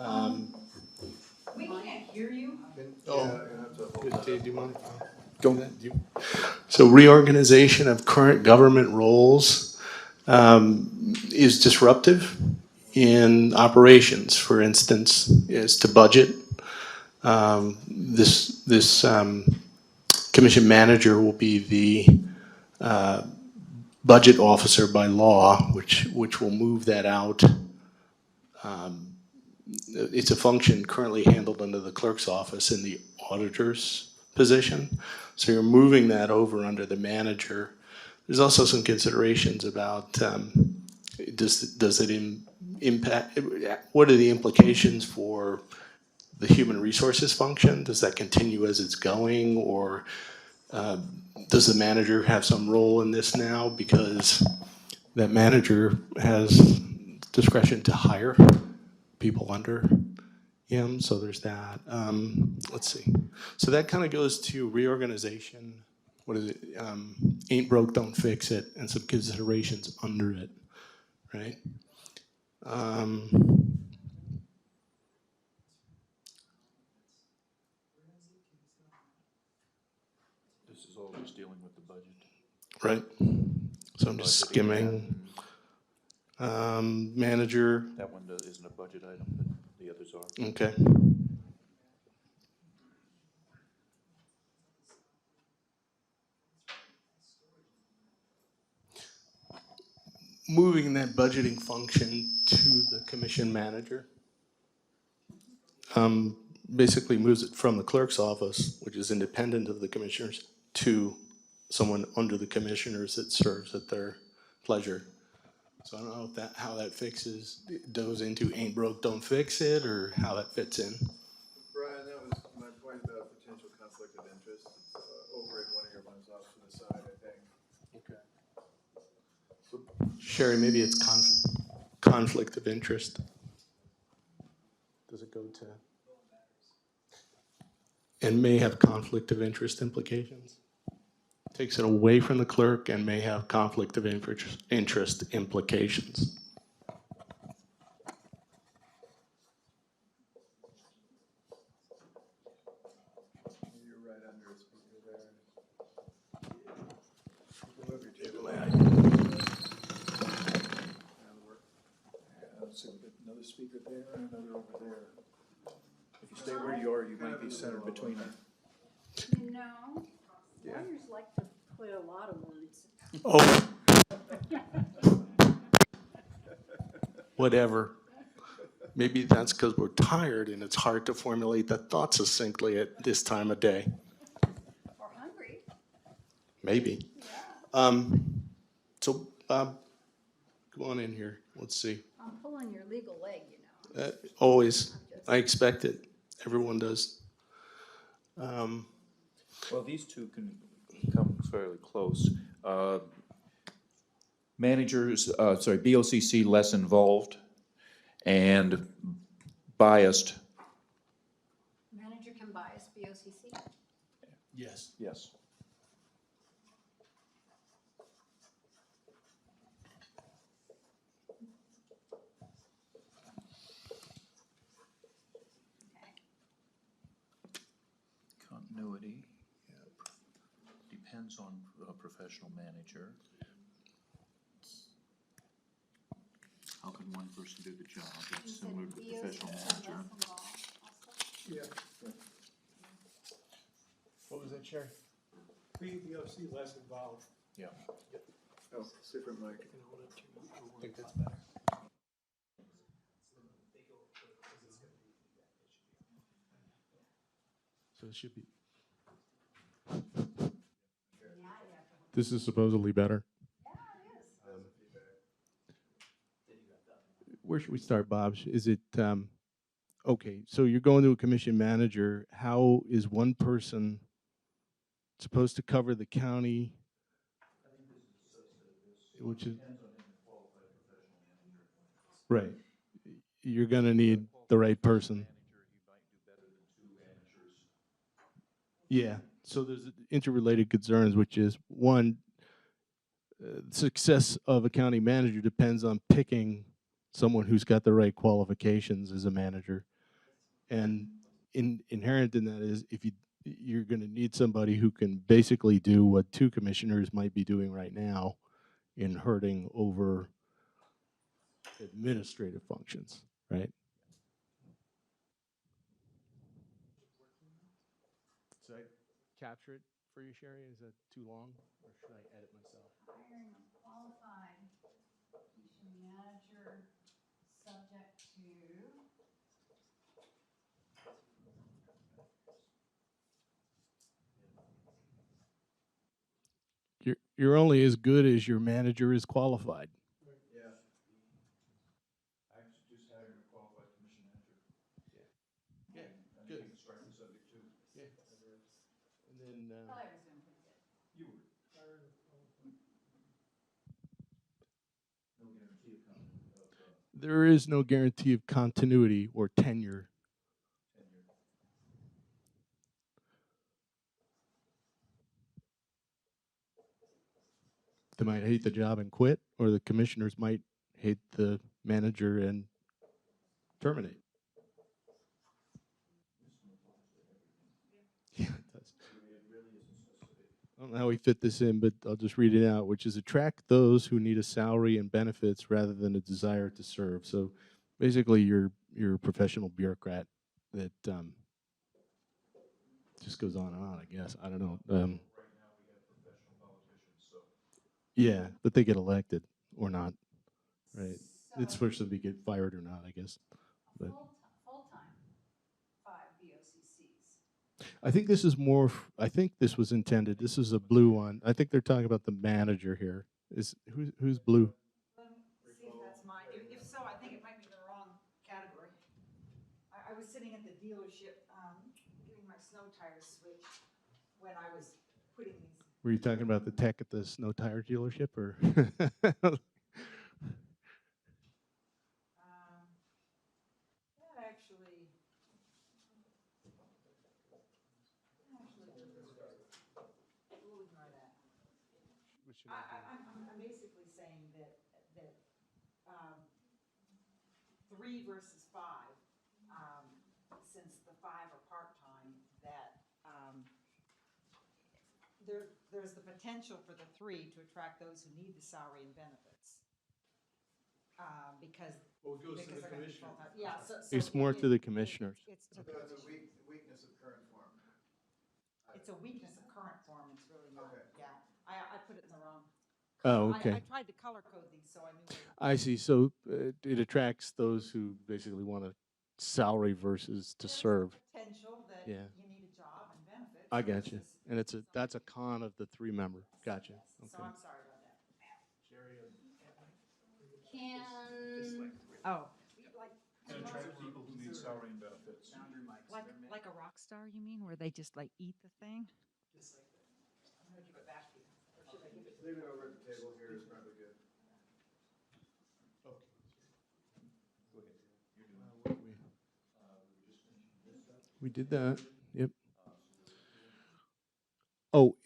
Speaker 7: can't hear you.
Speaker 2: Oh, do you mind?
Speaker 1: Go.
Speaker 2: Do you- So reorganization of current government roles is disruptive in operations. For instance, is to budget. This commission manager will be the budget officer by law, which will move that out. It's a function currently handled under the clerk's office in the auditor's position. So you're moving that over under the manager. There's also some considerations about does it impact, what are the implications for the human resources function? Does that continue as it's going, or does the manager have some role in this now because that manager has discretion to hire people under him? So there's that. Let's see. So that kind of goes to reorganization. What is it? Ain't broke, don't fix it, and some considerations under it, right?
Speaker 1: This is all just dealing with the budget.
Speaker 2: Right. So I'm just skimming. Manager.
Speaker 1: That one isn't a budget item, but the others are.
Speaker 2: Okay. Moving that budgeting function to the commission manager basically moves it from the clerk's office, which is independent of the commissioners, to someone under the commissioners that serves at their pleasure. So I don't know if how that fixes, goes into ain't broke, don't fix it, or how that fits in.
Speaker 5: Brian, that was my point about potential conflict of interest. It's over at one of your ones off to the side, I think.
Speaker 2: Okay. So Sherry, maybe it's conflict of interest. Does it go to? And may have conflict of interest implications. Takes it away from the clerk and may have conflict of interest implications.
Speaker 5: You're right under a speaker there. Move your table.
Speaker 1: Another speaker there and another over there. If you stay where you are, you might be centered between them.
Speaker 10: You know, lawyers like to put a lot of words.
Speaker 2: Oh. Whatever. Maybe that's because we're tired and it's hard to formulate the thoughts succinctly at this time of day.
Speaker 10: Or hungry.
Speaker 2: Maybe.
Speaker 10: Yeah.
Speaker 2: So, go on in here. Let's see.
Speaker 10: I'm pulling your legal leg, you know.
Speaker 2: Always. I expect it. Everyone does.
Speaker 1: Well, these two can come fairly close. Managers, BOCC less involved and biased.
Speaker 10: Manager can bias BOCC.
Speaker 2: Yes.
Speaker 1: Yes. Continuity. Depends on a professional manager. How can one person do the job.
Speaker 11: You
Speaker 1: It's
Speaker 11: said
Speaker 1: similar to the
Speaker 11: BOC
Speaker 1: professional
Speaker 11: less
Speaker 1: manager.
Speaker 11: involved also?
Speaker 4: Yeah,
Speaker 2: What was that, Sherry?
Speaker 4: BOC less involved.
Speaker 1: Yeah.
Speaker 5: Oh, different mic.
Speaker 2: I think that's better. So it should be.
Speaker 3: This is supposedly better. Where should we start, Bob? Is it, okay, so you're going to a commission manager. How is one person supposed to cover the county? Which is, right. You're gonna need the right person. Yeah, so there's interrelated concerns, which is, one, success of a county manager depends on picking someone who's got the right qualifications as a manager. And inherent in that is, if you're gonna need somebody who can basically do what two commissioners might be doing right now in herding over administrative functions, right? Should I capture it for you, Sherry? Is that too long, or should I edit myself?
Speaker 10: Hiring a qualified completion manager, subject to.
Speaker 3: You're only as good as your manager is qualified.
Speaker 5: Yeah.
Speaker 9: Actually, just hiring a qualified commission manager.
Speaker 3: Yeah,
Speaker 9: And
Speaker 3: good.
Speaker 9: you can strike the subject too.
Speaker 3: Yeah. And then,
Speaker 10: Thought I was doing pretty good.
Speaker 9: You were. No guarantee of
Speaker 3: there is no guarantee of continuity or tenure.
Speaker 9: tenure.
Speaker 3: They might hate the job and quit, or the commissioners might hate the manager and terminate. Yeah, it does.
Speaker 9: It really isn't specific.
Speaker 3: I don't know how we fit this in, but I'll just read it out, which is attract those who need a salary and benefits rather than a desire to serve. So basically, you're a professional bureaucrat that just goes on and on, I guess. I don't know.
Speaker 9: Right now, we have professional politicians, so.
Speaker 3: Yeah, but they get elected or not, right?
Speaker 10: So
Speaker 3: It's for them to get fired or not, I guess. But
Speaker 10: full-time, 5 BOCCs.
Speaker 3: I think this is more, I think this was intended, this is a blue one. I think they're talking about the manager here. Who's blue?
Speaker 7: Let me see if that's mine. If so, I think it might be the wrong category. I was sitting at the dealership, getting my snow tires switched when I was putting these.
Speaker 3: Were you talking about the tech at the snow tire dealership, or?
Speaker 7: That actually. We'll ignore that. I'm basically saying that 3 versus 5, since the 5 are part-time, that there's the potential for the 3 to attract those who need the salary and benefits. Because.
Speaker 2: Well, it goes to
Speaker 7: because
Speaker 2: the
Speaker 7: they're gonna be
Speaker 2: commissioner.
Speaker 7: full-time. Yeah, so.
Speaker 3: It's more to the commissioners.
Speaker 7: It's to the
Speaker 5: So it's a
Speaker 7: commissioners.
Speaker 5: weakness of current form.
Speaker 7: It's a weakness of current form, it's really not,
Speaker 5: Okay.
Speaker 7: yeah. I put it in the wrong.
Speaker 3: Oh,
Speaker 7: I
Speaker 3: okay.
Speaker 7: tried to color code these, so I knew.
Speaker 3: I see. So it attracts those who basically want a salary versus to serve.
Speaker 7: Potential that
Speaker 3: Yeah.
Speaker 7: you need a job and benefits.
Speaker 3: I got you.
Speaker 7: versus
Speaker 3: And that's a con of the 3-member. Gotcha.
Speaker 7: yes. So
Speaker 3: Okay.
Speaker 7: I'm sorry about that.
Speaker 11: Can,
Speaker 7: Oh, like.
Speaker 9: And attract people who need salary and benefits.
Speaker 7: Like a rock star, you mean, where they just like eat the thing? Just like that. I'm gonna give it back to you. Or should I give it?
Speaker 5: Leave it over at the table here is probably good.
Speaker 3: Okay.
Speaker 9: Go ahead. You're doing
Speaker 3: We
Speaker 9: we were just finishing this up.
Speaker 3: we did that. Yep. Oh,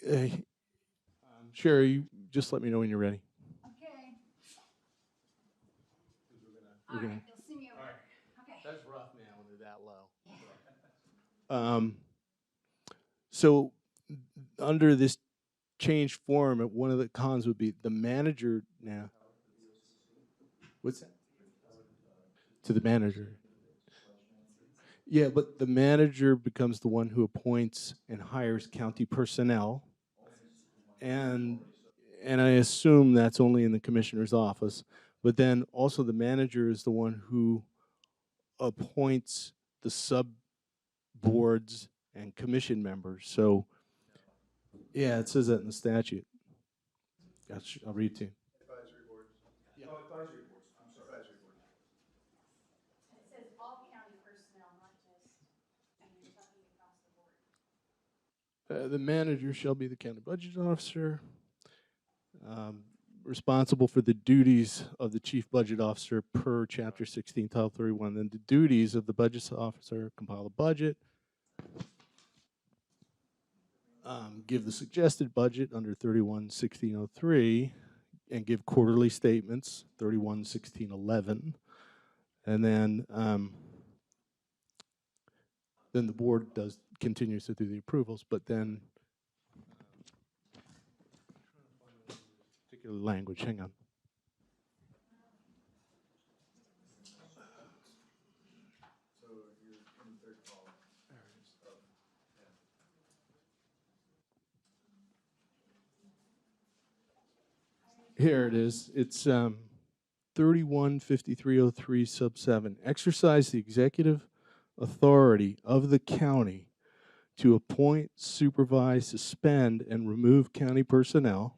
Speaker 3: Sherry, you just let me know when you're ready.
Speaker 10: Okay.
Speaker 3: We're
Speaker 10: All
Speaker 3: gonna-
Speaker 10: right, you'll see me over there. Okay.
Speaker 3: That's rough, man, when they're that low. So under this change form, one of the cons would be the manager now. What's that?
Speaker 2: to the manager. Yeah, but the manager becomes the one who appoints and hires county personnel. And, and I assume that's only in the commissioner's office. But then also the manager is the one who appoints the sub-boards and commission members. So, yeah, it says that in the statute. I'll read to you.
Speaker 5: Advisory boards.
Speaker 9: Oh, advisory boards, I'm sorry.
Speaker 5: Advisory boards.
Speaker 10: It says all county personnel, not just, and you're talking across the board.
Speaker 2: The manager shall be the county budget officer, responsible for the duties of the chief budget officer per chapter 16, title 31. Then the duties of the budget officer: compile a budget, give the suggested budget under 31-1603, and give quarterly statements, 31-1611. And then the board continues to do the approvals, but then particular language, hang on.
Speaker 5: So you're in the third column. There it is. Oh, yeah.
Speaker 2: Here it is. It's 31-5303 sub 7. Exercise the executive authority of the county to appoint, supervise, suspend, and remove county personnel,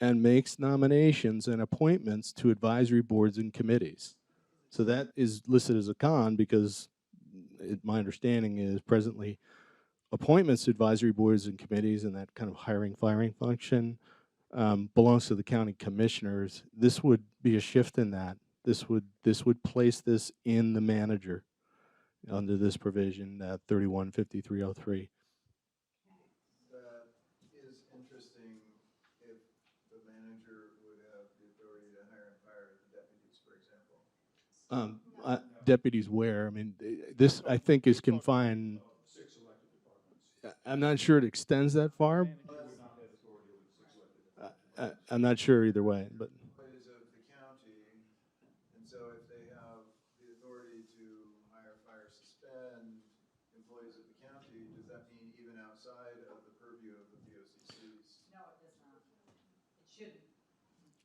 Speaker 2: and makes nominations and appointments to advisory boards and committees. So that is listed as a con because my understanding is presently appointments to advisory boards and committees and that kind of hiring, firing function belongs to the county commissioners. This would be a shift in that. This would place this in the manager under this provision, 31-5303.
Speaker 5: That is interesting if the manager would have the authority to hire and fire the deputies, for example.
Speaker 2: Deputies where? I mean, this I think is confined.
Speaker 9: 6 elected departments.
Speaker 2: I'm not sure it extends that far.
Speaker 9: Manager would not have authority over the 6 elected departments.
Speaker 2: I'm not sure either way, but.
Speaker 5: Employees of the county, and so if they have the authority to hire, fire, suspend employees of the county, does that mean even outside of the purview of the BOCCs?
Speaker 17: No, it does not. It shouldn't.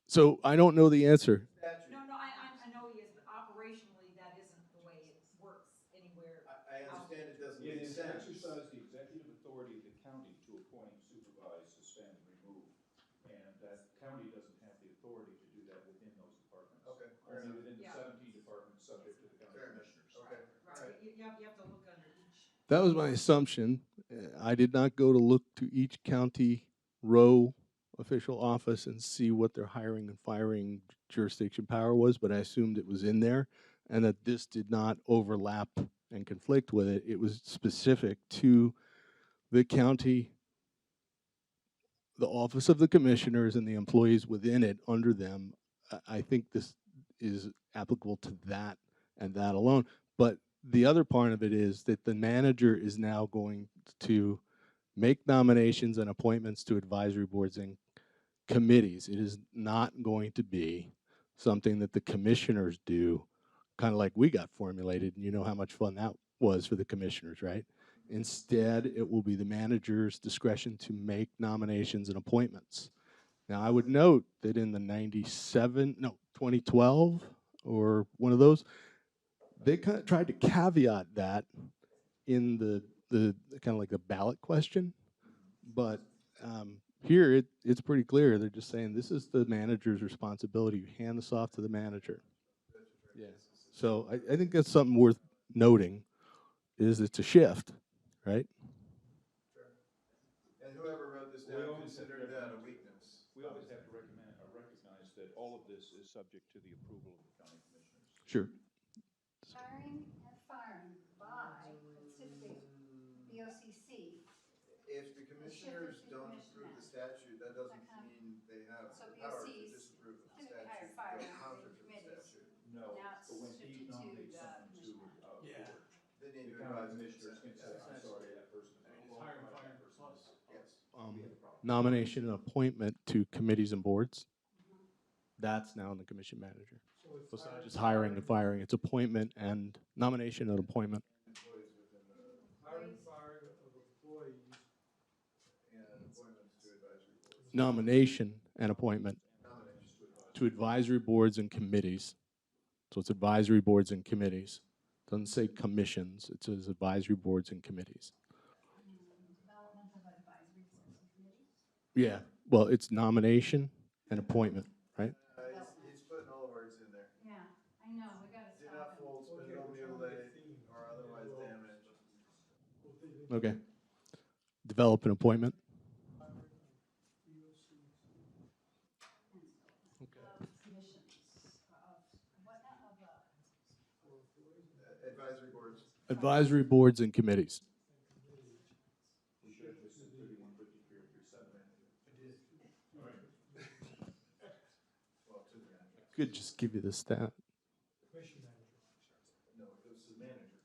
Speaker 2: So I don't know the answer.
Speaker 17: No, I know he is, but operationally, that isn't the way it works anywhere.
Speaker 5: I understand it doesn't
Speaker 9: It
Speaker 5: make
Speaker 9: is
Speaker 5: sense.
Speaker 9: exercise the executive authority of the county to appoint, supervise, suspend, and remove. And that county doesn't have the authority to do that within those departments.
Speaker 5: Okay, fair
Speaker 9: Only
Speaker 5: enough.
Speaker 9: within the
Speaker 17: Yeah.
Speaker 9: 17 departments subject to the county
Speaker 5: Fair enough.
Speaker 9: commissioners.
Speaker 5: Okay, all right.
Speaker 17: You have to look under each.
Speaker 2: That was my assumption. I did not go to look to each county row official office and see what their hiring and firing jurisdiction power was, but I assumed it was in there and that this did not overlap and conflict with it. It was specific to the county, the office of the commissioners and the employees within it under them. I think this is applicable to that and that alone. But the other part of it is that the manager is now going to make nominations and appointments to advisory boards and committees. It is not going to be something that the commissioners do, kind of like we got formulated, and you know how much fun that was for the commissioners, right? Instead, it will be the manager's discretion to make nominations and appointments. Now, I would note that in the 2012, or one of those, they kind of tried to caveat that in the kind of like the ballot question, but here it's pretty clear. They're just saying this is the manager's responsibility. You hand this off to the manager. Yeah. So I think that's something worth noting. Is it's a shift, right?
Speaker 5: Sure. And whoever wrote this down considered that a weakness.
Speaker 9: We always have to recognize that all of this is subject to the approval of the county commissioners.
Speaker 2: Sure.
Speaker 10: Hiring and firing by specific BOCC.
Speaker 5: If the commissioners don't approve the statute, that doesn't mean they have
Speaker 10: So
Speaker 5: the power to
Speaker 10: BOCs
Speaker 5: disapprove of the
Speaker 10: typically hire
Speaker 5: statute,
Speaker 10: fire
Speaker 5: go
Speaker 10: and
Speaker 5: counter to the
Speaker 10: committees.
Speaker 5: statute.
Speaker 9: No,
Speaker 10: Now it's
Speaker 9: but when he
Speaker 10: shifted to
Speaker 9: nominates
Speaker 10: the
Speaker 9: someone to
Speaker 10: commissioner.
Speaker 9: a board,
Speaker 5: They need
Speaker 9: the
Speaker 5: to
Speaker 9: county
Speaker 5: advise the
Speaker 9: commissioners can say,
Speaker 5: consent.
Speaker 9: I'm sorry, that person is not
Speaker 4: It's
Speaker 9: qualified.
Speaker 4: hire and fire
Speaker 9: that person
Speaker 4: plus.
Speaker 9: is-
Speaker 5: Yes.
Speaker 2: Nomination and appointment to committees and boards. That's now in the commission manager.
Speaker 4: it's
Speaker 2: So it's not just hiring and firing, it's appointment and nomination and appointment.
Speaker 5: Employees within the,
Speaker 4: hiring, firing of employees.
Speaker 5: and appointments to advisory boards.
Speaker 2: Nomination and appointment
Speaker 5: Nominations
Speaker 2: to advisory boards and committees. So it's advisory boards and committees. Doesn't say commissions, it says advisory boards and committees.
Speaker 10: Development of advisory boards and committees.
Speaker 2: Yeah, well, it's nomination and appointment, right?
Speaker 5: He's putting all the words in there.
Speaker 10: Yeah, I know, we gotta
Speaker 5: Do
Speaker 10: stop
Speaker 5: not
Speaker 10: him.
Speaker 5: fold, spin, don't mutilate, or otherwise damage.
Speaker 2: Okay. Develop an appointment.
Speaker 10: Of commissions, of, what, of,
Speaker 5: Advisory boards.
Speaker 2: Advisory boards and committees.
Speaker 12: We should have just said 3153 or 37 manager. All right.
Speaker 5: Well, to the manager.
Speaker 2: Could just give you the stat.
Speaker 4: Commission manager.
Speaker 5: No, it goes to the manager.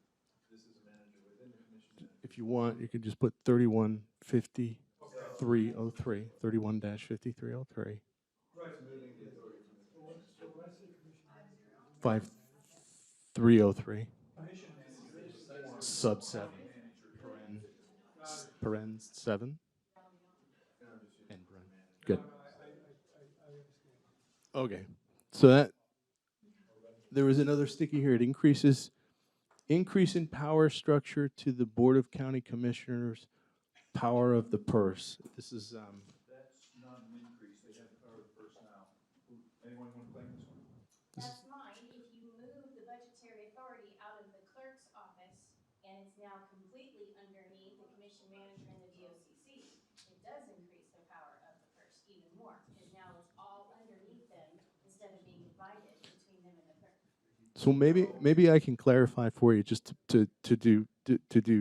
Speaker 5: This is a manager within the commission manager.
Speaker 2: If you want, you could just put 315303, 31-5303.
Speaker 4: Right.
Speaker 5: Moving the authority from the commission.
Speaker 4: So when I say commission manager.
Speaker 2: 5303.
Speaker 4: Commission manager.
Speaker 2: Sub 7. Parens 7. And paren. Good.
Speaker 4: I understand.
Speaker 2: Okay. So that, there was another sticky here. It increase in power structure to the Board of County Commissioners, power of the purse. This is,
Speaker 9: That's not an increase, they have the power of the purse now. Anyone want to claim this one?
Speaker 11: That's mine. If you move the budgetary authority out of the clerk's office and it's now completely underneath the commission manager and the DOCC, it does increase the power of the purse even more, because now it's all underneath them instead of being divided between them and the clerk.
Speaker 2: so maybe I can clarify for you just to do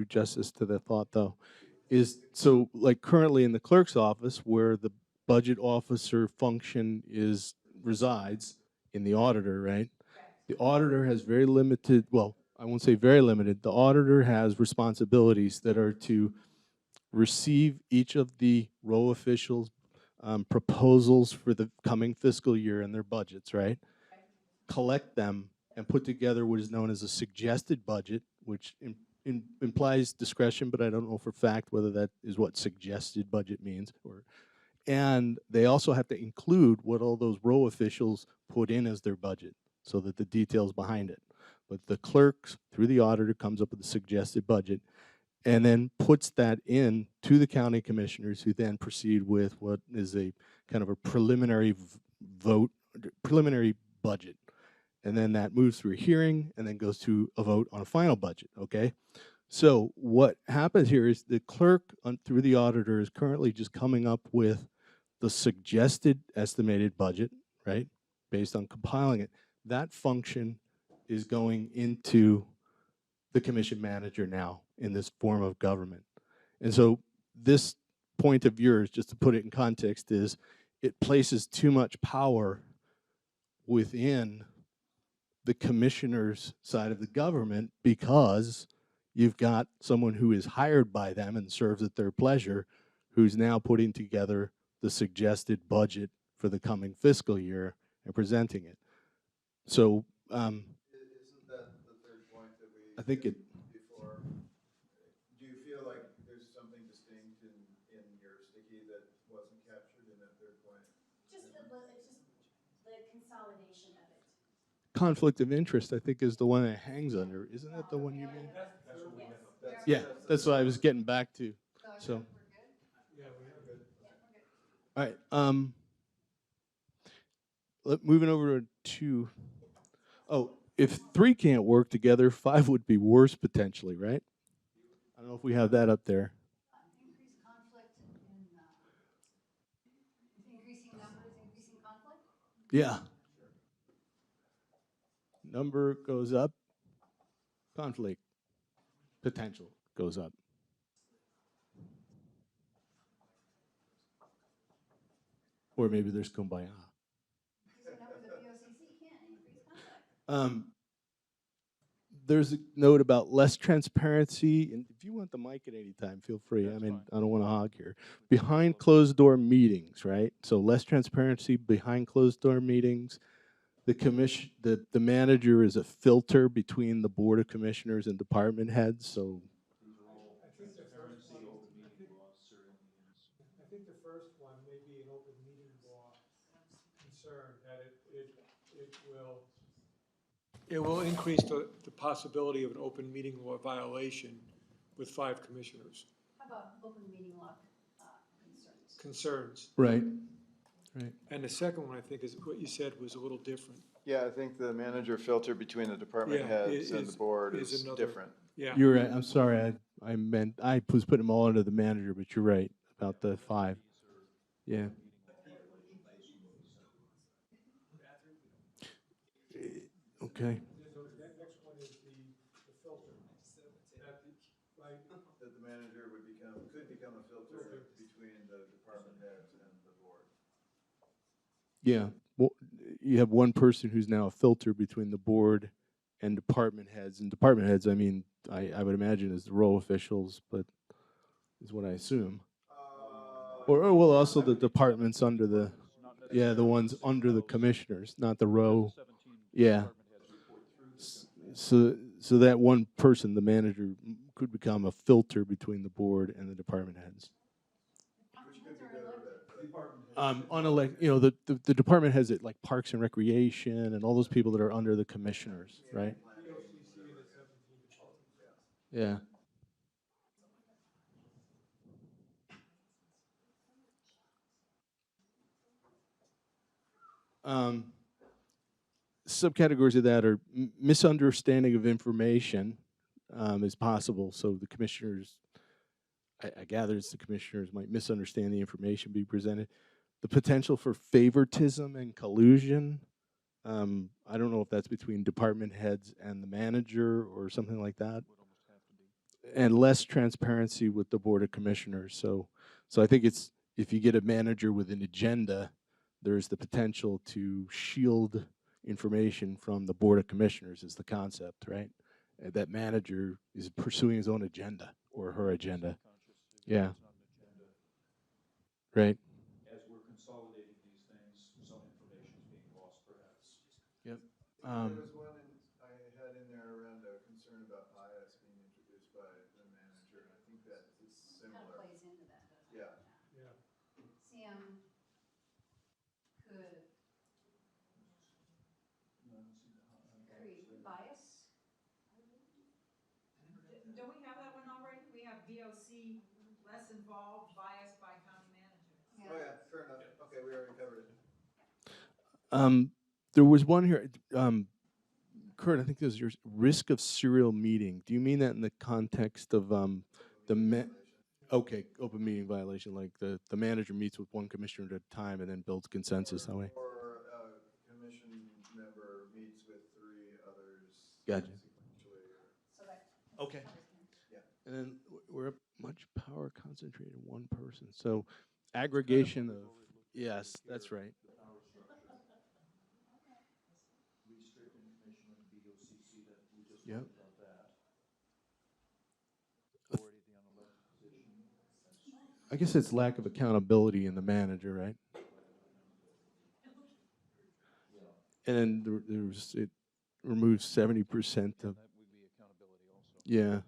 Speaker 2: justice to the thought though. Is so like currently in the clerk's office where the budget officer function resides in the auditor, right? The auditor has very limited, well, I won't say very limited, the auditor has responsibilities that are to receive each of the row officials' proposals for the coming fiscal year and their budgets, right? Collect them and put together what is known as a suggested budget, which implies discretion, but I don't know for fact whether that is what suggested budget means. And they also have to include what all those row officials put in as their budget, so that the details behind it. But the clerk, through the auditor, comes up with a suggested budget and then puts that in to the county commissioners, who then proceed with what is a kind of a preliminary preliminary budget. And then that moves through a hearing and then goes to a vote on a final budget, okay? So what happens here is the clerk, through the auditor, is currently just coming up with the suggested estimated budget, right? Based on compiling it. That function is going into the commission manager now in this form of government. And so this point of yours, just to put it in context, is it places too much power within the commissioner's side of the government, because you've got someone who is hired by them and serves at their pleasure, who's now putting together the suggested budget for the coming fiscal year and presenting it. So
Speaker 5: Isn't that the third point that we
Speaker 2: I think
Speaker 5: did before? Do you feel like there's something distinct in your sticky that wasn't captured in that third point?
Speaker 11: It's just the consolidation of it.
Speaker 2: conflict of interest, I think, is the one it hangs under. Isn't that the one you mean?
Speaker 12: That's what we have.
Speaker 2: Yeah, that's what I was getting back to. So,
Speaker 4: Yeah, we have good.
Speaker 2: all right. Moving over to 2. Oh, if 3 can't work together, 5 would be worse potentially, right? I don't know if we have that up there.
Speaker 10: Increased conflict in, increasing numbers, increasing conflict?
Speaker 2: Yeah. Number goes up, conflict potential goes up. Or maybe there's kumbaya.
Speaker 10: Increasing numbers of POCC can't increase conflict.
Speaker 2: There's a note about less transparency, and if you want the mic at any time, feel free. I mean, I don't want to hog here. Behind closed door meetings, right? So less transparency behind closed door meetings. the manager is a filter between the Board of Commissioners and department heads, so
Speaker 9: These are all
Speaker 4: I think the first
Speaker 9: transparency,
Speaker 4: one,
Speaker 9: open meeting laws, serial meetings.
Speaker 4: I think the first one may be an open meeting law concern, that it will increase the possibility of an open meeting law violation with 5 commissioners.
Speaker 10: How about open meeting law concerns?
Speaker 4: Concerns.
Speaker 2: right, right.
Speaker 4: And the second one, I think, is what you said was a little different.
Speaker 5: Yeah, I think the manager filter between the department
Speaker 4: Yeah,
Speaker 5: heads and the
Speaker 4: is-
Speaker 5: board
Speaker 4: is
Speaker 5: is
Speaker 4: another-
Speaker 5: different.
Speaker 4: Yeah.
Speaker 2: You're right. I'm sorry. I was putting them all under the manager, but you're right about the 5. Yeah. Okay.
Speaker 4: So that next one is the filter. Right?
Speaker 5: That the manager could become a filter between the department heads and the board.
Speaker 2: Yeah. Well, you have one person who's now a filter between the board and department heads. And department heads, I mean, I would imagine is the row officials, but is what I assume. Or well, also the departments under the, yeah, the ones under the commissioners, not the row. Yeah. So that one person, the manager, could become a filter between the board and the department heads. Unelect, the department heads at like Parks and Recreation and all those people that are under the commissioners, right? Yeah. Subcategories of that are misunderstanding of information is possible. So the commissioners, I gather it's the commissioners might misunderstand the information being presented. The potential for favoritism and collusion. I don't know if that's between department heads and the manager or something like that. And less transparency with the Board of Commissioners. So I think it's, if you get a manager with an agenda, there's the potential to shield information from the Board of Commissioners is the concept, right? That manager is pursuing his own agenda or her agenda. Yeah. Right.
Speaker 9: As we're consolidating these things, some information is being lost perhaps.
Speaker 2: Yep.
Speaker 5: There was one I had in there around a concern about bias being introduced by the manager, and I think that is similar.
Speaker 10: Kind of plays into that, doesn't it?
Speaker 4: Yeah.
Speaker 10: CM could create bias.
Speaker 7: Don't we have that one already? We have VOC less involved, biased by county manager.
Speaker 5: Oh, yeah, fair enough. Okay, we already covered it.
Speaker 2: There was one here, Kurt, I think there's your risk of serial meeting. Do you mean that in the context of okay, open meeting violation, like the manager meets with one commissioner at a time and then builds consensus that way?
Speaker 5: Or a commission member meets with 3 others.
Speaker 2: Gotcha.
Speaker 10: So that.
Speaker 2: Okay.
Speaker 5: Yeah.
Speaker 2: And then we're up much power concentrated in one person. So aggregation of, yes, that's right.
Speaker 9: Restrict information on the BOCC, that we just
Speaker 2: Yep.
Speaker 9: talked about that. Authority of the unelected position.
Speaker 2: I guess it's lack of accountability in the manager, right? And then it removes 70% of.
Speaker 9: That would be accountability also.
Speaker 2: Yeah.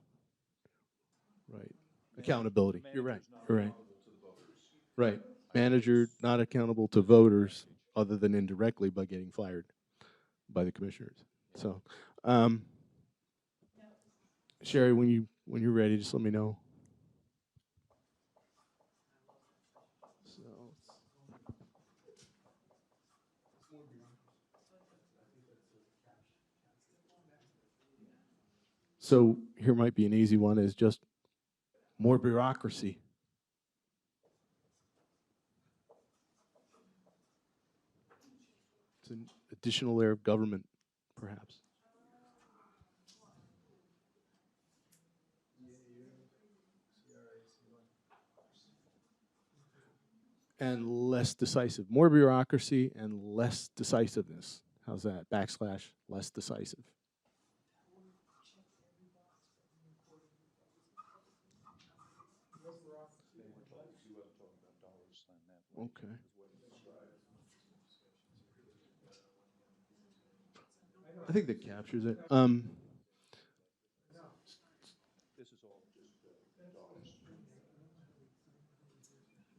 Speaker 2: Right. Accountability. You're right. You're right.
Speaker 9: To the voters.
Speaker 2: Right. Manager not accountable to voters other than indirectly by getting fired by the commissioners. So, Sherry, when you're ready, just let me know. So here might be an easy one, is just more bureaucracy. It's an additional layer of government, perhaps. And less decisive. More bureaucracy and less decisiveness. How's that? Backslash, less decisive.
Speaker 9: He wasn't talking about dollars on that.
Speaker 2: Okay. I think that captures it.
Speaker 1: This is all just dollars.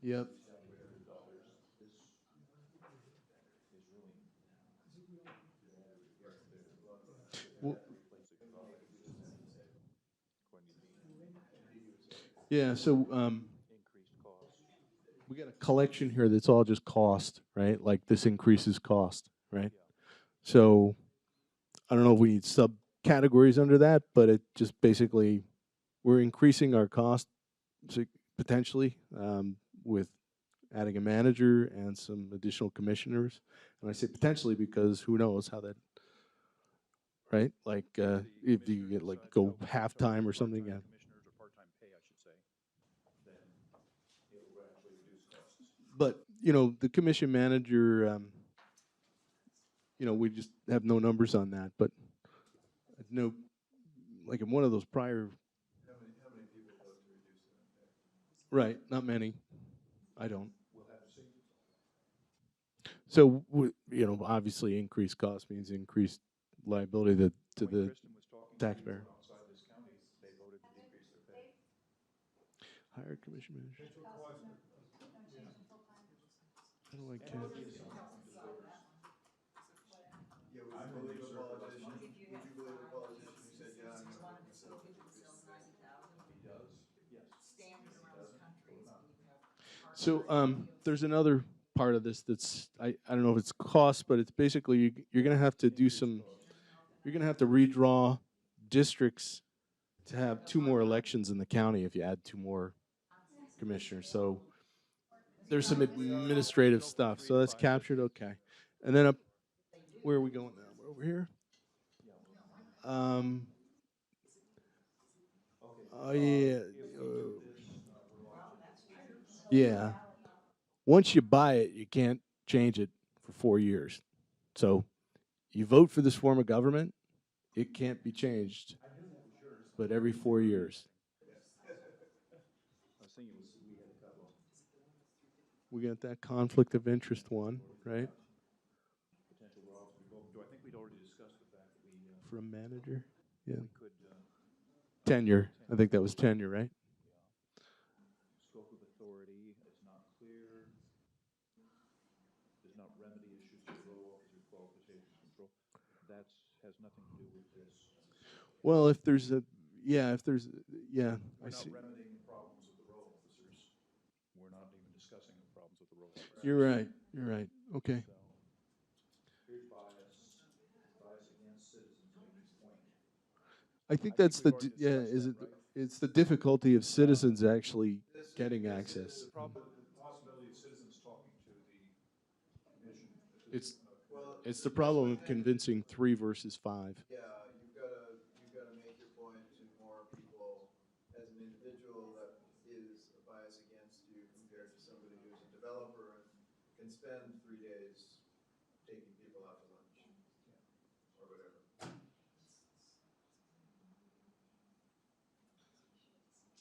Speaker 2: Yep.
Speaker 1: This is really.
Speaker 2: Well,
Speaker 1: Going to be
Speaker 2: yeah, so
Speaker 1: increased costs.
Speaker 2: we got a collection here that's all just cost, right? Like this increases cost, right? So I don't know if we need subcategories under that, but it just basically, we're increasing our cost potentially with adding a manager and some additional commissioners. And I say potentially because who knows how that, right? Like if you get like go half-time or something, yeah.
Speaker 1: Commissioners or part-time pay, I should say, then it will actually reduce costs.
Speaker 2: But, you know, the commission manager, you know, we just have no numbers on that, but no, like in one of those prior,
Speaker 5: How many people vote to reduce it in pay?
Speaker 2: right, not many. I don't.
Speaker 1: We'll have to see.
Speaker 2: So, you know, obviously increased cost means increased liability to
Speaker 1: When
Speaker 2: the
Speaker 1: Kristen was talking to
Speaker 2: taxpayer.
Speaker 1: people outside this county, they voted to decrease their pay.
Speaker 2: Hire commission manager. How do I
Speaker 1: And
Speaker 2: count?
Speaker 1: it'll be a significant delivers.
Speaker 5: Yeah, would you believe a politician, would you believe a politician who said, yeah, I'm gonna vote myself to increase the pay?
Speaker 1: If he does, yes. If he doesn't, vote not.
Speaker 2: So, there's another part of this that's, I don't know if it's cost, but it's basically you're gonna have to do some, you're gonna have to redraw districts to have 2 more elections in the county if you add 2 more commissioners. So there's some administrative stuff. So that's captured, okay. And then up, where are we going now? We're over here. Oh yeah. Yeah. Once you buy it, you can't change it for 4 years. So you vote for this form of government, it can't be changed, but every 4 years.
Speaker 1: I was thinking we had a couple.
Speaker 2: We got that conflict of interest one, right?
Speaker 1: Potential roles revoked. I think we'd already discussed the fact that we.
Speaker 2: For a manager, yeah.
Speaker 1: We could.
Speaker 2: Tenure, I think that was tenure, right?
Speaker 1: Yeah. Scope of authority is not clear. Does not remedy issues to the role officer's qualifications control. That has nothing to do with this.
Speaker 2: Well, if there's a, yeah, if there's, yeah,
Speaker 1: We're
Speaker 2: I
Speaker 1: not
Speaker 2: see.
Speaker 1: remedying the problems with the row officers. We're not even discussing the problems with the row officers.
Speaker 2: You're right, okay.
Speaker 1: So, here's bias against citizens being appointed.
Speaker 2: I think that's the, yeah, is it, it's the difficulty of citizens actually getting access.
Speaker 1: The problem, the possibility of citizens talking to the commission.
Speaker 2: It's the problem of convincing 3 versus 5.
Speaker 5: Yeah, you've gotta make your point to more people as an individual that is a bias against you compared to somebody who's a developer and can spend 3 days taking people out to lunch. Or whatever.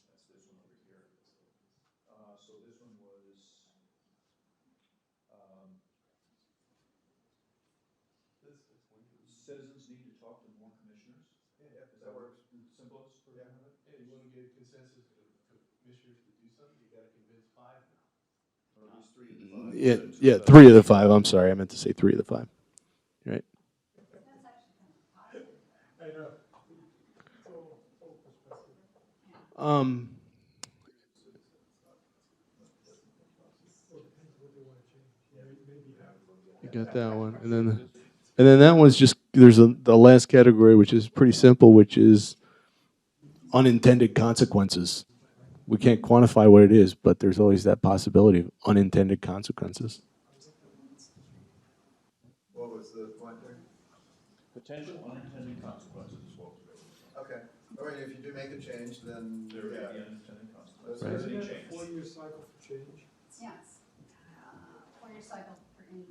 Speaker 1: That's this one over here. So this one was, citizens need to talk to more commissioners.
Speaker 5: Yeah, that works.
Speaker 1: Simplest version of it?
Speaker 2: Hey, you want to get a consensus of commissioners to do something, you got to convince 5 now.
Speaker 5: Or at least 3 of the 5.
Speaker 2: Yeah, 3 of the 5, I'm sorry, I meant to say 3 of the 5. Right?
Speaker 4: I know. It's all perspective.
Speaker 2: Um,
Speaker 4: Well, it depends what they want to change. Maybe have.
Speaker 2: you got that one, and then that one's just, there's the last category, which is pretty simple, which is unintended consequences. We can't quantify what it is, but there's always that possibility of unintended consequences.
Speaker 5: What was the point there?
Speaker 1: Potential unintended consequences is what was written.
Speaker 5: Okay, all right, if you do make a change, then,
Speaker 1: There may
Speaker 5: yeah.
Speaker 1: be unintended consequences.
Speaker 2: Right.
Speaker 4: Isn't
Speaker 1: Any
Speaker 4: that a
Speaker 1: change.
Speaker 4: 4-year cycle for change?
Speaker 10: Yes. 4-year cycle for any.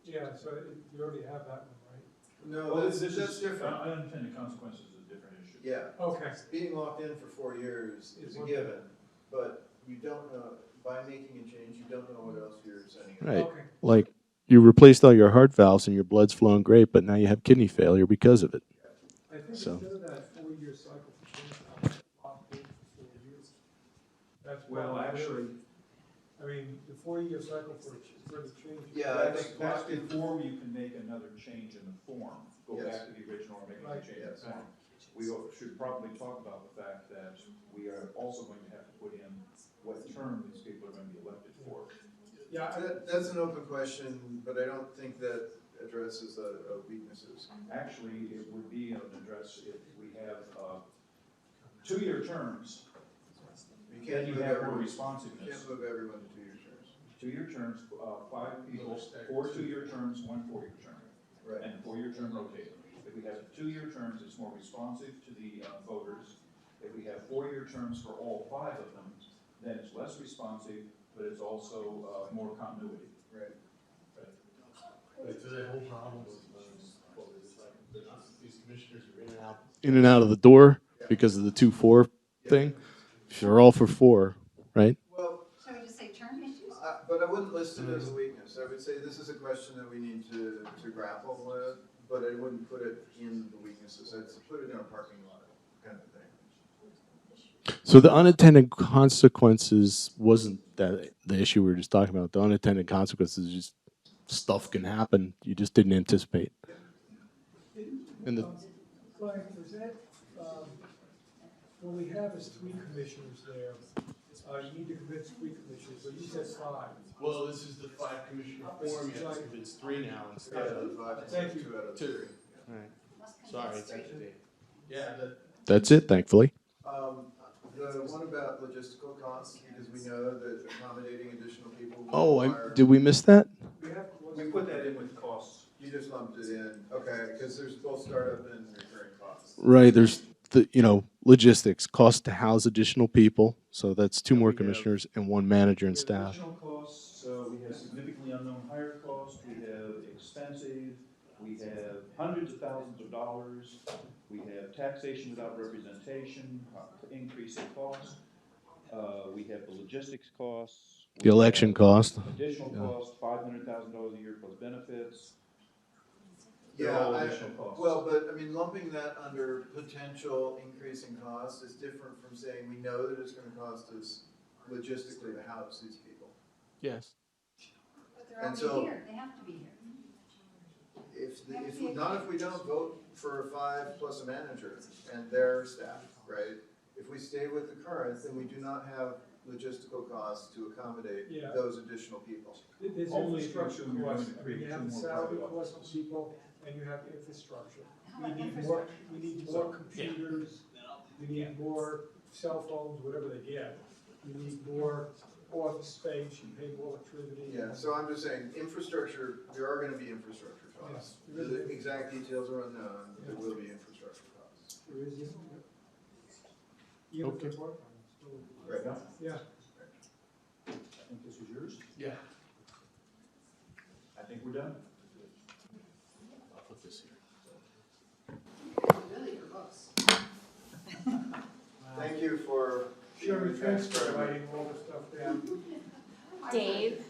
Speaker 4: Yeah, so you already have that one, right?
Speaker 5: No,
Speaker 1: Well,
Speaker 5: that's different.
Speaker 1: Unintended consequences is a different issue.
Speaker 5: Yeah.
Speaker 4: Okay.
Speaker 5: Being locked in for 4 years is a given, but you don't know, by making a change, you don't know what else you're signing up for.
Speaker 2: Right.
Speaker 4: Okay.
Speaker 2: Like you replaced all your heart valves and your blood's flowing great, but now you have kidney failure because of it.
Speaker 4: I think
Speaker 2: So-
Speaker 4: instead of that 4-year cycle for change, I would lock in for 4 years. That's
Speaker 9: Well,
Speaker 4: probably
Speaker 9: actually,
Speaker 4: I mean, the 4-year cycle for the change.
Speaker 5: Yeah, I
Speaker 1: That's,
Speaker 5: think
Speaker 1: that's before you can make another change in the form, go
Speaker 5: Yes.
Speaker 1: back to the original or make a
Speaker 4: Right.
Speaker 1: change in
Speaker 5: Yes.
Speaker 1: the form. We should probably talk about the fact that we are also going to have to put in what term these people are going to be elected for.
Speaker 4: Yeah,
Speaker 5: That's an open question, but I don't think that addresses the weaknesses.
Speaker 1: Actually, it would be an address if we have, 2-year terms,
Speaker 5: You
Speaker 1: then
Speaker 5: can't
Speaker 1: you
Speaker 5: move
Speaker 1: have more
Speaker 5: everyone, you
Speaker 1: responsiveness.
Speaker 5: can't move everyone to 2-year terms.
Speaker 1: 2-year terms, 5 people, 4 2-year terms, 1 4-year term.
Speaker 5: Right.
Speaker 1: And 4-year term rotating. If we have 2-year terms, it's more responsive to the voters. If we have 4-year terms for all 5 of them, then it's less responsive, but it's also more continuity.
Speaker 5: Right.
Speaker 2: So that whole problem with these commissioners are in and out of the door because of the 2-4 thing. They're all for 4, right?
Speaker 5: Well,
Speaker 10: Shall we just say term issues?
Speaker 5: but I wouldn't list it as a weakness. I would say this is a question that we need to grapple with, but I wouldn't put it in the weaknesses. I'd put it in a parking lot kind of thing.
Speaker 2: So the unintended consequences wasn't that the issue we were just talking about. The unintended consequences is just stuff can happen you just didn't anticipate. And the
Speaker 4: Brian, was that, what we have is 3 commissioners there. You need to convince 3 commissioners, but you said 5.
Speaker 2: well, this is the 5 commissioner form. You have to convince 3 now instead of
Speaker 4: Thank you.
Speaker 5: 2 out of
Speaker 2: 2.
Speaker 5: 3.
Speaker 2: All right. Sorry. Yeah. That's it. Thankfully.
Speaker 5: The one about logistical costs, because we know that accommodating additional people will
Speaker 2: Oh,
Speaker 5: require.
Speaker 2: did we miss that?
Speaker 1: We put that in with costs.
Speaker 5: You just lumped it in, okay, because there's both startup and recurring costs.
Speaker 2: Right. There's the logistics, cost to house additional people. So that's 2 more
Speaker 1: we have-
Speaker 2: commissioners and 1 manager and
Speaker 1: We have
Speaker 2: staff.
Speaker 1: additional costs, we have significantly unknown higher costs, we have expensive, we have hundreds of thousands of dollars, we have taxation without representation, increase in cost, we have the logistics costs.
Speaker 2: The election cost.
Speaker 1: Additional
Speaker 2: Yeah.
Speaker 1: cost, $500,000 a year plus benefits. They're
Speaker 5: Yeah,
Speaker 1: all additional costs.
Speaker 5: well, but I mean, lumping that under potential increasing costs is different from saying we know that it's gonna cost us logistically to house these people.
Speaker 2: Yes.
Speaker 10: But they're
Speaker 5: And
Speaker 10: already
Speaker 5: so-
Speaker 10: here, they have to be here.
Speaker 5: If we don't vote for 5 plus a manager and their staff, right? If we stay with the current, then we do not have logistical costs to accommodate
Speaker 4: Yeah.
Speaker 5: those additional people.
Speaker 4: There's
Speaker 1: Only if you
Speaker 4: infrastructure
Speaker 1: assume you're going
Speaker 4: costs,
Speaker 1: to
Speaker 4: I
Speaker 1: create
Speaker 4: mean, you
Speaker 1: 2
Speaker 4: have the
Speaker 1: more
Speaker 4: salary
Speaker 1: private
Speaker 4: costs of
Speaker 1: offices.
Speaker 4: people, and you have infrastructure.
Speaker 10: How
Speaker 4: We
Speaker 10: about
Speaker 4: need more,
Speaker 10: infrastructure?
Speaker 4: we need more computers, we need more cell phones, whatever they get. We need more office space, you pay more electricity.
Speaker 5: Yeah, so I'm just saying, infrastructure, there are gonna be infrastructure costs.
Speaker 4: Yes, there is.
Speaker 5: The exact details are unknown, there will be infrastructure costs.
Speaker 4: There is, even if they're part-time, still.
Speaker 5: Right now?
Speaker 4: Yeah.
Speaker 1: I think this is yours.
Speaker 2: Yeah.
Speaker 1: I think we're done.
Speaker 2: I'll put this here.
Speaker 10: Really, for books.
Speaker 5: Thank you for.
Speaker 4: Sure, thanks for writing all this stuff down.
Speaker 11: Dave,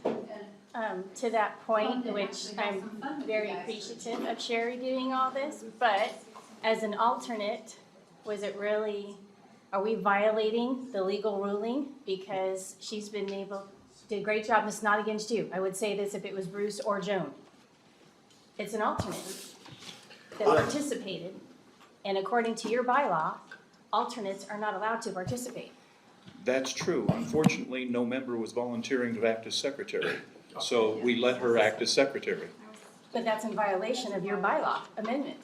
Speaker 11: to that point, which I'm very appreciative of Sherry doing all this, but as an alternate, was it really, are we violating the legal ruling? Because she's been did a great job, and it's not against you. I would say this if it was Bruce or Joan. It's an alternate that participated, and according to your bylaw, alternates are not allowed to participate.
Speaker 1: That's true. Unfortunately, no member was volunteering to act as secretary, so we let her act as secretary.
Speaker 11: But that's in violation of your bylaw amendment.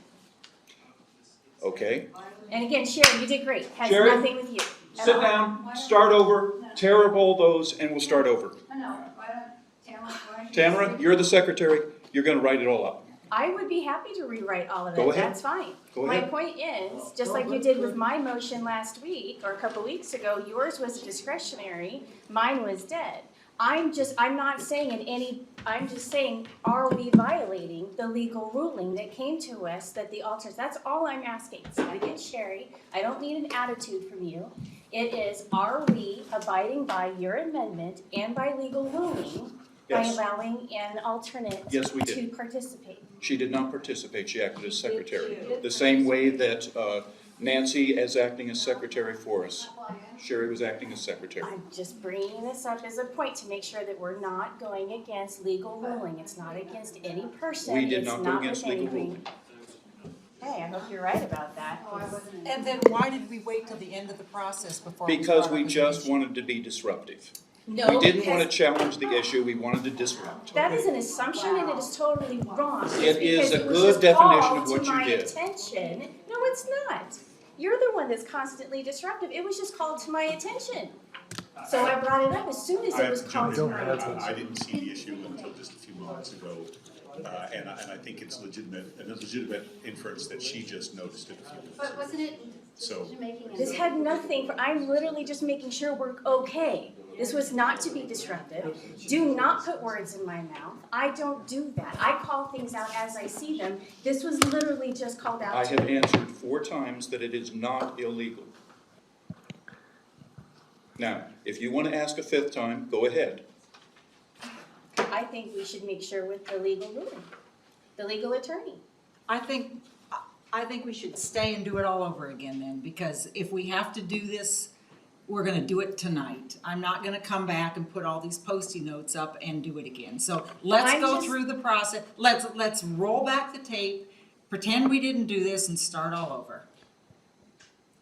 Speaker 1: Okay?
Speaker 11: And again, Sherry, you did great. Has
Speaker 1: Sherry,
Speaker 11: nothing with you. at
Speaker 1: Sit
Speaker 11: all.
Speaker 1: down, start over, tear up all those, and we'll start over.
Speaker 10: No, why don't, Tamara, why don't you?
Speaker 1: Tamara, you're the secretary. You're gonna write it all up.
Speaker 11: I would be happy to rewrite all of it.
Speaker 1: Go ahead.
Speaker 11: That's fine.
Speaker 1: Go
Speaker 11: My
Speaker 1: ahead.
Speaker 11: point is, just like you did with my motion last week or a couple weeks ago, yours was discretionary, mine was dead. I'm not saying I'm just saying, are we violating the legal ruling that came to us that the alternates, that's all I'm asking. It's not against Sherry. I don't need an attitude from you. It is, are we abiding by your amendment and by legal ruling by
Speaker 1: Yes.
Speaker 11: allowing an alternate
Speaker 1: Yes, we
Speaker 11: to
Speaker 1: did.
Speaker 11: participate.
Speaker 1: She did not participate, she acted as secretary. The same way that Nancy is acting as secretary for us. Sherry was acting as secretary.
Speaker 11: I'm just bringing this up as a point to make sure that we're not going against legal ruling. It's not against any person.
Speaker 1: We did
Speaker 11: It's
Speaker 1: not go
Speaker 11: with
Speaker 1: against legal
Speaker 11: anything.
Speaker 1: ruling.
Speaker 11: Hey, I hope you're right about that.
Speaker 17: And then why did we wait till the end of the process before? it was
Speaker 1: Because
Speaker 17: brought
Speaker 1: we
Speaker 17: up as an
Speaker 1: just
Speaker 17: issue?
Speaker 1: wanted to be disruptive.
Speaker 11: No,
Speaker 1: We didn't want to
Speaker 11: because
Speaker 1: challenge the issue, we wanted to disrupt.
Speaker 11: that is an assumption and it is totally wrong.
Speaker 1: It is
Speaker 11: Because
Speaker 1: a
Speaker 11: was
Speaker 1: good
Speaker 11: just
Speaker 1: definition
Speaker 11: called
Speaker 1: of what
Speaker 11: to
Speaker 1: you
Speaker 11: my
Speaker 1: did.
Speaker 11: attention. No, it's not. You're the one that's constantly disruptive. It was just called to my attention. So I brought it up as soon as
Speaker 12: I
Speaker 11: it
Speaker 12: have
Speaker 11: was
Speaker 12: to
Speaker 11: called
Speaker 12: jump
Speaker 11: to
Speaker 12: in.
Speaker 11: my attention.
Speaker 12: I didn't see the issue until just a few moments ago. And I think it's legitimate, a legitimate inference that she just noticed it a few minutes
Speaker 10: But
Speaker 12: ago.
Speaker 10: wasn't it
Speaker 12: So-
Speaker 10: decision-making?
Speaker 11: This had nothing, I'm literally just making sure we're okay. This was not to be disruptive. Do not put words in my mouth. I don't do that. I call things out as I see them. This was literally just called out
Speaker 1: I
Speaker 11: to
Speaker 1: have
Speaker 11: me.
Speaker 1: answered 4 times that it is not illegal. Now, if you want to ask a 5th time, go ahead.
Speaker 11: I think we should make sure with the legal ruling, the legal attorney.
Speaker 17: I think we should stay and do it all over again then, because if we have to do this, we're gonna do it tonight. I'm not gonna come back and put all these Post-it notes up and do it again. So let's
Speaker 11: I'm
Speaker 17: go
Speaker 11: just-
Speaker 17: through the process, let's roll back the tape, pretend we didn't do this and start all over.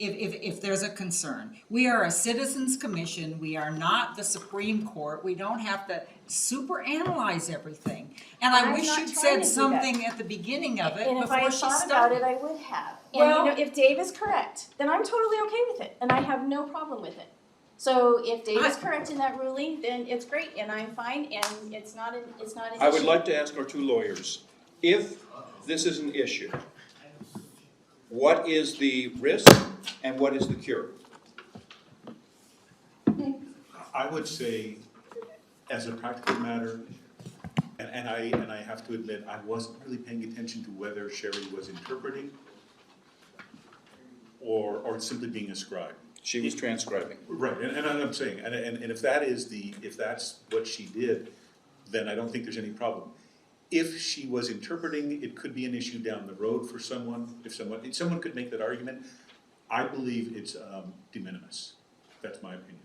Speaker 17: If there's a concern. We are a citizens commission, we are not the Supreme Court, we don't have to super analyze everything. And I
Speaker 11: I'm
Speaker 17: wish
Speaker 11: not
Speaker 17: you'd
Speaker 11: trying
Speaker 17: said
Speaker 11: to do that.
Speaker 17: something at the beginning of it
Speaker 11: And if I
Speaker 17: before
Speaker 11: had
Speaker 17: she
Speaker 11: thought about it,
Speaker 17: started.
Speaker 11: I would have. And
Speaker 17: Well-
Speaker 11: you know, if Dave is correct, then I'm totally okay with it, and I have no problem with it. So if Dave is correct in that ruling, then it's great, and I'm fine, and it's not an issue.
Speaker 1: I would like to ask our 2 lawyers, if this is an issue, what is the risk and what is the cure?
Speaker 12: I would say, as a practical matter, and I have to admit, I wasn't really paying attention to whether Sherry was interpreting or simply being a scribe.
Speaker 1: She was transcribing.
Speaker 12: Right, and I'm saying, and if that's what she did, then I don't think there's any problem. If she was interpreting, it could be an issue down the road for someone, if someone could make that argument. I believe it's de minimis. That's my opinion.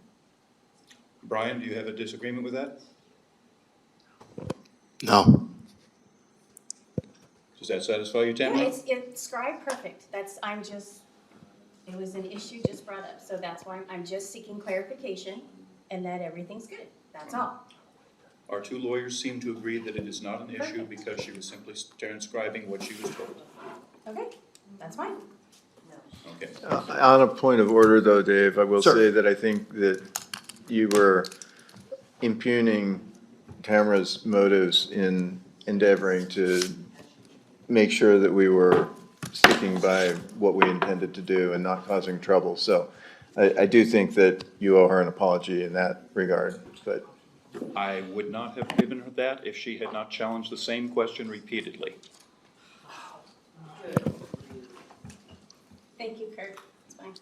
Speaker 1: Brian, do you have a disagreement with that?
Speaker 2: No.
Speaker 1: Does that satisfy you,
Speaker 11: Yeah,
Speaker 1: Tamara?
Speaker 11: it's scribe perfect, it was an issue just brought up, so that's why I'm just seeking clarification, and that everything's good, that's all.
Speaker 1: Our 2 lawyers seem to agree that it is not an issue because she was simply transcribing what she was told.
Speaker 11: Okay, that's fine.
Speaker 1: Okay.
Speaker 5: On a point of order though, Dave, I will
Speaker 1: Sure.
Speaker 5: say that I think that you were impugning Tamara's motives in endeavoring to make sure that we were sticking by what we intended to do and not causing trouble. So I do think that you owe her an apology in that regard, but.
Speaker 1: I would not have given her that if she had not challenged the same question repeatedly.
Speaker 11: Thank you, Kurt, it's fine.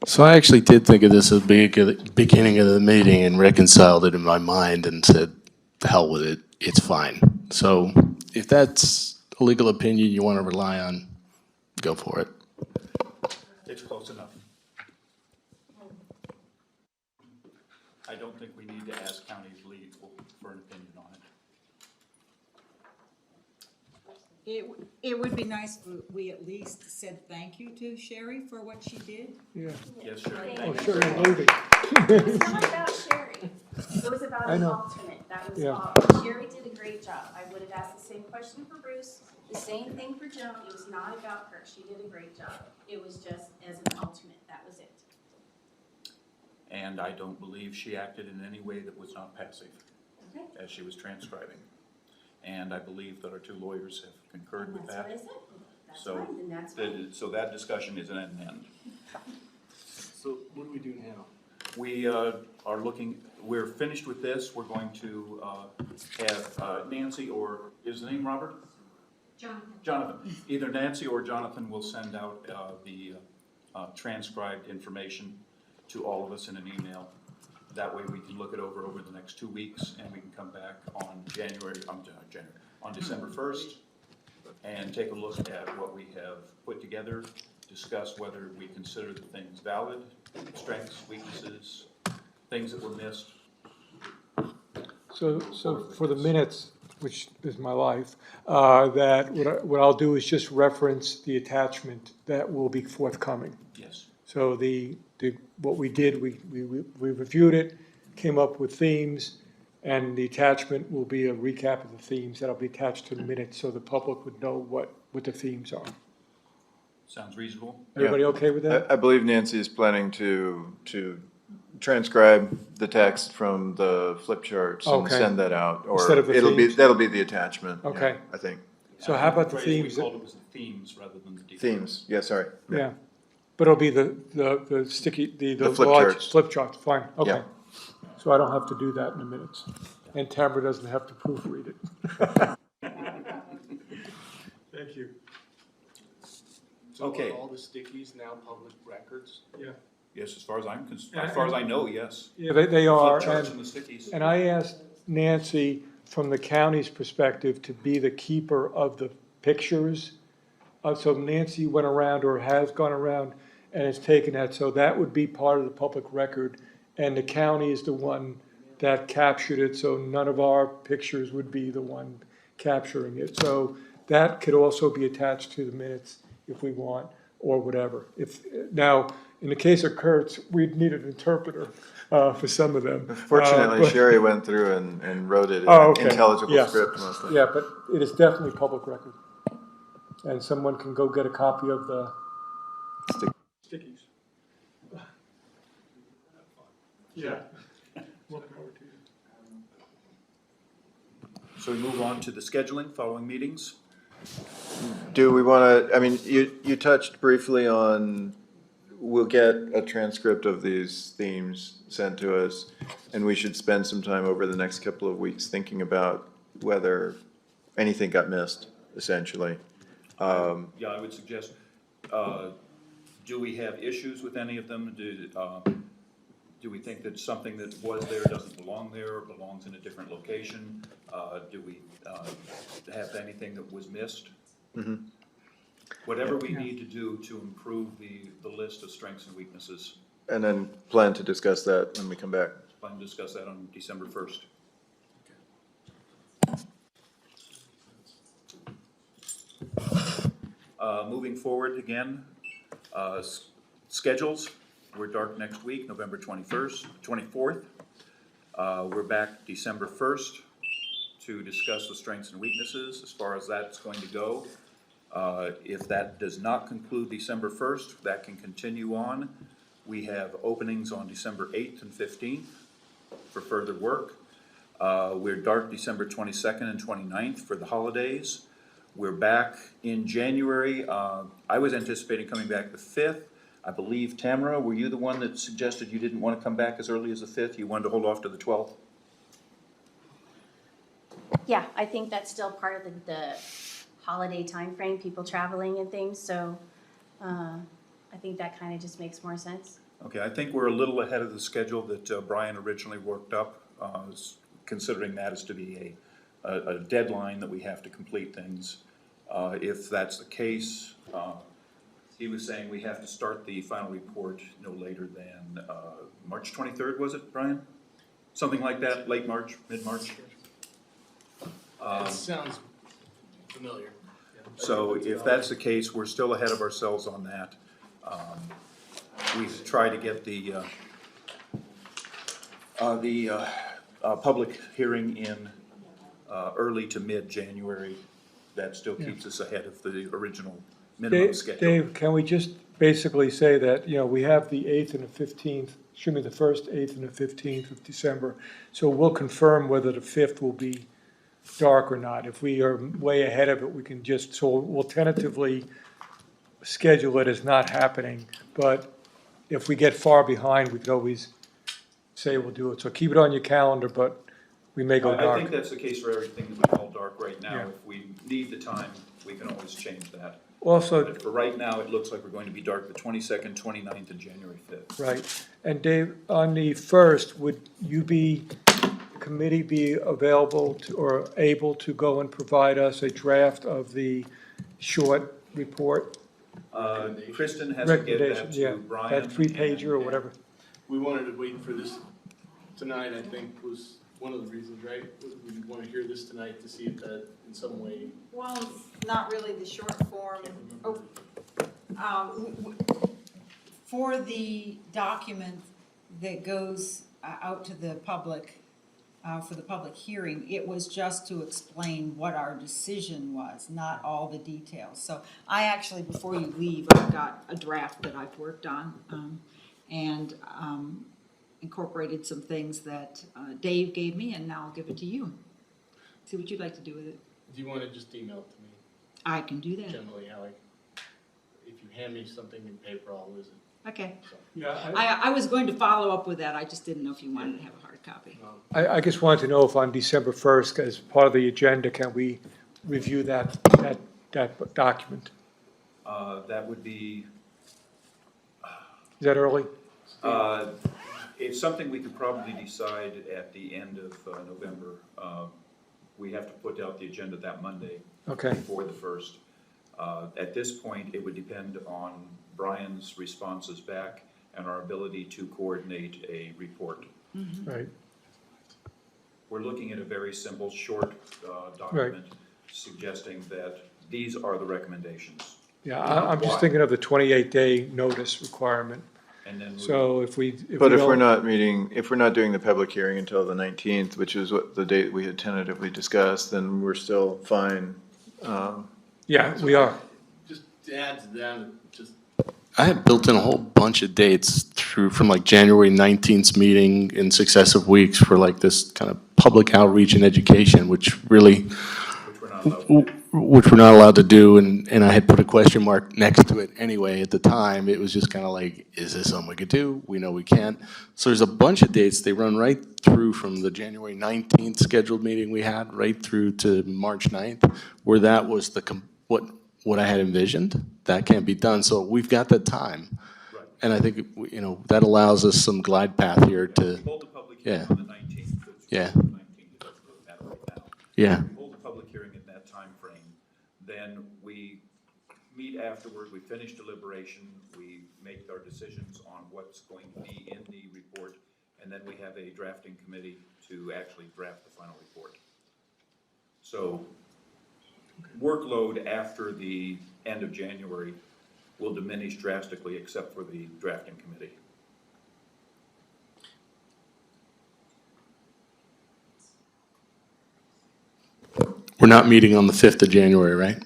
Speaker 2: So I actually did think of this at the beginning of the meeting and reconciled it in my mind and said, the hell with it, it's fine. So if that's a legal opinion you want to rely on, go for it.
Speaker 1: It's close enough. I don't think we need to ask county legal for an opinion on it.
Speaker 17: It would be nice if we at least said thank you to Sherry for what she did.
Speaker 4: Yeah.
Speaker 1: Yes, sure.
Speaker 4: Oh, sure, moving.
Speaker 11: It's not about Sherry, it was about
Speaker 4: I
Speaker 11: an
Speaker 4: know.
Speaker 11: alternate, that was
Speaker 4: Yeah.
Speaker 11: all. Sherry did a great job, I would have asked the same question for Bruce, the same thing for Joan, it was not about her, she did a great job. It was just as an alternate, that was it.
Speaker 1: And I don't believe she acted in any way that was not passive
Speaker 11: Okay,
Speaker 1: as she was transcribing. And I believe that our 2 lawyers have concurred with
Speaker 11: that's
Speaker 1: that.
Speaker 11: what I said, that's
Speaker 1: So,
Speaker 11: fine, then that's fine.
Speaker 1: So that discussion is at an end.
Speaker 2: So what do we do now?
Speaker 1: We are looking, we're finished with this, we're going to have Nancy, or is the name Robert? Jonathan. Either Nancy or Jonathan will send out the transcribed information to all of us in an email. That way we can look it over the next 2 weeks, and we can come back on on December 1st, and take a look at what we have put together, discuss whether we consider the things valid, strengths, weaknesses, things that were missed.
Speaker 4: So for the minutes, which is my life, that what I'll do is just reference the attachment that will be forthcoming.
Speaker 1: Yes.
Speaker 4: So what we did, we reviewed it, came up with themes, and the attachment will be a recap of the themes that'll be attached to the minutes, so the public would know what the themes are.
Speaker 1: Sounds reasonable?
Speaker 4: Everybody okay with that?
Speaker 5: I believe Nancy is planning to transcribe the text from the flip charts and
Speaker 4: Okay.
Speaker 5: send that out, or
Speaker 4: Instead of the themes?
Speaker 5: that'll be the attachment. yeah,
Speaker 4: Okay.
Speaker 5: I think.
Speaker 4: So how about the
Speaker 1: phrase
Speaker 4: themes?
Speaker 1: We called it was the themes rather than the details.
Speaker 5: Themes, yeah, sorry.
Speaker 4: Yeah, but it'll be the sticky, the
Speaker 5: flip
Speaker 4: large
Speaker 5: charts.
Speaker 4: flip charts, fine, okay.
Speaker 5: Yeah.
Speaker 4: So I don't have to do that in the minutes, and Tamara doesn't have to proofread it. Thank you.
Speaker 2: So
Speaker 1: Okay.
Speaker 2: are all the stickies now public records?
Speaker 4: Yeah.
Speaker 1: Yes, as far as I know, yes.
Speaker 4: Yeah, they are,
Speaker 1: Flip charts and the stickies.
Speaker 4: and I asked Nancy, from the county's perspective, to be the keeper of the pictures. So Nancy went around, or has gone around, and has taken that, so that would be part of the public record. And the county is the one that captured it, so none of our pictures would be the one capturing it. So that could also be attached to the minutes if we want, or whatever. Now, in the case of Kurt's, we'd need an interpreter for some of them.
Speaker 5: Fortunately,
Speaker 4: but-
Speaker 5: Sherry went through and wrote it in
Speaker 4: Oh, okay.
Speaker 5: intelligible
Speaker 4: Yes.
Speaker 5: script mostly.
Speaker 4: Yeah, but it is definitely public record. And someone can go get a copy of the stickies. Yeah. Welcome over to you.
Speaker 1: So we move on to the scheduling, following meetings.
Speaker 5: Do we want to, I mean, you touched briefly on, we'll get a transcript of these themes sent to us, and we should spend some time over the next couple of weeks thinking about whether anything got missed, essentially.
Speaker 1: Yeah, I would suggest, do we have issues with any of them? Do we think that something that was there doesn't belong there, or belongs in a different location? Do we have anything that was missed?
Speaker 5: Mhm.
Speaker 1: Whatever we need to do to improve the list of strengths and weaknesses.
Speaker 5: And then plan to discuss that when we come back.
Speaker 1: Plan to discuss that on December 1st. Moving forward again, schedules. We're dark next week, November 24th. We're back December 1st to discuss the strengths and weaknesses as far as that's going to go. If that does not conclude December 1st, that can continue on. We have openings on December 8th and 15th for further work. We're dark December 22nd and 29th for the holidays. We're back in January. I was anticipating coming back the 5th. I believe, Tamara, were you the one that suggested you didn't want to come back as early as the 5th? You wanted to hold off to the 12th?
Speaker 11: Yeah, I think that's still part of the holiday timeframe, people traveling and things, so I think that kind of just makes more sense.
Speaker 1: Okay, I think we're a little ahead of the schedule that Brian originally worked up, considering that as to be a deadline that we have to complete things. If that's the case, he was saying we have to start the final report no later than March 23rd, was it, Brian? Something like that, late March, mid-March?
Speaker 2: That sounds familiar.
Speaker 1: So if that's the case, we're still ahead of ourselves on that. We've tried to get the public hearing in early to mid-January. That still keeps us ahead of the original minimum schedule.
Speaker 4: Dave, can we just basically say that, we have the 8th and the 15th, excuse me, the 1st, 8th, and the 15th of December. So we'll confirm whether the 5th will be dark or not. If we are way ahead of it, we can so we'll tentatively schedule it as not happening. But if we get far behind, we could always say we'll do it. So keep it on your calendar, but we may go
Speaker 1: I
Speaker 4: dark.
Speaker 1: think that's the case for everything that we call dark right now.
Speaker 4: Yeah.
Speaker 1: If we need the time, we can always change that.
Speaker 4: Also,
Speaker 1: But for right now, it looks like we're going to be dark the 22nd, 29th, and January 5th.
Speaker 4: right. And Dave, on the 1st, would the committee be available or able to go and provide us a draft of the short report?
Speaker 1: Kristen has to get that
Speaker 4: Recommendation, yeah,
Speaker 1: to Brian.
Speaker 4: that 3-pager or whatever.
Speaker 2: We wanted to wait for this tonight, I think, was one of the reasons, right? We want to hear this tonight to see if that in some way.
Speaker 17: Well, not really the short form. Oh, for the document that goes out to the public, for the public hearing, it was just to explain what our decision was, not all the details. So I actually, before you leave, I've got a draft that I've worked on, and incorporated some things that Dave gave me, and now I'll give it to you. See what you'd like to do with it.
Speaker 2: Do you want to just email it to me?
Speaker 17: I can do that.
Speaker 2: Generally, how if you hand me something in paper, I'll lose it.
Speaker 17: Okay.
Speaker 2: So.
Speaker 4: Yeah,
Speaker 17: I was going to follow up with that, I just didn't know if you wanted to have a hard copy.
Speaker 4: I just wanted to know if on December 1st, as part of the agenda, can we review that document?
Speaker 1: That would be,
Speaker 4: Is that early?
Speaker 1: it's something we could probably decide at the end of November. We have to put out the agenda that Monday.
Speaker 4: Okay.
Speaker 1: Before the 1st. At this point, it would depend on Brian's responses back and our ability to coordinate a report.
Speaker 4: Right.
Speaker 1: We're looking at a very simple, short document suggesting that these are the recommendations.
Speaker 4: Yeah, I'm just thinking of the 28-day notice requirement.
Speaker 1: And then
Speaker 4: So if we
Speaker 5: we're not meeting, if we're not doing the public hearing until the 19th, which is what the date we had tentatively discussed, then we're still fine.
Speaker 4: Yeah, we are.
Speaker 2: Just to add to that, I have built in a whole bunch of dates from like January 19th meeting in successive weeks for like this kind of public outreach and education, which really, which we're not allowed to do, and I had put a question mark next to it anyway at the time. It was just kind of like, is this something we could do? We know we can't. So there's a bunch of dates. They run right through from the January 19th scheduled meeting we had right through to March 9th, where that was what I had envisioned. That can't be done. So we've got that time.
Speaker 1: Right.
Speaker 2: And I think, that allows us some glide path here to,
Speaker 1: hold the public hearing on the 19th.
Speaker 2: Yeah.
Speaker 1: The 19th, it doesn't really matter right now.
Speaker 2: Yeah.
Speaker 1: We hold the public hearing in that time frame. Then we meet afterward, we finish deliberation, we make our decisions on what's going to be in the report, and then we have a drafting committee to actually draft the final report. So workload after the end of January will diminish drastically except for the drafting committee.
Speaker 2: We're not meeting on the 5th of January, right?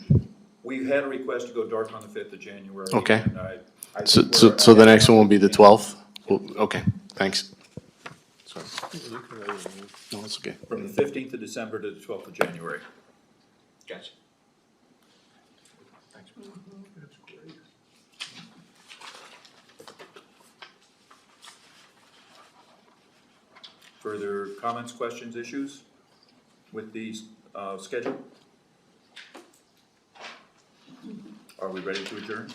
Speaker 1: We've had a request to go dark on the 5th of January.
Speaker 2: Okay.
Speaker 1: And I
Speaker 2: So
Speaker 1: think
Speaker 2: the next one will be the 12th? Okay, thanks. Sorry. No, it's okay.
Speaker 1: From the 15th of December to the 12th of January.
Speaker 2: Gotcha.
Speaker 1: Further comments, questions, issues with the schedule? Are we ready to adjourn?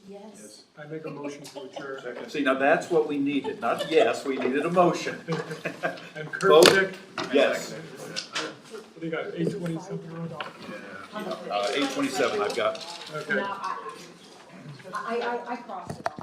Speaker 13: Yes.
Speaker 4: I make a motion to adjourn.
Speaker 1: See, now that's what we needed, not yes, we needed a motion.
Speaker 4: And Kurt Dick?
Speaker 1: Yes.
Speaker 4: What do you got, 8:20 something or other?
Speaker 1: 8:27 I've got.
Speaker 4: Okay.
Speaker 17: I crossed it off.